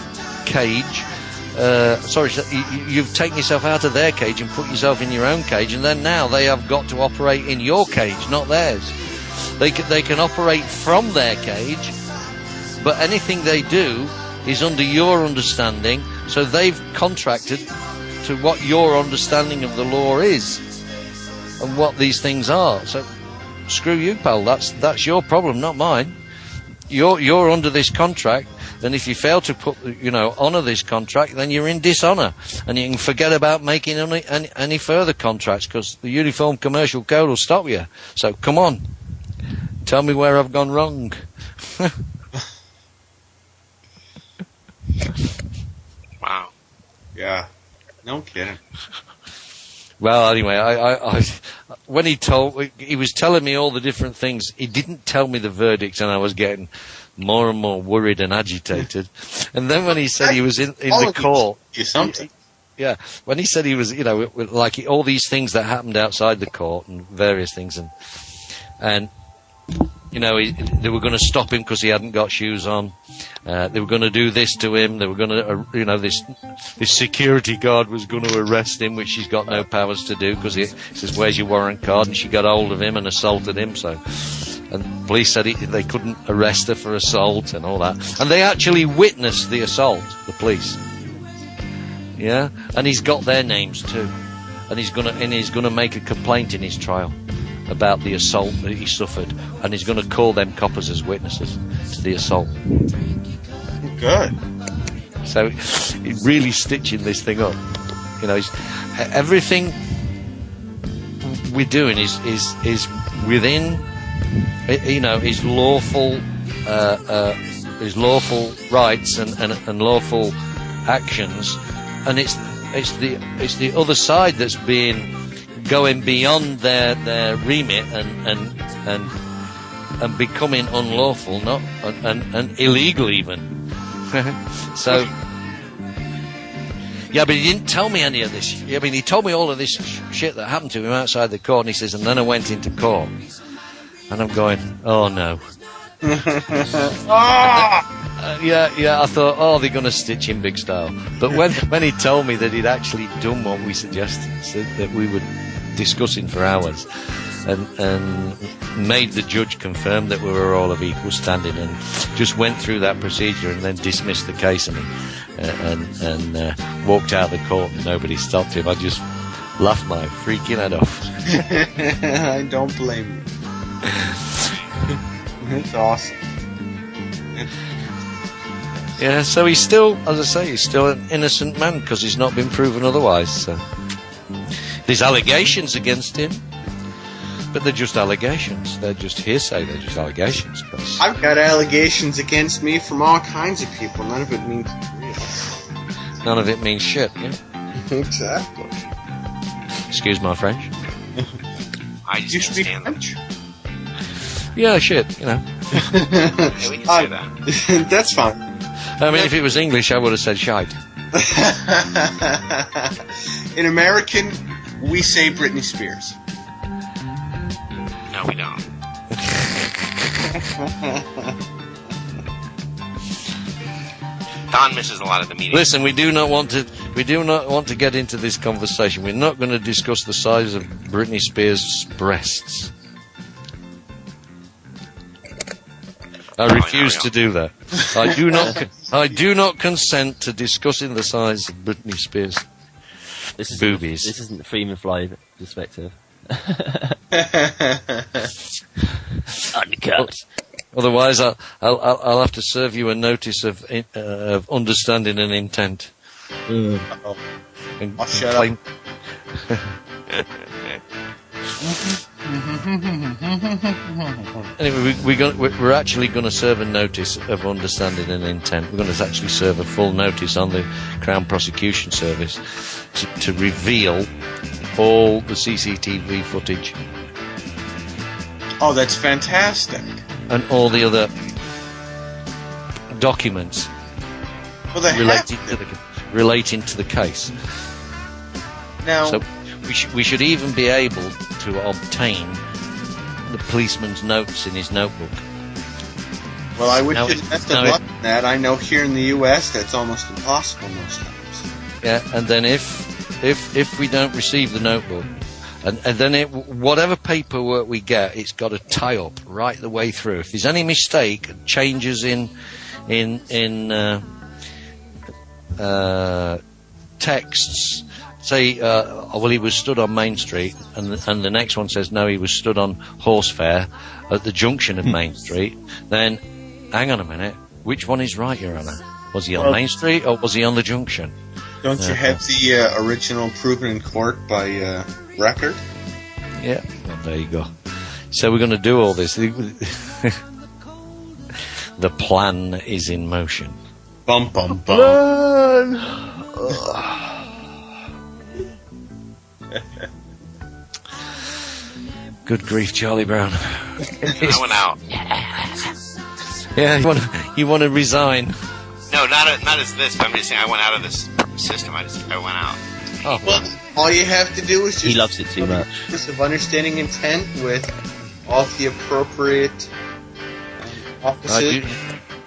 cage. You've taken yourself out of their cage and put yourself in your own cage, and then now they have got to operate in your cage, not theirs. They can operate from their cage, but anything they do is under your understanding, so they've contracted to what your understanding of the law is and what these things are. So screw you, pal. That's your problem, not mine. You're under this contract, and if you fail to honour this contract, then you're in dishonour, and you can forget about making any further contracts, because the Uniform Commercial Code will stop you. So come on, tell me where I've gone wrong. Wow. Yeah. No kidding. Well, anyway, I when he was telling me all the different things, he didn't tell me the verdict, and I was getting more and more worried and agitated. And then when he said he was in the court, yeah, when he said he was, like all these things that happened outside the court and various things, and they were going to stop him because he hadn't got shoes on. They were going to do this to him. They were going to, this security guard was going to arrest him, which she's got no powers to do, because he says, "Where's your warrant card?" And she got hold of him and assaulted him. And police said they couldn't arrest her for assault and all that. And they actually witnessed the assault, the police. Yeah, and he's got their names too, and he's gonna make a complaint in his trial about the assault that he suffered, and he's going to call them coppers as witnesses to the assault. Good. So, he's really stitching this thing up. Everything we're doing is within, his lawful rights and lawful actions, and it's the other side that's being going beyond their remit and becoming unlawful, and illegal even. So, yeah, but he didn't tell me any of this. I mean, he told me all of this shit that happened to him outside the court, and he says, and then I went into court, and I'm going, oh no. Yeah, I thought, oh, they're going to stitch him big style. But when he told me that he'd actually done what we suggested, said that we were discussing for hours, and made the judge confirm that we were all of equal standing, and just went through that procedure and then dismissed the case and walked out of the court and nobody stopped him, I just laughed my freaking head off. I don't blame you. It's awesome. Yeah, so he's still, as I say, he's still an innocent man because he's not been proven otherwise. So there's allegations against him, but they're just allegations. They're just hearsay. They're just allegations. I've got allegations against me from all kinds of people. None of it means real. None of it means shit. Yeah. Exactly. Excuse my French. I just can't stand French. Yeah, shit. Yeah, we can say that. That's fine. I mean, if it was English, I would have said shite. In American, we say Britney Spears. No, we don't. Don misses a lot of the meeting. Listen, we do not want to get into this conversation. We're not going to discuss the size of Britney Spears' breasts. I refuse to do that. I do not consent to discussing the size of Britney Spears' boobies. This isn't the Freeman Fly perspective. Uncut. Otherwise, I'll have to serve you a notice of understanding and intent. I'll shut up. Anyway, we're actually going to serve a notice of understanding and intent. We're going to actually serve a full notice on the Crown Prosecution Service to reveal all the CCTV footage. Oh, that's fantastic. And all the other documents relating to the case. Now, so we should even be able to obtain the policeman's notes in his notebook. Well, I wish Now you it- best now of it- luck in that. I know here in the U.S. that's almost impossible most times. Yeah, and then if we don't receive the notebook, and then whatever paperwork we get, it's got to tie up right the way through. If there's any mistake, changes in texts, say, well, he was stood on Main Street, and the next one says, no, he was stood on Horse Fair at the junction of Main Street, then, hang on a minute, which one is right, Your Honour? Was he on Main Street, or was he on the junction? Don't you have the original proven in court by record? Yeah, well, there you go. So we're going to do all this. The plan is in motion. Bum, bum, bum. Good grief, Charlie Brown. I went out. Yeah, you want to resign? No, not as this, but I'm just saying I went out of this system. I went out. Oh, Well, all you have to do is just He loves it too much. Just of understanding intent with all the appropriate offices.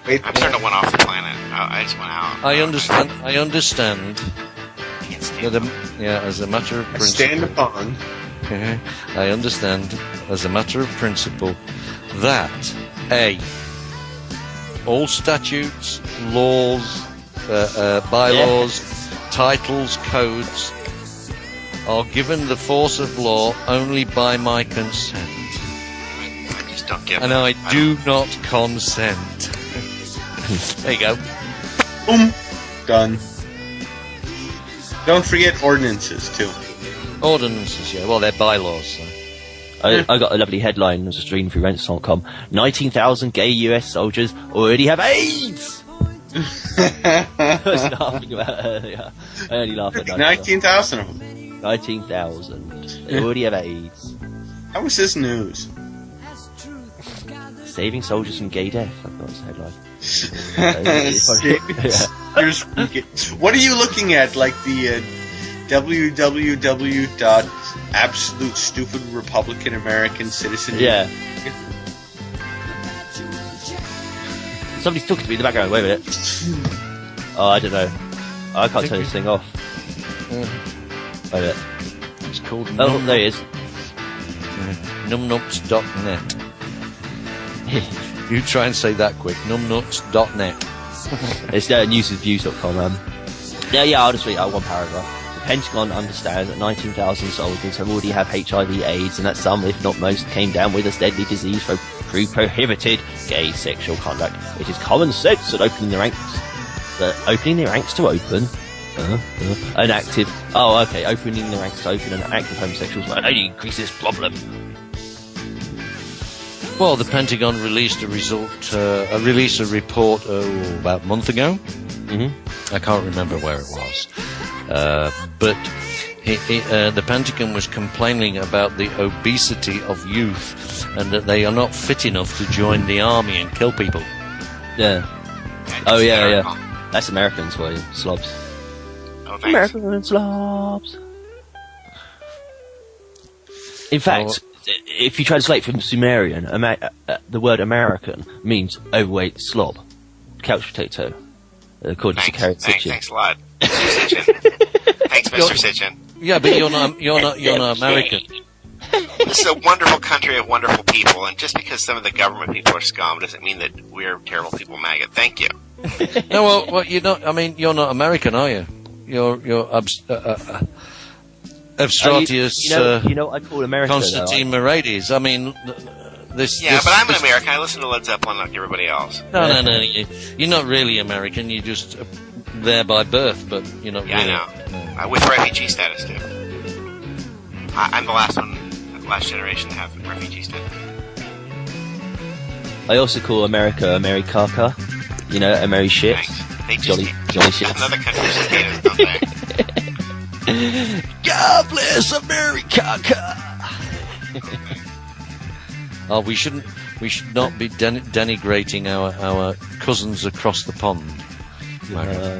Wait, I'm starting to went off the planet. I just went out. I understand. I understand. Can't stand That as a matter of I principle. stand upon. I understand, as a matter of principle, that all statutes, laws, bylaws, titles, codes are given the force of law only by my consent, I just don't get and it. I do not consent. There you go. Boom. Done. Don't forget ordinances, too. Ordinances, yeah. Well, they're bylaws. So. I got a lovely headline. I was just reading through Rents.com. 19,000 gay US soldiers already have AIDS! I was laughing about it earlier. I only laugh at that. 19,000 of them. 19,000. They already have AIDS. How is this news? Saving soldiers from gay death. I thought was the headline. What are you looking at? Like the www.absolutestupidrepublicanamericancitizen? Yeah. Somebody's talking to me in the background. Wait a minute. Oh, I don't know. I can't turn this thing off. Wait a minute. It's called Oh, there he is. numnuts.net. You try and say that quick. numnuts.net. It's newswithviews.com. Yeah, I'll just read out one paragraph. The Pentagon understands that 19,000 soldiers have already have HIV/AIDS, and that some, if not most, came down with this deadly disease through prohibited gay sexual conduct. It is common sense that opening the ranks to open an active. Oh, okay. Opening the ranks to open an active homosexuals will only increase this problem. Well, the Pentagon released a report about a month ago. Mm-hmm. I can't remember where it was, but the Pentagon was complaining about the obesity of youth and that they are not fit enough to join the army and kill people. Yeah. Oh yeah. That's Americans for you, slobs. Oh, thanks. American slobs. In fact, if you translate from Sumerian, the word American means overweight slob, couch potato, according to Carrot Sitchin. Thanks a lot. Mr. Sitchin. Thanks, Mr. Sitchin. Yeah, but you're not American. This is a wonderful country of wonderful people, and just because some of the government people are scum doesn't mean that we're terrible people, Maggot. Thank you. No, well, you're not. I mean, you're not American, are you? You're Abstratius. You know what I call America? Constantine Murades. I mean, this. Yeah, but I'm an American. I listen to Led Zeppelin like everybody else. No. You're not really American. You're just there by birth, but you're not. Yeah, really. I know. With refugee status too. I'm the last generation to have refugee status. I also call America Americaca. You know, a merry shit. Thanks. They just Jolly shit. Another country just hate us, don't they? God bless America. Oh, we should not be denigrating our cousins across the pond.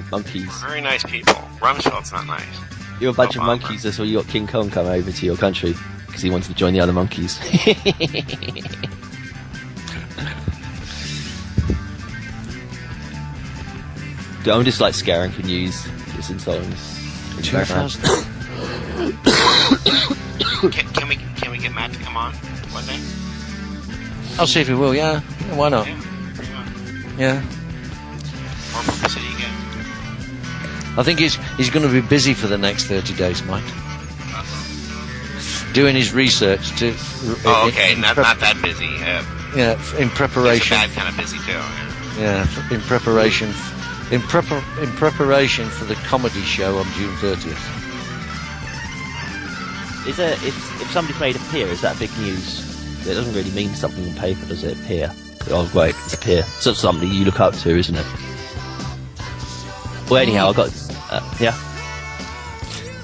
Monkeys. Very nice people. Rumsfeld's not nice. You're a bunch of monkeys, that's why you got King Kong come over to your country. because he wanted to join the other monkeys. I'm just like scaring for news. It's insulting. Can we get Matt to come on one day? I'll see if he will. Yeah, why not? Yeah. More publicity again. I think he's going to be busy for the next 30 days, Mike. Doing his research to. Okay, not that busy. Yeah, in preparation. Bad kind of busy too. Yeah, in preparation. In preparation for the comedy show on June 30th. Is there, if somebody's made a peer, is that big news? It doesn't really mean something on paper, does it? Peer. Oh, great, it's a peer. So it's somebody you look up to, isn't it? Well, anyhow, I got yeah.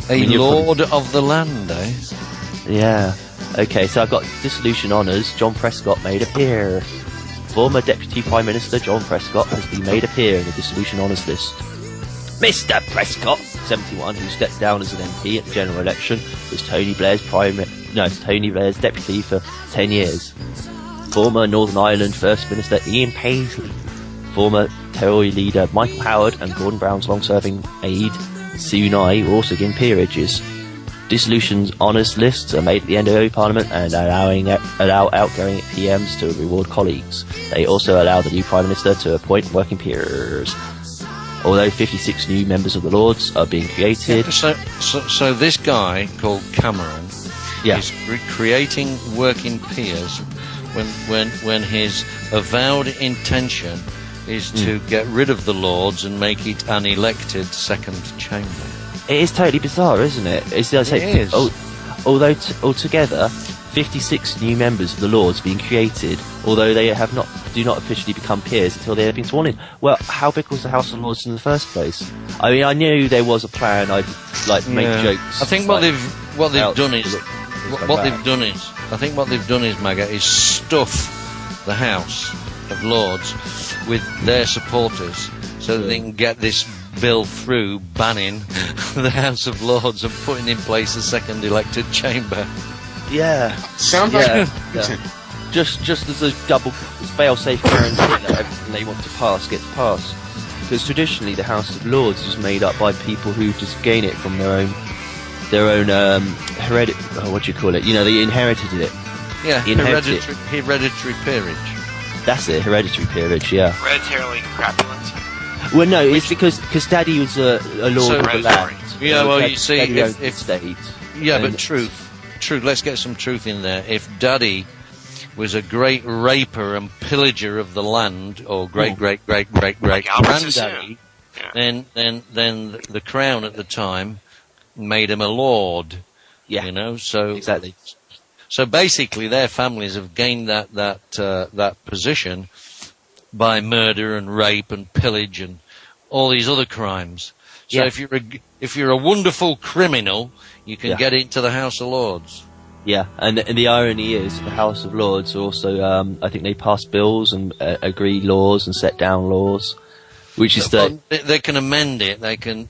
Lord of the land, eh? Yeah. Okay, so I got dissolution honours. John Prescott made a peer. Former Deputy Prime Minister John Prescott has been made a peer in the dissolution honours list. Mr. Prescott, 71, who stepped down as an MP at the general election, was Tony Blair's deputy for 10 years. Former Northern Ireland First Minister Ian Paisley, former Tory leader Michael Howard, and Gordon Brown's long-serving aide Sue Nye were also given peerages. Dissolution's honours lists are made at the end of every parliament and allow outgoing PMs to reward colleagues. They also allow the new Prime Minister to appoint working peers. Although 56 new members of the Lords are being created. So this guy called Cameron is creating working peers when his avowed intention is to get rid of the Lords and make it an elected second chamber. It is totally bizarre, isn't it? It is. Although altogether, 56 new members of the Lords being created, although they do not officially become peers until they have been sworn in. Well, how big was the House of Lords in the first place? I mean, I knew there was a plan. I'd make jokes. I think what they've done is Maggot, is stuff the House of Lords with their supporters so that they can get this bill through banning the House of Lords and putting in place a second elected chamber. Yeah. Sounds like just as a double fail-safe guarantee that everything they want to pass gets passed. Because traditionally the House of Lords is made up by people who just gain it from their own what do you call it? You know, they inherited it. Yeah, hereditary peerage. That's it, hereditary peerage, yeah. Hereditarily crapulent. Well, no, it's because Daddy was a lord of the land. Yeah, well, you see, if state. Yeah, but truth. Let's get some truth in there. If Daddy was a great raper and pillager of the land, or great granddaddy, then the crown at the time made him a lord. Yeah, you know. So exactly. So basically, their families have gained that position by murder and rape and pillage and all these other crimes. So if you're a wonderful criminal, you can get into the House of Lords. Yeah, and the irony is the House of Lords also, I think they pass bills and agree laws and set down laws, which is they can amend it. They can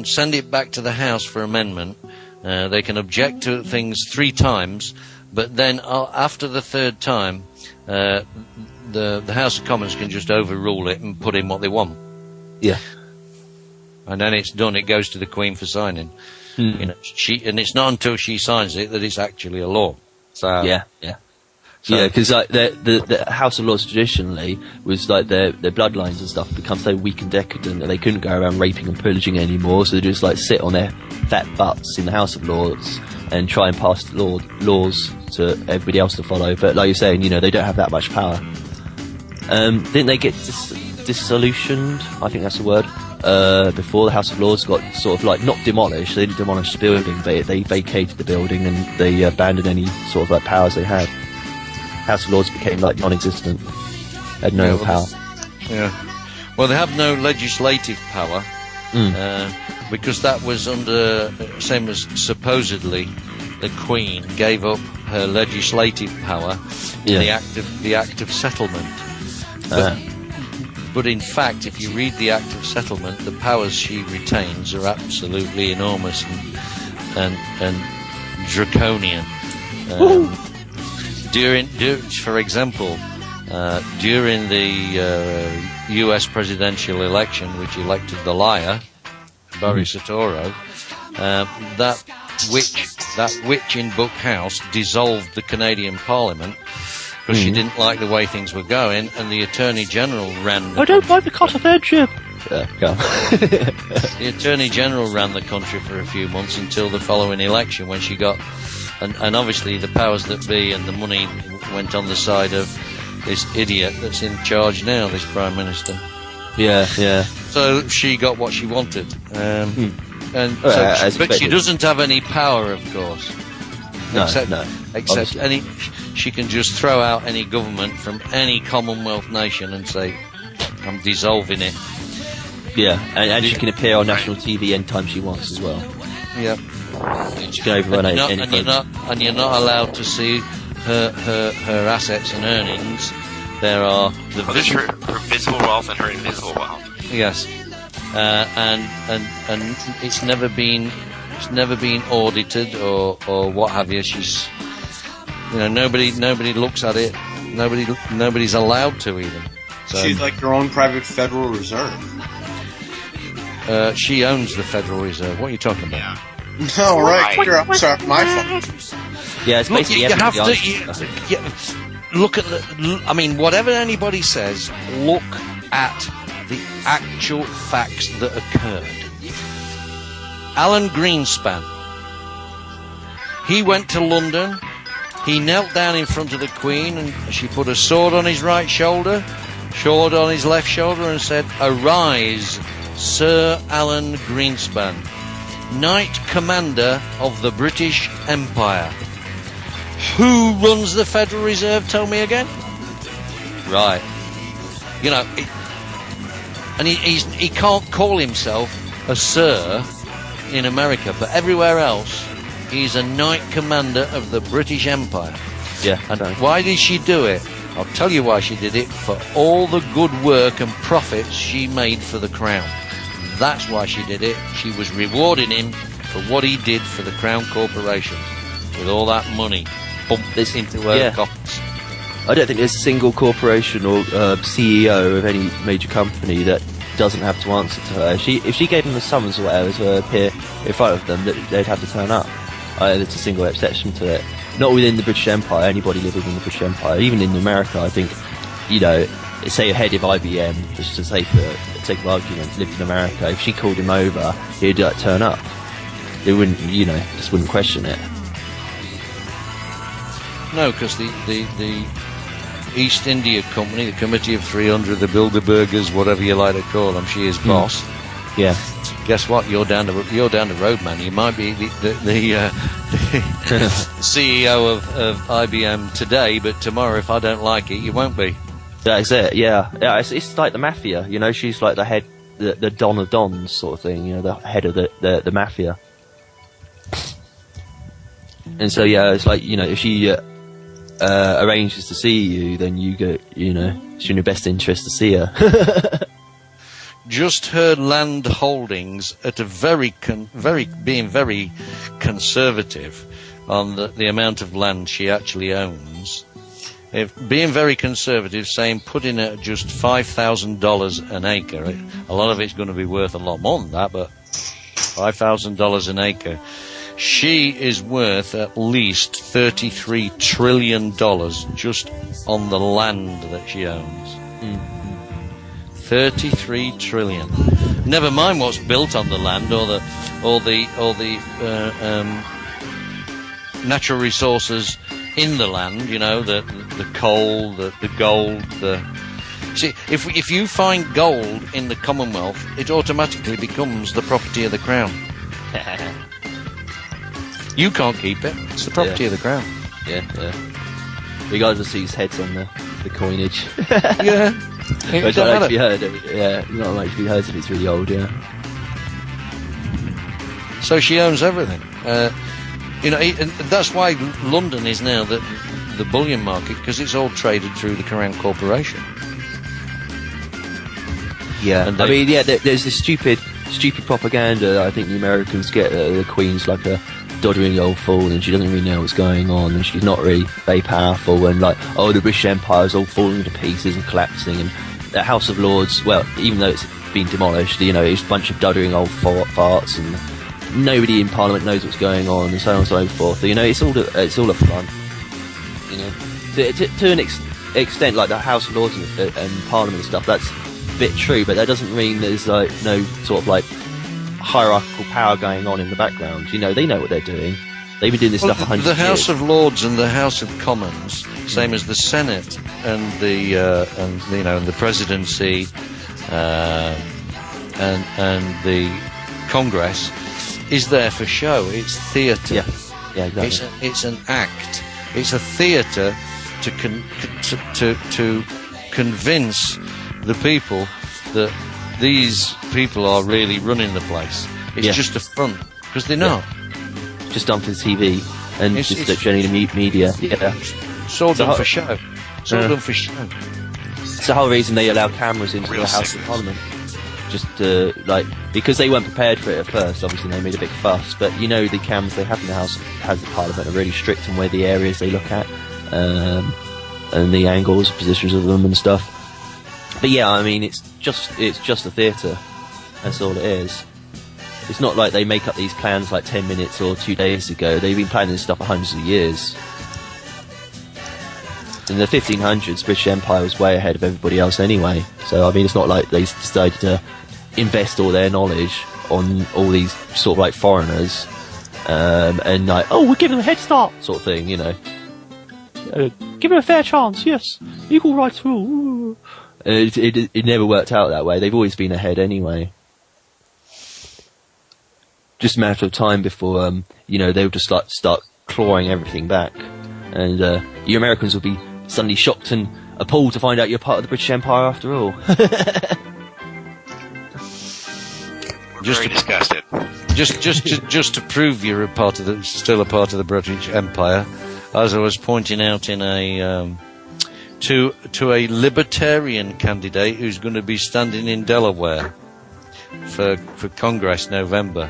send it back to the House for amendment. They can object to things 3 times, but then after the 3rd time, the House of Commons can just overrule it and put in what they want. Yeah. And then it's done. It goes to the Queen for signing. You know, and it's not until she signs it that it's actually a law. So because the House of Lords traditionally was like their bloodlines and stuff become so weak and decadent that they couldn't go around raping and pillaging anymore. So they just like sit on their fat butts in the House of Lords and try and pass laws to everybody else to follow. But like you're saying, you know, they don't have that much power. Didn't they get dissolutioned? I think that's the word. Before the House of Lords got sort of like not demolished, they didn't demolish the building, but they vacated the building and they abandoned any sort of like powers they had. House of Lords became like non-existent, had no power. Well, they have no legislative power because that was under same as supposedly the Queen gave up her legislative power in the Act of Settlement. But in fact, if you read the Act of Settlement, the powers she retains are absolutely enormous. draconian. For example, during the U.S. presidential election, which elected the liar, Boris Satoro, that witch in Buck House dissolved the Canadian Parliament because she didn't like the way things were going, and the Attorney General ran. I don't like the Cottafedship. The Attorney General ran the country for a few months until the following election, when she got, and obviously the powers that be and the money went on the side of this idiot that's in charge now, this Prime Minister. Yeah. So she got what she wanted, but she doesn't have any power, of course. Except she can just throw out any government from any Commonwealth nation and say, "I'm dissolving it." Yeah, and she can appear on national TV anytime she wants as well. Yep. She can overrun any. And you're not allowed to see her assets and earnings. There are her visible wealth and her invisible wealth. Yes, and it's never been audited or what have you. She's, nobody looks at it. Nobody's allowed to even. So, she's like her own private Federal Reserve. She owns the Federal Reserve. What are you talking about? No, right. I'm sorry, my fault. Yeah, it's basically you have to look at whatever anybody says, look at the actual facts that occurred. Alan Greenspan, he went to London, he knelt down in front of the Queen, and she put a sword on his right shoulder, sword on his left shoulder, and said, "Arise, Sir Alan Greenspan, Knight Commander of the British Empire." Who runs the Federal Reserve, tell me again? Right. And he can't call himself a Sir in America, but everywhere else, he's a Knight Commander of the British Empire. Yeah. And why did she do it? I'll tell you why she did it. For all the good work and profits she made for the Crown. That's why she did it. She was rewarding him for what he did for the Crown Corporation. With all that money pumped into her coffers. I don't think there's a single corporation or CEO of any major company that doesn't have to answer to her. If she gave them a summons or whatever to appear in front of them, they'd have to turn up. There's a single exception to it. Not within the British Empire. Anybody living in the British Empire, even in America, I think, say a head of IBM, just to say for the sake of argument, lived in America. If she called him over, he'd turn up. They wouldn't, just wouldn't question it. No, because the East India Company, the Committee of 300, the Bilderbergers, whatever you like to call them, she is boss. Yeah. Guess what? You're down the road, man. You might be the CEO of IBM today, but tomorrow, if I don't like it, you won't be. That's it. Yeah. It's like the mafia. She's like the head, the Don of Dons sort of thing. The head of the mafia. And so it's like if she arranges to see you, then you go. It's in your best interest to see her. Just her land holdings at a being very conservative on the amount of land she actually owns. Being very conservative, saying putting it at just $5,000 an acre. A lot of it's going to be worth a lot more than that, but $5,000 an acre. She is worth at least $33 trillion just on the land that she owns. 33 trillion. Never mind what's built on the land or the natural resources in the land. The coal, the gold. See, if you find gold in the Commonwealth, it automatically becomes the property of the Crown. You can't keep it. It's the property of the Crown. Yeah. Regardless of whose heads on the coinage. Yeah. It's not like to be heard. Not like to be heard if it's really old. Yeah. So she owns everything. And that's why London is now the bullion market, because it's all traded through the Crown Corporation. Yeah. And there's this stupid propaganda that I think the Americans get. The Queen's like a doddering old fool, and she doesn't really know what's going on, and she's not really very powerful, and like, oh, the British Empire's all falling to pieces and collapsing, and the House of Lords, well, even though it's been demolished, you know, it's a bunch of doddering old farts, and nobody in Parliament knows what's going on, and so on and so forth. You know, it's all a fun. You know, to an extent, like the House of Lords and Parliament and stuff, that's a bit true, but that doesn't mean there's like no sort of like hierarchical power going on in the background. You know, they know what they're doing. They've been doing this stuff 100 years. The House of Lords and the House of Commons, same as the Senate and the and the presidency and the Congress, is there for show. It's theatre. Yeah, exactly. It's an act. It's a theatre to convince the people that these people are really running the place. It's just a front, because they're not. Just done for the TV and it's generally the media. Yeah. It's all done for show. It's all done for show. It's the whole reason they allow cameras into the House of Parliament. Just because they weren't prepared for it at first. Obviously, they made a big fuss. But you know, the cameras they have in the House of Parliament are really strict on where the areas they look at, and the angles, positions of them, and stuff. But yeah, I mean, it's just a theatre. That's all it is. It's not like they make up these plans like 10 minutes or 2 days ago. They've been planning this stuff for hundreds of years. In the 1500s, British Empire was way ahead of everybody else anyway. So, I mean, it's not like they decided to invest all their knowledge on all these sort of like foreigners, and like, oh, we're giving them a head start, sort of thing, you know. Give them a fair chance, yes. Equal rights rule. It never worked out that way. They've always been ahead anyway. Just a matter of time before, they'll just like start clawing everything back, and you Americans will be suddenly shocked and appalled to find out you're part of the British Empire after all. We're very disgusted. Just to prove you're still a part of the British Empire, as I was pointing out in a to a libertarian candidate who's going to be standing in Delaware for Congress November.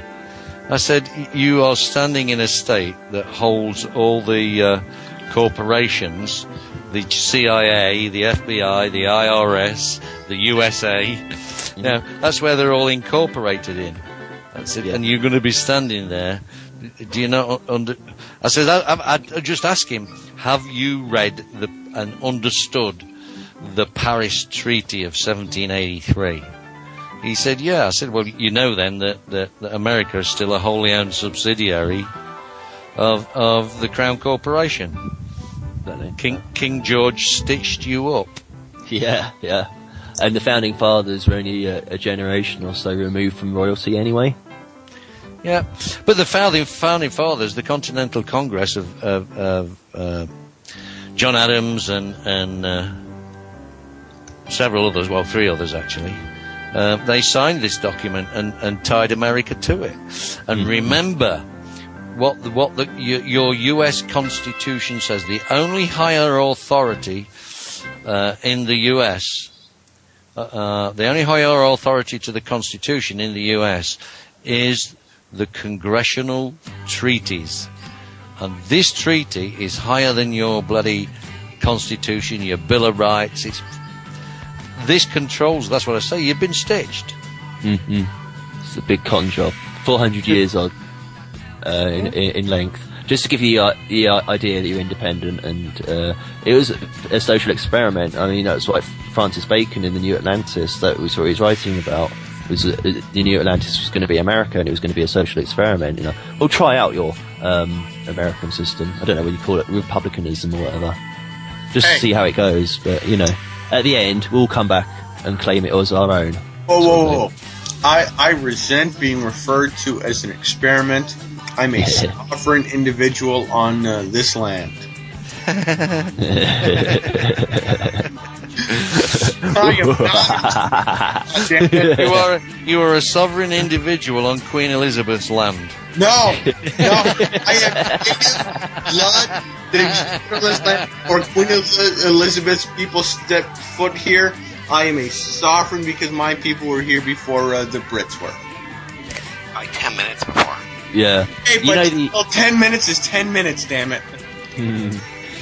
I said, you are standing in a state that holds all the corporations, the CIA, the FBI, the IRS, the USA. Now, that's where they're all incorporated in. That's it. Yeah. And you're going to be standing there. Do you not I said, I just ask him, have you read and understood the Paris Treaty of 1783? He said, yeah. I said, well, you know then that America is still a wholly owned subsidiary of the Crown Corporation. King George stitched you up. Yeah. And the Founding Fathers were only a generation or so removed from royalty anyway. Yeah, but the Founding Fathers, the Continental Congress of John Adams and several others, well, 3 others actually, they signed this document and tied America to it. And remember what your U.S. Constitution says. The only higher authority in the U.S., the only higher authority to the Constitution in the U.S. is the congressional treaties. And this treaty is higher than your bloody Constitution, your Bill of Rights. This controls, that's what I say, you've been stitched. Mm-hmm. It's a big con job. 400 years odd in length. Just to give you the idea that you're independent, and it was a social experiment. I mean, that's what Francis Bacon in the New Atlantis, that was what he was writing about. Was the New Atlantis was going to be America, and it was going to be a social experiment. You know, we'll try out your American system. I don't know what you call it, republicanism or whatever, just to see how it goes. But you know, at the end, we'll come back and claim it as our own. Whoa! I resent being referred to as an experiment. I'm a sovereign individual on this land. You are a sovereign individual on Queen Elizabeth's land. No, I have blood that or Queen Elizabeth's people stepped foot here. I am a sovereign because my people were here before the Brits were. Like 10 minutes before. Yeah. Hey, You know but 10 minutes is 10 minutes, damn it.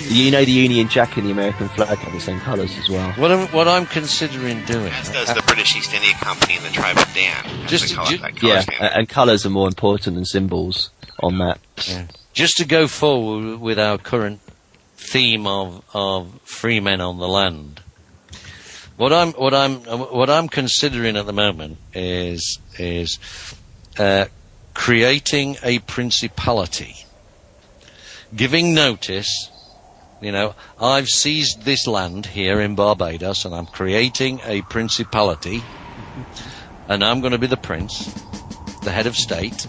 You know the Union Jack and the American flag have the same colours as well. What I'm considering doing, As does the British East India Company and the Tribe of Dan. And colours are more important than symbols on that. Yeah. Just to go forward with our current theme of free men on the land. What I'm considering at the moment is creating a principality, giving notice. You know, I've seized this land here in Barbados, and I'm creating a principality, and I'm going to be the prince, the head of state.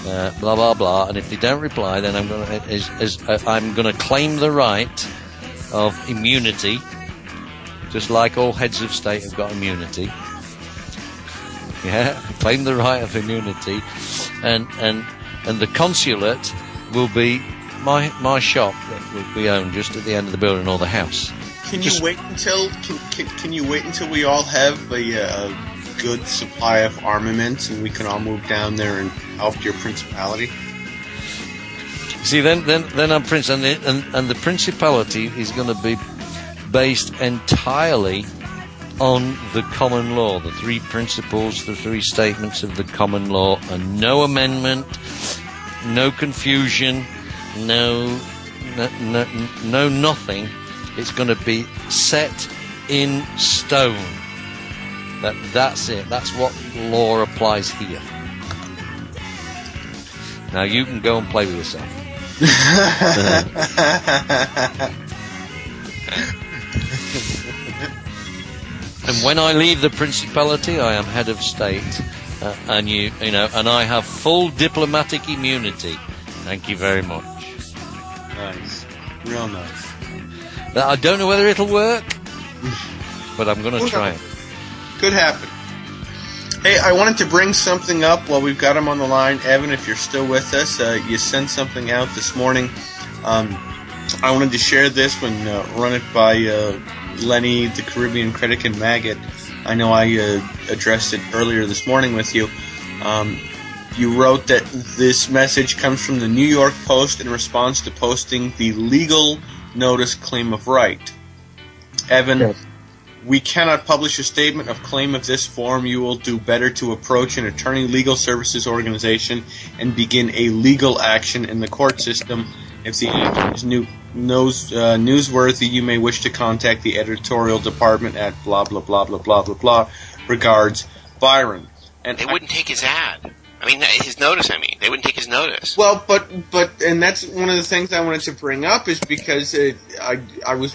Blah blah blah. And if they don't reply, then I'm going to claim the right of immunity, just like all heads of state have got immunity. Yeah, claim the right of immunity, and the consulate will be my shop that will be owned just at the end of the building, or the house. Can you wait until we all have a good supply of armaments and we can all move down there and help your principality? See, then I'm prince, and the principality is going to be based entirely on the common law, the three principles, the three statements of the common law, and no amendment, no confusion, no nothing. It's going to be set in stone. That's it. That's what law applies here. Now you can go and play with yourself. And when I leave the principality, I am head of state, and and I have full diplomatic immunity. Thank you very much. Nice, real nice. I don't know whether it'll work, but I'm going to try it. Could happen. Hey, I wanted to bring something up while we've got him on the line. Evan, if you're still with us, you sent something out this morning. I wanted to share this one, run it by Lenny, the Caribbean critic, and Maggot. I know I addressed it earlier this morning with you. You wrote that this message comes from the New York Post in response to posting the legal notice claim of right. Evan, yes. We cannot publish a statement of claim of this form. You will do better to approach an attorney legal services organization and begin a legal action in the court system. If the action is newsworthy, you may wish to contact the editorial department at blah, blah, blah, blah, blah, blah, blah. Regards, Byron. And they wouldn't take his ad. I mean, his notice, they wouldn't take his notice. Well, but and that's one of the things I wanted to bring up is because I was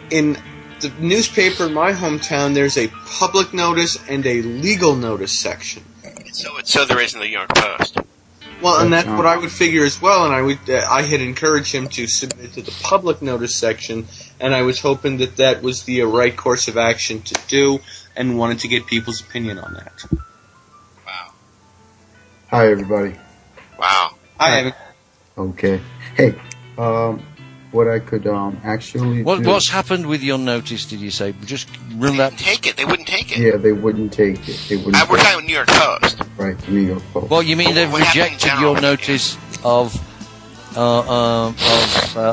in the newspaper in my hometown, there's a public notice and a legal notice section. So there is in the New York Post. Well, and that's what I would figure as well, and I had encouraged him to submit to the public notice section, and I was hoping that was the right course of action to do, and wanted to get people's opinion on that. Wow. Hi, everybody. Wow. Hi, Evan. Okay. Hey, what I could actually do... What's happened with your notice, did you say? Just run that... They wouldn't take it. Yeah, they wouldn't take it. We're talking about New York Post. Right, the New York Post. Well, you mean they've rejected your notice of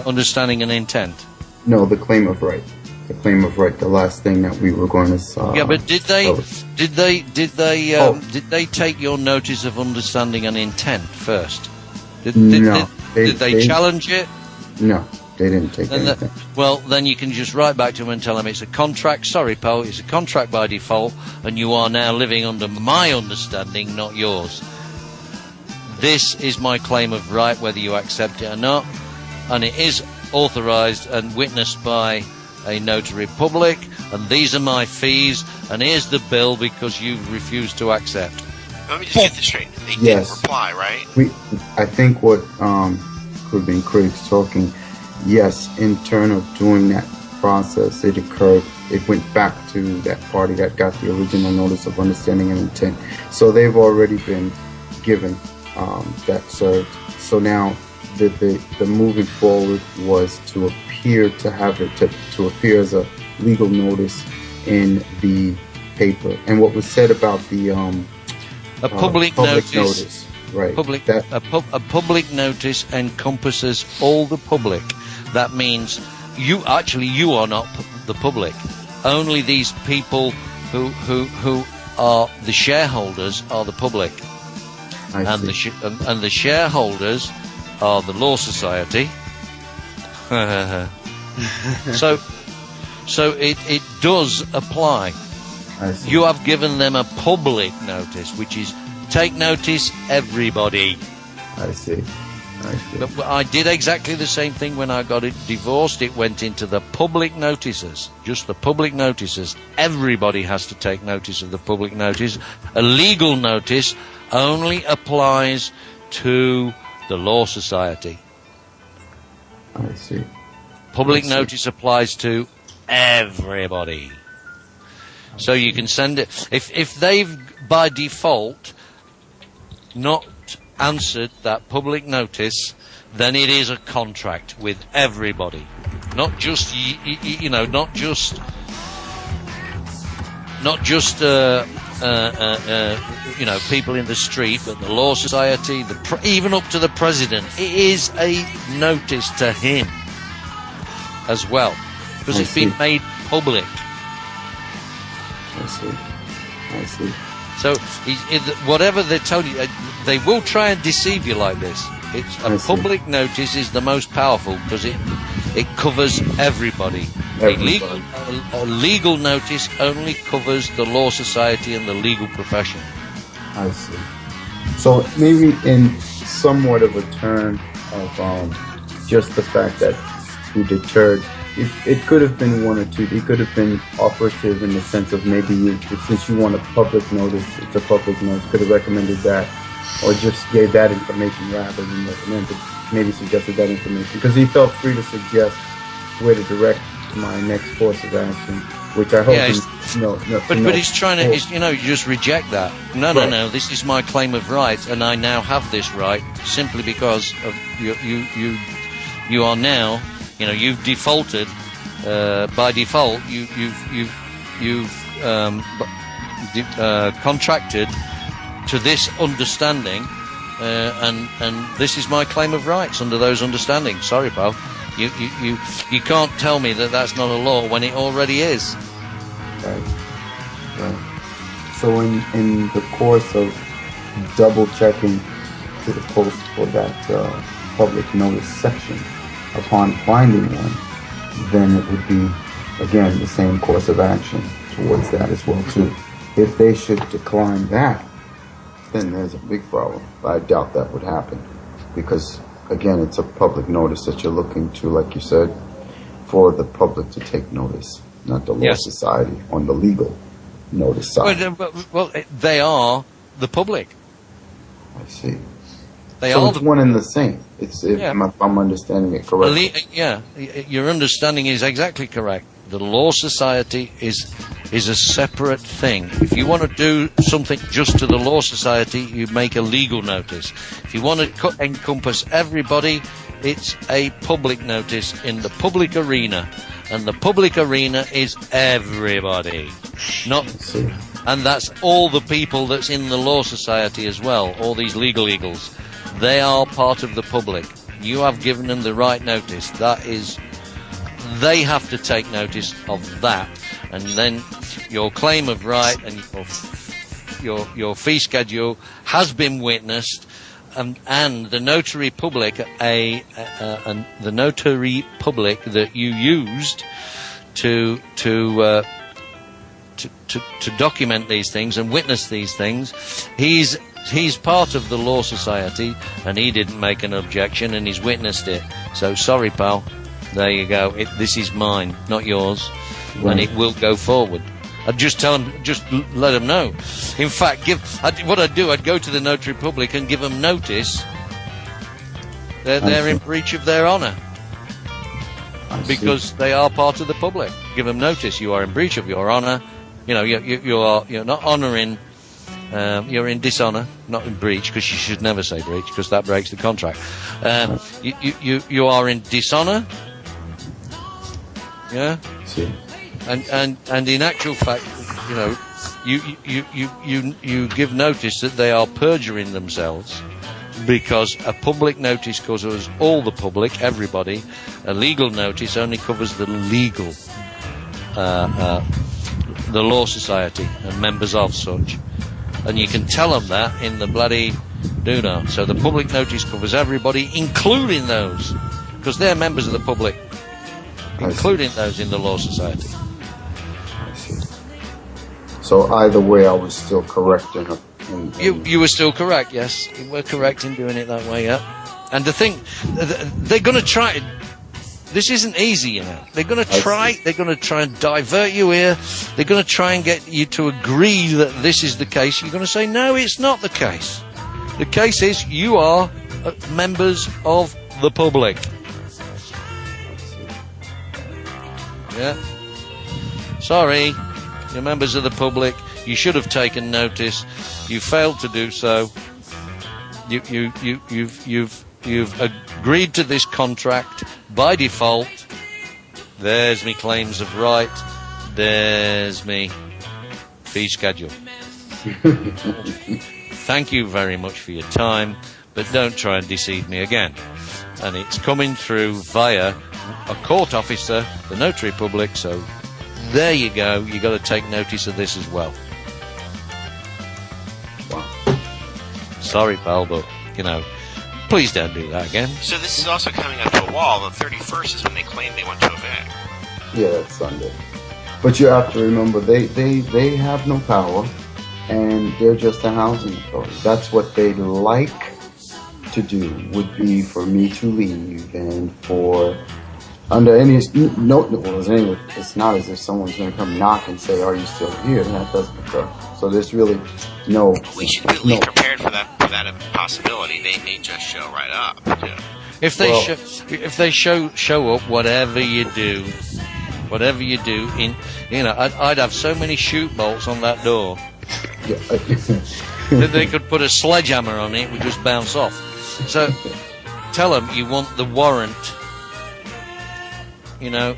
understanding and intent? No, the claim of right. The claim of right, the last thing that we were going to... yeah, but did they take your notice of understanding and intent first? Did they challenge it? No, they didn't take anything. Well, then you can just write back to them and tell them it's a contract. Sorry, Paul, it's a contract by default, and you are now living under my understanding, not yours. This is my claim of right, whether you accept it or not, and it is authorised and witnessed by a notary public, and these are my fees, and here's the bill because you refused to accept. Let me just get this straight. They didn't reply, right? I think what Caribbean critics talking, yes, in turn of doing that process, it occurred. It went back to that party that got the original notice of understanding and intent. So they've already been given that served. So now the moving forward was to appear to have it to appear as a legal notice in the paper. And what was said about the public notice Right. A public notice encompasses all the public. That means you are not the public. Only these people who are the shareholders are the public. And the shareholders are the Law Society. So it does apply. You have given them a public notice, which is take notice, everybody. I see. But I did exactly the same thing when I got it divorced. It went into the public notices, just the public notices. Everybody has to take notice of the public notice. A legal notice only applies to the Law Society. I see. Public notice applies to everybody. So you can send it. If they've by default not answered that public notice, then it is a contract with everybody, not just not just people in the street, but the Law Society, even up to the president. It is a notice to him as well, because it's been made public. I see. So, whatever they tell you, they will try and deceive you like this. A public notice is the most powerful because it covers everybody. A legal notice only covers the Law Society and the legal profession. I see. So maybe in somewhat of a turn of just the fact that he deterred. It could have been one or two. It could have been operative in the sense of maybe since you want a public notice, it's a public notice, could have recommended that, or just gave that information rather than recommended, maybe suggested that information. Because he felt free to suggest where to direct my next course of action, which I hope But he's trying to, you just reject that. No, this is my claim of right, and I now have this right simply because of you are now. You've defaulted. By default, you've contracted to this understanding, and this is my claim of rights under those understandings. Sorry, pal. You can't tell me that that's not a law when it already is. Right. So in the course of double checking to the post for that public notice section, upon finding one, then it would be, again, the same course of action towards that as well, too. If they should decline that, then there's a big problem. I doubt that would happen because, again, it's a public notice that you're looking to, like you said, for the public to take notice, not the Law Society on the legal notice side. Well, they are the public. I see. So it's one and the same. If I'm understanding it correctly. Your understanding is exactly correct. The Law Society is a separate thing. If you want to do something just to the Law Society, you make a legal notice. If you want to encompass everybody, it's a public notice in the public arena. And the public arena is everybody. And that's all the people that's in the Law Society as well, all these legal eagles. They are part of the public. You have given them the right notice. That is, they have to take notice of that. And then your claim of right and your fee schedule has been witnessed, and the notary public, the notary public that you used to document these things and witness these things, he's part of the Law Society, and he didn't make an objection, and he's witnessed it. So sorry, pal. There you go. This is mine, not yours, and it will go forward. I'd just tell him, just let him know. In fact, I'd go to the notary public and give them notice that they're in breach of their honour, because they are part of the public. Give them notice. You are in breach of your honour. You're not honouring. You're in dishonour, not in breach, because you should never say breach, because that breaks the contract. You are in dishonour. Yeah. See. And in actual fact, you give notice that they are perjuring themselves, because a public notice covers all the public, everybody. A legal notice only covers the legal, the law society and members of such. And you can tell them that in the bloody do not. So the public notice covers everybody, including those, because they're members of the public, including those in the law society. I see. So either way, I was still correct in You were still correct, yes. You were correct in doing it that way, yeah. And the thing, they're going to try. This isn't easy, you know. They're going to try. They're going to try and divert you here. They're going to try and get you to agree that this is the case. You're going to say, no, it's not the case. The case is you are members of the public. Yeah. Sorry, you're members of the public. You should have taken notice. You failed to do so. You've agreed to this contract by default. There's me claims of right. There's me fee schedule. Thank you very much for your time, but don't try and deceive me again. And it's coming through via a court officer, the notary public, so there you go. You got to take notice of this as well. Wow. Sorry, pal, but, please don't do that again. So this is also coming up to a wall. The 31st is when they claim they want to evict. Yeah, that's Sunday. But you have to remember, they have no power, and they're just a housing authority. That's what they'd like to do, would be for me to leave, and for under any it's not as if someone's going to come knock and say, "Are you still here?" That doesn't occur. So there's really no. We should be at least prepared for that possibility. They may just show right up. Yeah. If they show up, whatever you do, I'd have so many chute bolts on that door Yeah. that they could put a sledgehammer on it, it would just bounce off. So tell them you want the warrant. You want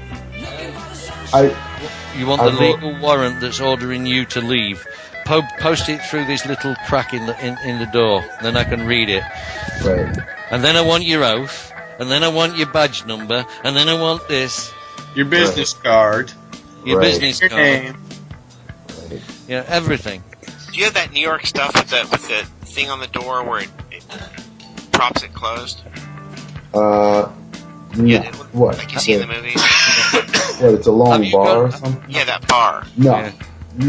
the legal warrant that's ordering you to leave. Post it through this little crack in the door. Then I can read it. Right. And then I want your oath. And then I want your badge number. And then I want this. Your business card. Your business Your card. name. Right. Yeah, everything. Do you have that New York stuff with the thing on the door where it props it closed? Yeah. What? Like you see in the movies? What, it's a long bar or something? Yeah, that bar. No. Yeah.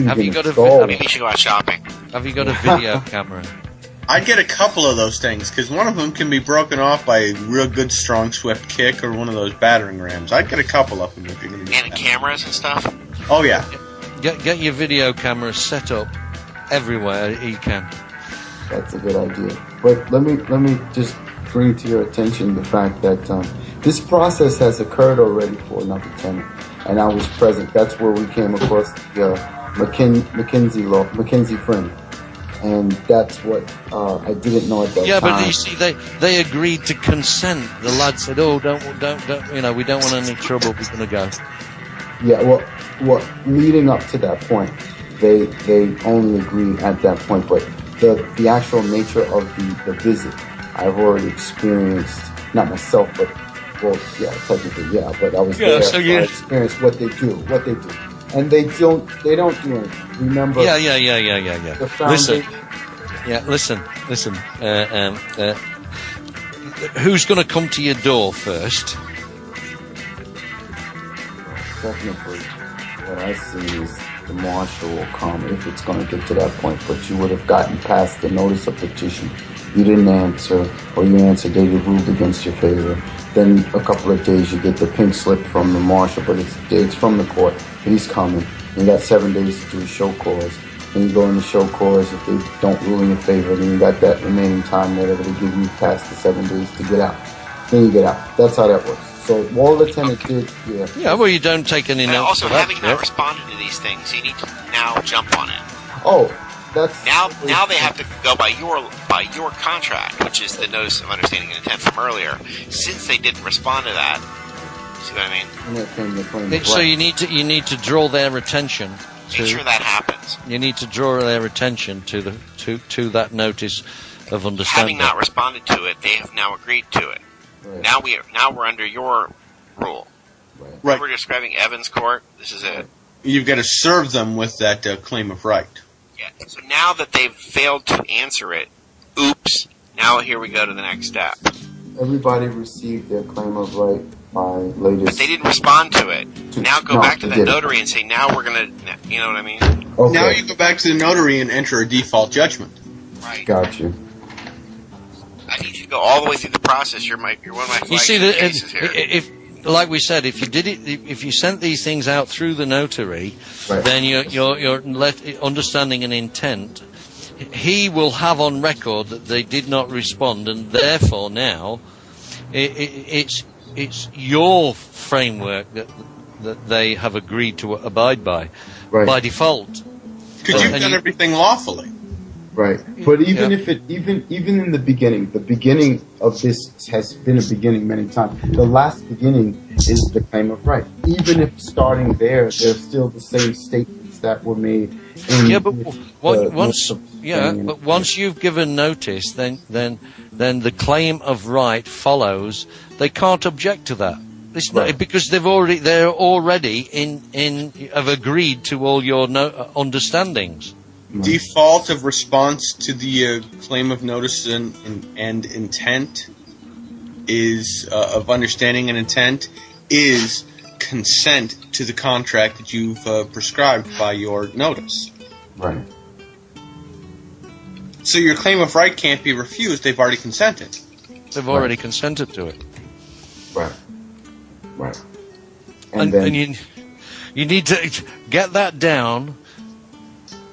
Have you got Maybe you should go out shopping. Have you got a video camera? I'd get a couple of those things, because one of them can be broken off by a real good strong swift kick or one of those battering rams. I'd get a couple of them if you're going to get And cameras and stuff? Oh, yeah. Get your video camera set up everywhere you can. That's a good idea. But let me just bring to your attention the fact that this process has occurred already for another tenant, and I was present. That's where we came across the Mackenzie friend, and that's what I didn't know at that time. Yeah, but you see, they agreed to consent. The lad said, "Oh, don't, we don't want any trouble. We're going to go." Yeah, well, leading up to that point, they only agreed at that point, but the actual nature of the visit, I've already experienced, not myself, but, well, yeah, technically, yeah, but I was there, so I experienced what they do. And they don't do anything. Remember? Yeah. Listen. Who's going to come to your door first? Technically, what I see is the marshal will come if it's going to get to that point, but you would have gotten past the notice of petition. You didn't answer, or you answered, they ruled against your favor. Then a couple of days you get the pink slip from the marshal, but it's from the court. He's coming. You got 7 days to do a show cause. Then you go in the show cause. If they don't rule in your favor, then you got that remaining time there that they give you past the 7 days to get out. Then you get out. That's how that works. So all the tenant did, yeah. Yeah, well, you don't take any notes. Also, having not responded to these things, you need to now jump on it. Oh, that's now they have to go by your contract, which is the notice of understanding and intent from earlier. Since they didn't respond to that, see what I mean? So you need to draw their attention make sure that happens. You need to draw their attention to that notice of understanding. Having not responded to it, they have now agreed to it. Right. Now we're under your rule. Right. We're describing Evans Court. This is it. You've got to serve them with that claim of right. Yeah. So now that they've failed to answer it, oops. Now here we go to the next step. Everybody received their claim of right by latest. But they didn't respond to it. Now go back to that notary and say, now we're going to, you know what I mean? Okay. Now you go back to the notary and enter a default judgment. Right. Got you. I need you to go all the way through the process. You're one of my flagship You see, cases here. if like we said, if you did it, if you sent these things out through the notary, Right. then you're understanding an intent. He will have on record that they did not respond, and therefore now it's your framework that they have agreed to abide by default. Because you've done everything lawfully. Right. But even if it even in the beginning of this has been a beginning many times. The last beginning is the claim of right. Even if starting there's still the same statements that were made. But once you've given notice, then the claim of right follows. They can't object to that. It's not, because they're already have agreed to all your understandings. Default of response to the claim of notice and intent is of understanding and intent is consent to the contract that you've prescribed by your notice. Right. So your claim of right can't be refused. They've already consented. They've already consented to it. Right. Right. And you need to get that down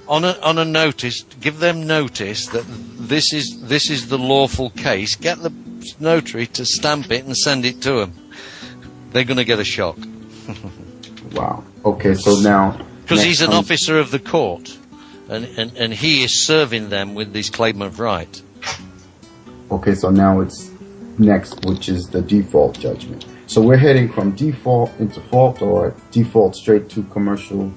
on a notice. Give them notice that this is the lawful case. Get the notary to stamp it and send it to them. They're going to get a shock. Wow. Okay, so now because he's an officer of the court, and he is serving them with this claim of right. Okay, so now it's next, which is the default judgment. So we're heading from default into fault, or default straight to commercial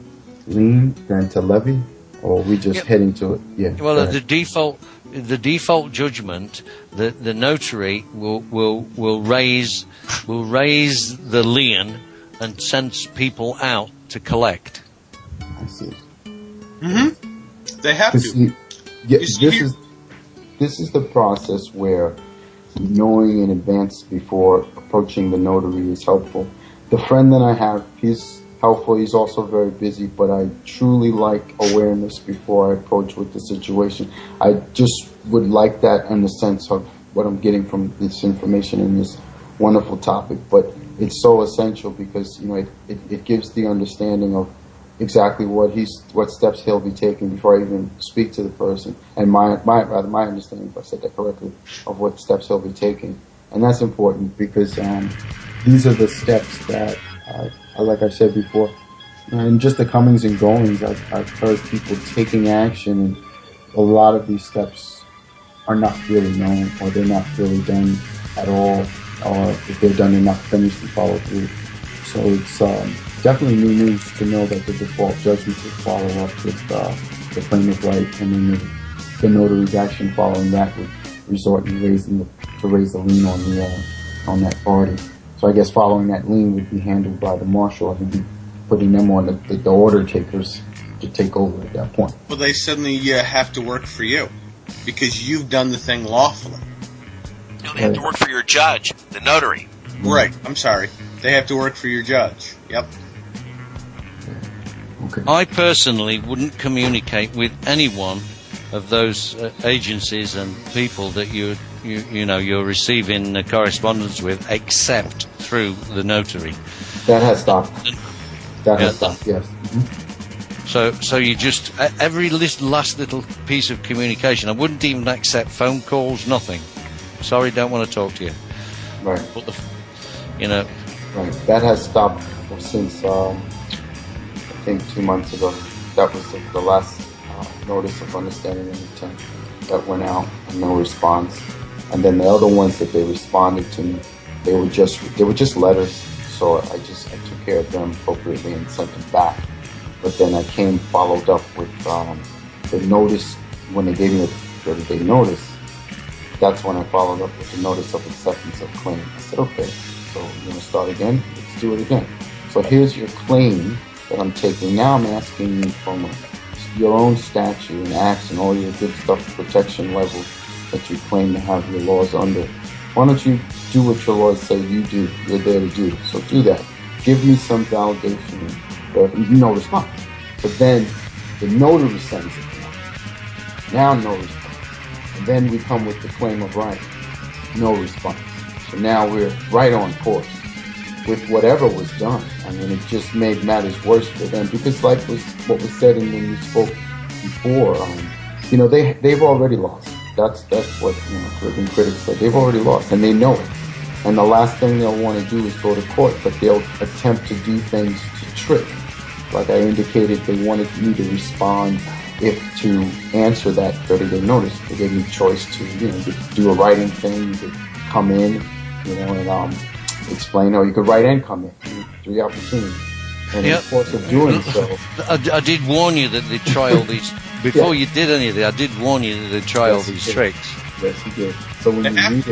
lien, then to levy, or we just heading to it? Yeah. Well, the default judgment, the notary will raise the lien and send people out to collect. I see. Mm-hmm. They have to. See, this is the process where knowing in advance before approaching the notary is helpful. The friend that I have, he's helpful. He's also very busy, but I truly like awareness before I approach with the situation. I just would like that in the sense of what I'm getting from this information in this wonderful topic. But it's so essential because it gives the understanding of exactly what steps he'll be taking before I even speak to the person, and my understanding, if I said that correctly, of what steps he'll be taking, and that's important because these are the steps that, like I said before, and just the comings and goings. I've heard people taking action, and a lot of these steps are not really known, or they're not really done at all, or if they're done, they're not finished and followed through. So it's definitely new news to know that the default judgment will follow up with the claim of right, and then the notary's action following that would resort in raise the lien on that party. So I guess following that lien would be handled by the marshal, and he'd be putting them on the order takers to take over at that point. Well, they suddenly have to work for you because you've done the thing lawfully. No, they have to work for your judge, the notary. Right. I'm sorry. They have to work for your judge. Yep. Okay. I personally wouldn't communicate with anyone of those agencies and people that you're receiving correspondence with, except through the notary. That has stopped. Yes. Mm-hmm. So you just every last little piece of communication. I wouldn't even accept phone calls. Nothing. Sorry, don't want to talk to you. Right. But Right. That has stopped since I think 2 months ago. That was the last notice of understanding and intent that went out, and no response. And then the other ones that they responded to me, they were just letters. So I took care of them appropriately and sent them back. But then I followed up with the notice when they gave me a 30-day notice. That's when I followed up with the notice of acceptance of claim. I said, okay, so you want to start again? Let's do it again. So here's your claim that I'm taking. Now I'm asking you from your own statute and acts and all your good stuff, protection levels that you claim to have your laws under. Why don't you do what your laws say you're there to do? So do that. Give me some validation, no response. But then the notary sends it now no response. And then we come with the claim of right, no response. So now we're right on course with whatever was done. I mean, it just made matters worse for them because, like what was said in when you spoke before, they've already lost. That's what Caribbean critics said. They've already lost, and they know it. And the last thing they'll want to do is go to court, but they'll attempt to do things to trick. Like I indicated, they wanted me to respond to answer that 30-day notice. They gave me a choice to do a writing thing. You could come in, and explain, or you could write and come in. 3 opportunities. And in the course of doing so, I did warn you that they'd try all these before you did any of it. I did warn you that they'd try all these tricks. Yes, you did. So when you read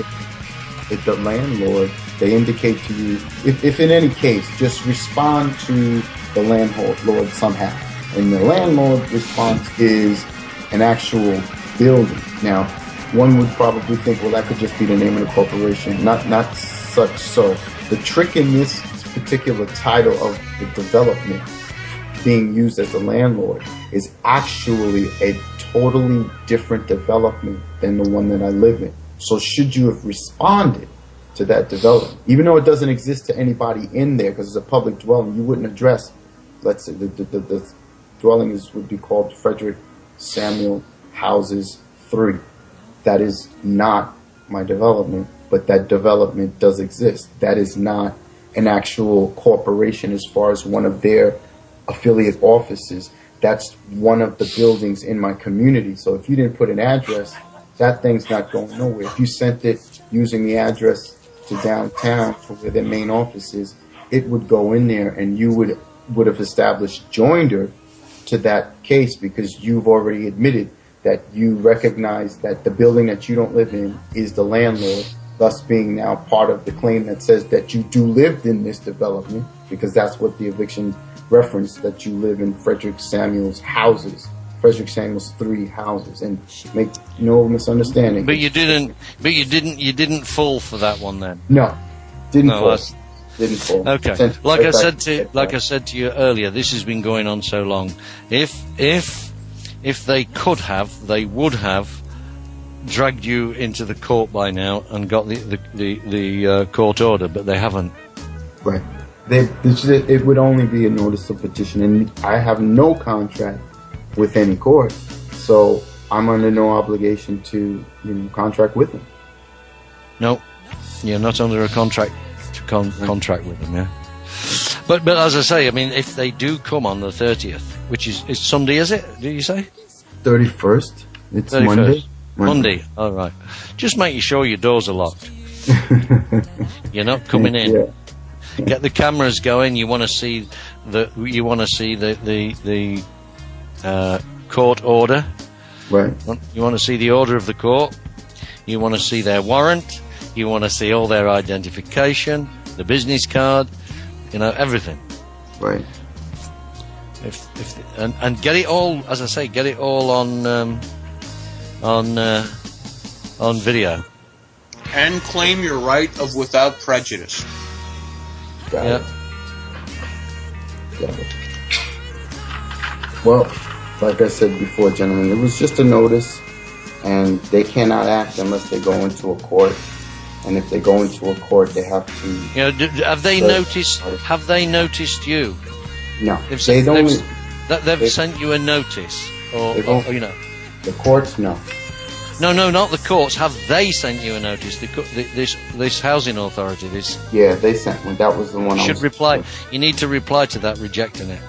it, the landlord, they indicate to you, if in any case, just respond to the landlord somehow. And the landlord response is an actual building. Now, one would probably think, well, that could just be the name of the corporation. Not such so. The trick in this particular title of the development being used as a landlord is actually a totally different development than the one that I live in. So should you have responded to that development, even though it doesn't exist to anybody in there because it's a public dwelling, you wouldn't address, let's say, the dwelling would be called Frederick Samuel Houses 3. That is not my development, but that development does exist. That is not an actual corporation as far as one of their affiliate offices. That's one of the buildings in my community. So if you didn't put an address, that thing's not going nowhere. If you sent it using the address to downtown for where their main office is, it would go in there and you would have established joinder to that case because you've already admitted that you recognize that the building that you don't live in is the landlord, thus being now part of the claim that says that you do live in this development, because that's what the eviction reference, that you live in Frederick Samuel's houses, Frederick Samuel's 3 houses, and make no misunderstanding. But you didn't fall for that one then. No, didn't fall. Didn't fall. Okay. Like I said to you earlier, this has been going on so long. If they could have, they would have dragged you into the court by now and got the court order, but they haven't. Right. It would only be a notice of petition, and I have no contract with any court, so I'm under no obligation to contract with them. No, you're not under a contract to contract with them, yeah. But as I say, I mean, if they do come on the 30th, which is Sunday, is it? Did you say? 31st. It's 31st. Monday. All right. Just make sure your doors are locked. You're not coming in. Yeah. Get the cameras going. You want to see the court order. Right. You want to see the order of the court. You want to see their warrant. You want to see all their identification, the business card, everything. Right. And get it all, as I say, get it all on video. And claim your right of without prejudice. Got it. Well, like I said before, gentlemen, it was just a notice, and they cannot act unless they go into a court. And if they go into a court, they have to. Have they noticed? Have they noticed you? No, they've sent you a notice, or the courts. No, not the courts. Have they sent you a notice? This housing authority. Yeah, they sent one. That was the one. You need to reply to that, rejecting it.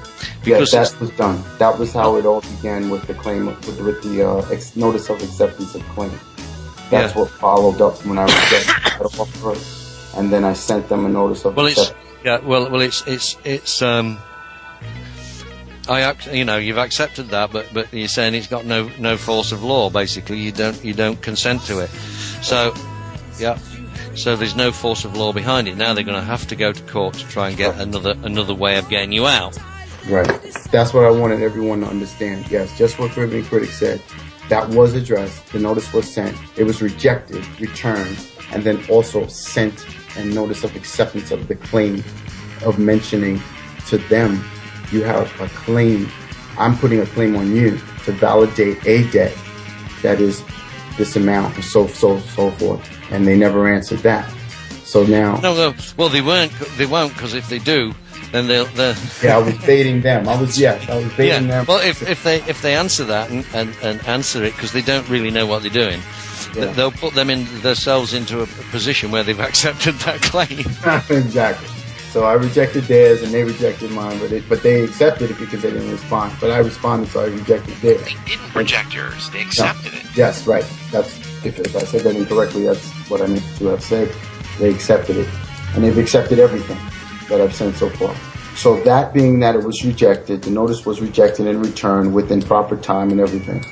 Because that was done. That was how it all began with the claim, with the notice of acceptance of claim. That's what followed up when I was getting that offer, and then I sent them a notice of acceptance. It's you've accepted that, but you're saying it's got no force of law. Basically, you don't consent to it. So, yeah. So there's no force of law behind it. Now they're going to have to go to court to try and get another way of getting you out. Right. That's what I wanted everyone to understand. Yes, just what Caribbean Critic said. That was addressed. The notice was sent. It was rejected, returned, and then also sent a notice of acceptance of the claim, of mentioning to them, you have a claim. I'm putting a claim on you to validate a debt that is this amount, and so forth. And they never answered that. So now, well, they won't, because if they do, then they'll. Yeah, I was baiting them. I was baiting them. Well, if they answer that and answer it, because they don't really know what they're doing, they'll put themselves into a position where they've accepted that claim. Exactly. So I rejected theirs and they rejected mine, but they accepted it because they didn't respond. But I responded, so I rejected theirs. They didn't reject yours. They accepted it. Yes, right. If I said that incorrectly, that's what I meant to have said. They accepted it, and they've accepted everything that I've sent so far. So that being that it was rejected, the notice was rejected and returned within proper time and everything.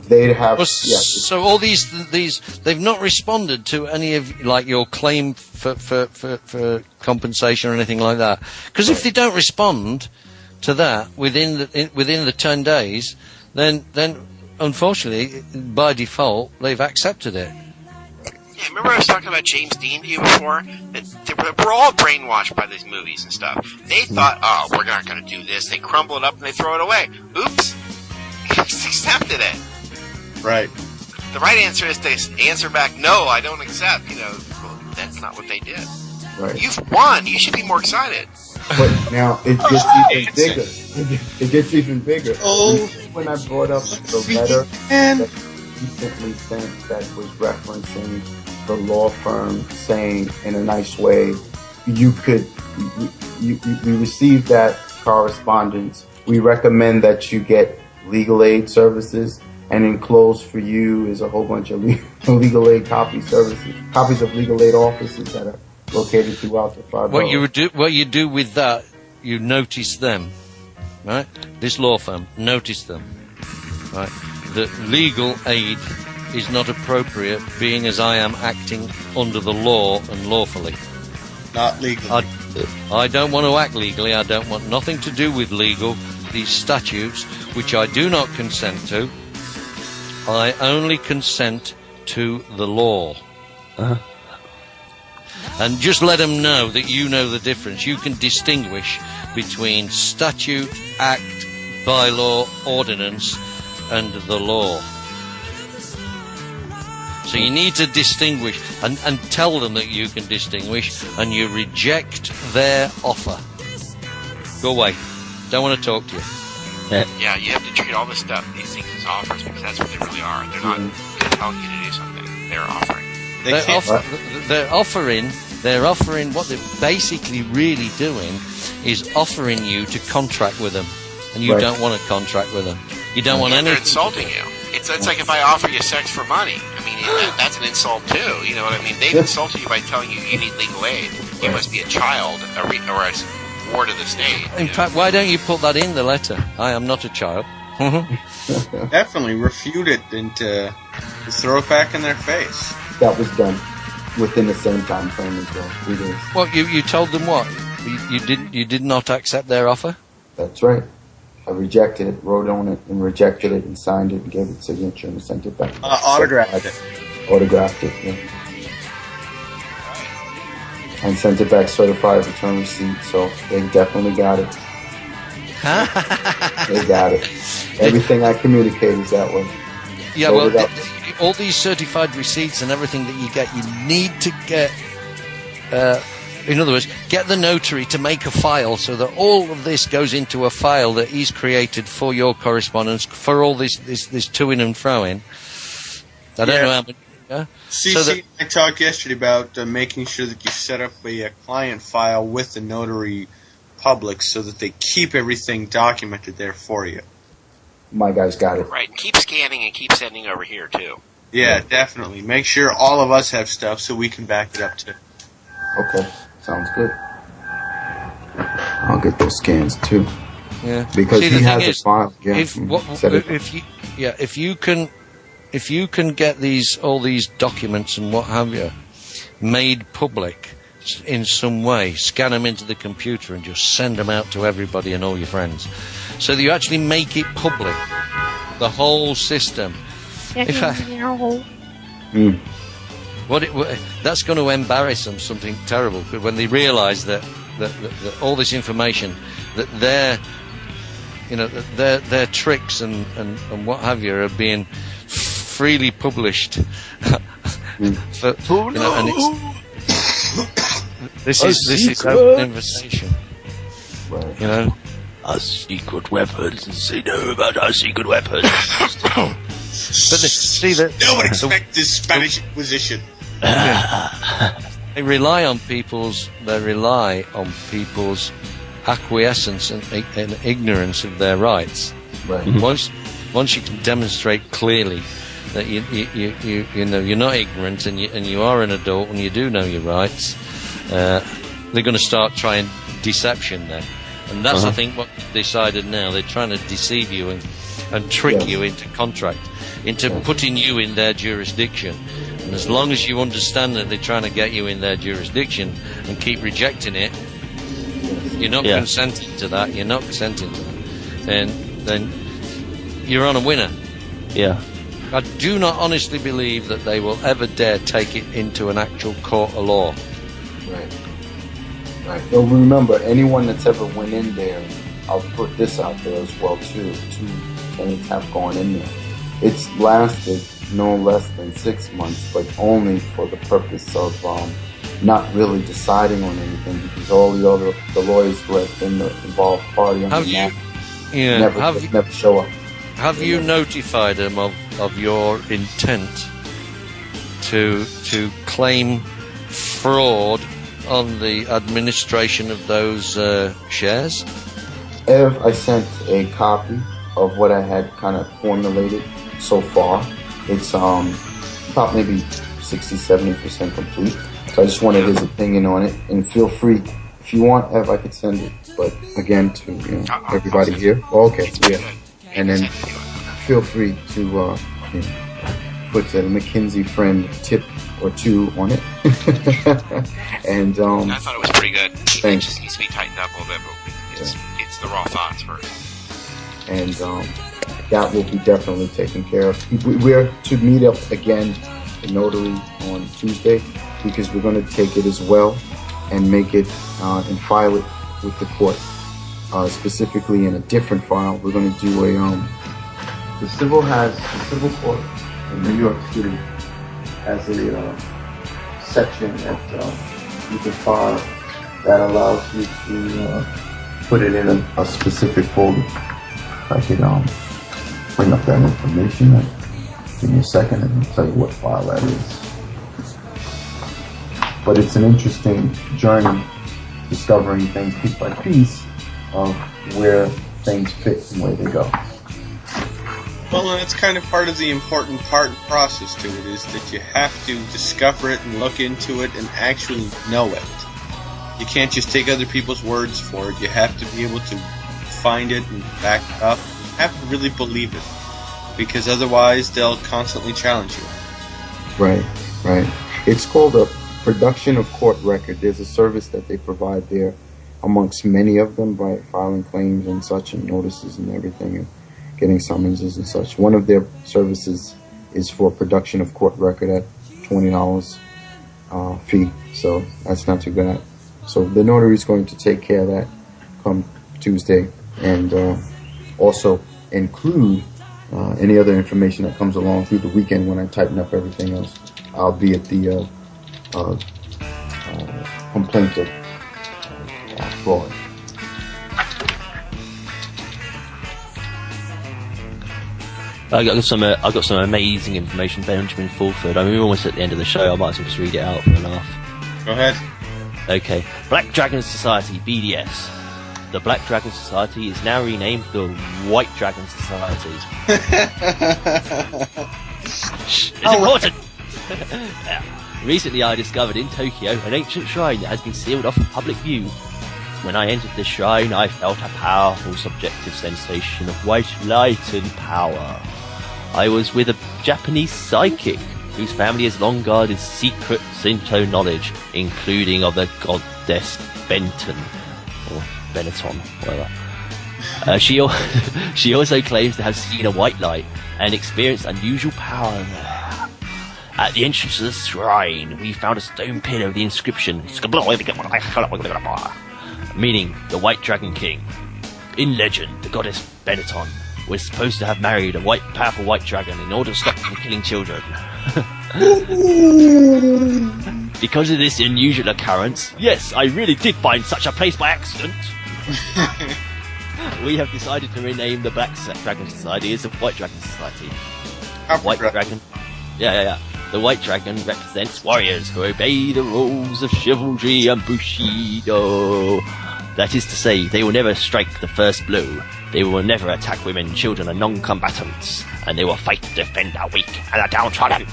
They'd have. So all these they've not responded to any of your claim for compensation or anything like that. Because if they don't respond to that within the 10 days, then unfortunately by default they've accepted it. Yeah, remember I was talking about James Dean to you before? We're all brainwashed by these movies and stuff. They thought, oh, we're not going to do this. They crumble it up and they throw it away. Oops. Just accepted it. Right. The right answer is to answer back, no, I don't accept. Well, that's not what they did. Right. You've won. You should be more excited. But now it gets even bigger. It gets even bigger. Oh. When I brought up the letter that recently sent that was referencing the law firm saying in a nice way, we received that correspondence. We recommend that you get legal aid services, and enclosed for you is a whole bunch of legal aid copies of legal aid offices that are located throughout the 5 boroughs. What you do with that, you notice them, right? This law firm, notice them, right? The legal aid is not appropriate, being as I am acting under the law and lawfully. Not legally. I don't want to act legally. I don't want nothing to do with these statutes, which I do not consent to. I only consent to the law. Uh-huh. And just let them know that you know the difference. You can distinguish between statute, act, bylaw, ordinance, and the law. So you need to distinguish and tell them that you can distinguish, and you reject their offer. Go away. Don't want to talk to you. Yeah, you have to treat all this stuff, these things as offers, because that's what they really are. They're not telling you to do something. They're offering. They're offering what they're basically really doing is offering you to contract with them. And you don't want to contract with them. You don't want anything. They're insulting you. It's like if I offer you sex for money. I mean, that's an insult too. You know what I mean? They've insulted you by telling you need legal aid. You must be a child or a ward of the state. In fact, why don't you put that in the letter? I am not a child. Definitely refute it and throw it back in their face. That was done within the same time frame as well. 3 days. Well, you told them what? You did not accept their offer? That's right. I rejected it, wrote on it, and rejected it, and signed it, and gave it signature, and sent it back. Autographed it. Autographed it, yeah. And sent it back certified return receipt, so they definitely got it. They got it. Everything I communicate is that way. Yeah, well, all these certified receipts and everything that you get, you need to get, in other words, get the notary to make a file so that all of this goes into a file that he's created for your correspondence, for all this to-in and fro-in. I don't know how much... Yeah? CC I talked yesterday about making sure that you set up a client file with the notary public so that they keep everything documented there for you. My guys got it. Right. Keep scanning and keep sending over here, too. Yeah, definitely. Make sure all of us have stuff so we can back it up, too. Okay. Sounds good. I'll get those scans, too. Yeah. Because See, he the has thing a is, file. Yeah, if you can get all these documents and what have you made public in some way, scan them into the computer and just send them out to everybody and all your friends, so that you actually make it public, the whole system. That's going to embarrass them something terrible when they realise that all this information, that their tricks and what have you are being freely published. And this is open invitation. Right. You know, our secret weapons. They know about our secret weapons. Nobody expect this Spanish Inquisition. They rely on people's acquiescence and ignorance of their rights. Right. Once you can demonstrate clearly that you're not ignorant and you are an adult and you do know your rights, they're going to start trying deception then. And that's I think what they've decided now. They're trying to deceive you and trick you into putting you in their jurisdiction. And as long as you understand that they're trying to get you in their jurisdiction and keep rejecting it, you're not consenting to that. You're not consenting to that. Then you're on a winner. Yeah. I do not honestly believe that they will ever dare take it into an actual court of law. Right. So remember, anyone that's ever went in there, I'll put this out there as well too. 2 things have gone in there. It's lasted no less than 6 months, but only for the purpose of not really deciding on anything, because all the lawyers who have been the involved party on the matter never show up. Have you notified them of your intent to claim fraud on the administration of those shares? Ev, I sent a copy of what I had kind of formulated so far. It's about maybe 60-70% complete. So I just wanted his opinion on it. And feel free, if you want, Ev, I could send it. But again, to everybody here. Okay, yeah. And then feel free to put a McKinsey friend tip or 2 on it. And I thought it was pretty good. Thanks. It just needs to be tightened up a little bit, but it's the raw thoughts first. And that will be definitely taken care of. We're to meet up again, the notary, on Tuesday, because we're going to take it as well and make it and file it with the court. Specifically in a different file, we're going to do the civil court in New York City has a section that you can file that allows you to put it in a specific folder. I could bring up that information. Give me a second and I'll tell you what file that is. But it's an interesting journey, discovering things piece by piece of where things fit and where they go. Well, and that's kind of part of the important process to it, is that you have to discover it and look into it and actually know it. You can't just take other people's words for it. You have to be able to find it and back it up. You have to really believe it, because otherwise they'll constantly challenge you. Right. It's called a production of court record. There's a service that they provide there amongst many of them by filing claims and such and notices and everything and getting summonses and such. One of their services is for production of court record at $20 fee, so that's not too bad. So the notary is going to take care of that come Tuesday, and also include any other information that comes along through the weekend when I tighten up everything else. I'll be at the complaint of fraud. I've got some amazing information, Benjamin Fulford. I mean, we're almost at the end of the show. I might as well just read it out for a laugh. Go ahead. Okay. Black Dragon Society, BDS. The Black Dragon Society is now renamed the White Dragon Society. Shh, it's important! Recently I discovered in Tokyo an ancient shrine that has been sealed off from public view. When I entered the shrine, I felt a powerful subjective sensation of white light and power. I was with a Japanese psychic whose family has long guarded secret Shinto knowledge, including of the goddess Benton, or Benetton, whatever. She also claims to have seen a white light and experienced unusual power there. At the entrance to the shrine, we found a stone pillar with the inscription, meaning the White Dragon King. In legend, the goddess Benetton was supposed to have married a powerful white dragon in order to stop them killing children. Because of this unusual occurrence, yes, I really did find such a place by accident. We have decided to rename the Black Dragon Society as the White Dragon Society. White Dragon. Yeah. The White Dragon represents warriors who obey the rules of chivalry and Bushido. That is to say, they will never strike the first blow. They will never attack women, children, and non-combatants. And they will fight to defend the weak and the downtrodden.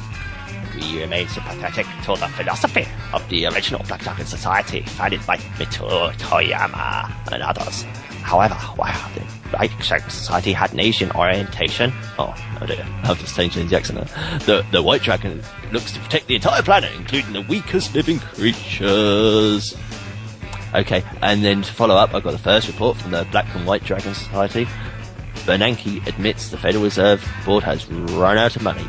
We remain sympathetic to the philosophy of the original Black Dragon Society, founded by Mito Toyama and others. However, while the White Dragon Society had an Asian orientation, I've just changed the accent now. The White Dragon looks to protect the entire planet, including the weakest living creatures. Okay, and then to follow up, I've got the first report from the Black and White Dragon Society. Bernanke admits the Federal Reserve Board has run out of money.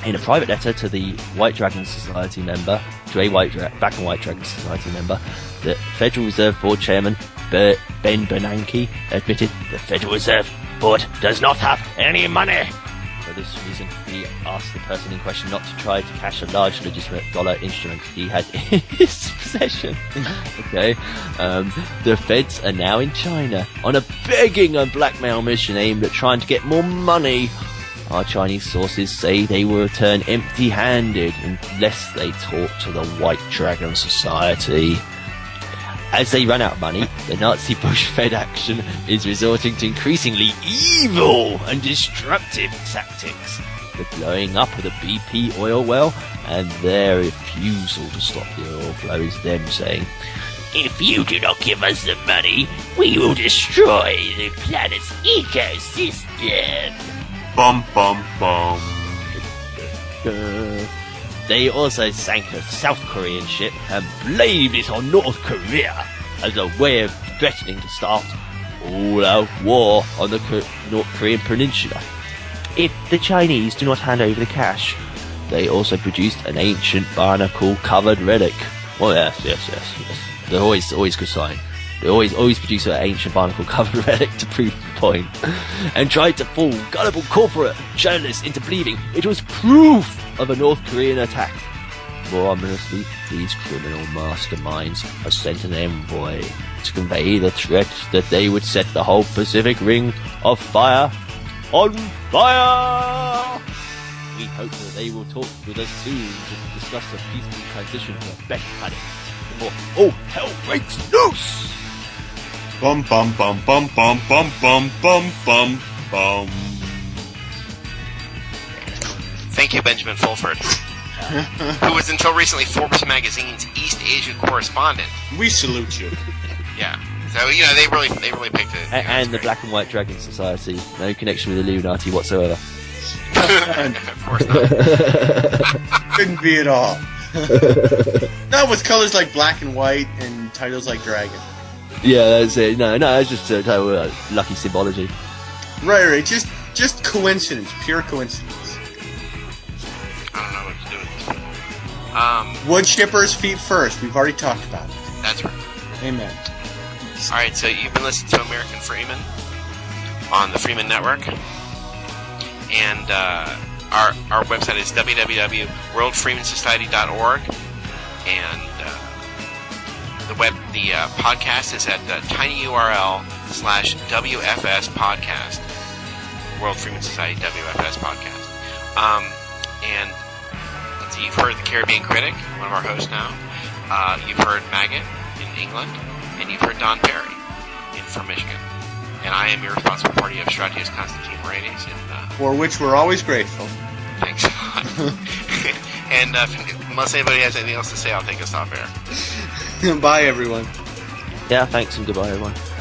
In a private letter to the White Dragon Society member, Black and White Dragon Society member, the Federal Reserve Board Chairman Ben Bernanke admitted the Federal Reserve Board does not have any money. For this reason, he asked the person in question not to try to cash a large legitimate dollar instrument he had in his possession. Okay. The feds are now in China on a begging and blackmail mission aimed at trying to get more money. Our Chinese sources say they will return empty-handed unless they talk to the White Dragon Society. As they run out of money, the Nazi Bush-fed action is resorting to increasingly evil and destructive tactics. The blowing up of the BP oil well and their refusal to stop the oil flow is them saying, "If you do not give us the money, we will destroy the planet's ecosystem." Bum bum bum. They also sank a South Korean ship and blamed it on North Korea as a way of threatening to start all-out war on the North Korean peninsula. If the Chinese do not hand over the cash, they also produced an ancient barnacle-covered relic. Well, yes. They're always good sign. They always produce an ancient barnacle-covered relic to prove the point, and tried to fool gullible corporate journalists into believing it was proof of a North Korean attack. More ominously, these criminal masterminds have sent an envoy to convey the threat that they would set the whole Pacific Ring of Fire on fire! We hope that they will talk with us soon to discuss a peaceful transition to a better planet before all hell breaks loose! Bum bum bum bum bum bum bum bum bum bum. Thank you, Benjamin Fulford, who was until recently Forbes magazine's East Asia correspondent. We salute you. Yeah. So they really picked it. And the Black and White Dragon Society, no connection with the Illuminati whatsoever. Of course not. Couldn't be at all. Not with colors like black and white and titles like dragon. Yeah, that's it. No, it's just lucky symbology. Right. Just coincidence, pure coincidence. I don't know what to do with this. Wood chippers feet first. We've already talked about it. That's right. Amen. All right, so you've been listening to American Freeman on the Freeman Network, and our website is www.worldfreemansociety.org, and the podcast is at tinyurl/WFS podcast, World Freeman Society WFS podcast. And let's see, you've heard the Caribbean Critic, one of our hosts now. You've heard Maggot in England, and you've heard Don Perry from Michigan. And I am your responsible party of Stratius Constantine Morades. For which we're always grateful. Thanks a lot. And unless anybody has anything else to say, I'll take us off air. Bye, everyone. Yeah, thanks and goodbye, everyone.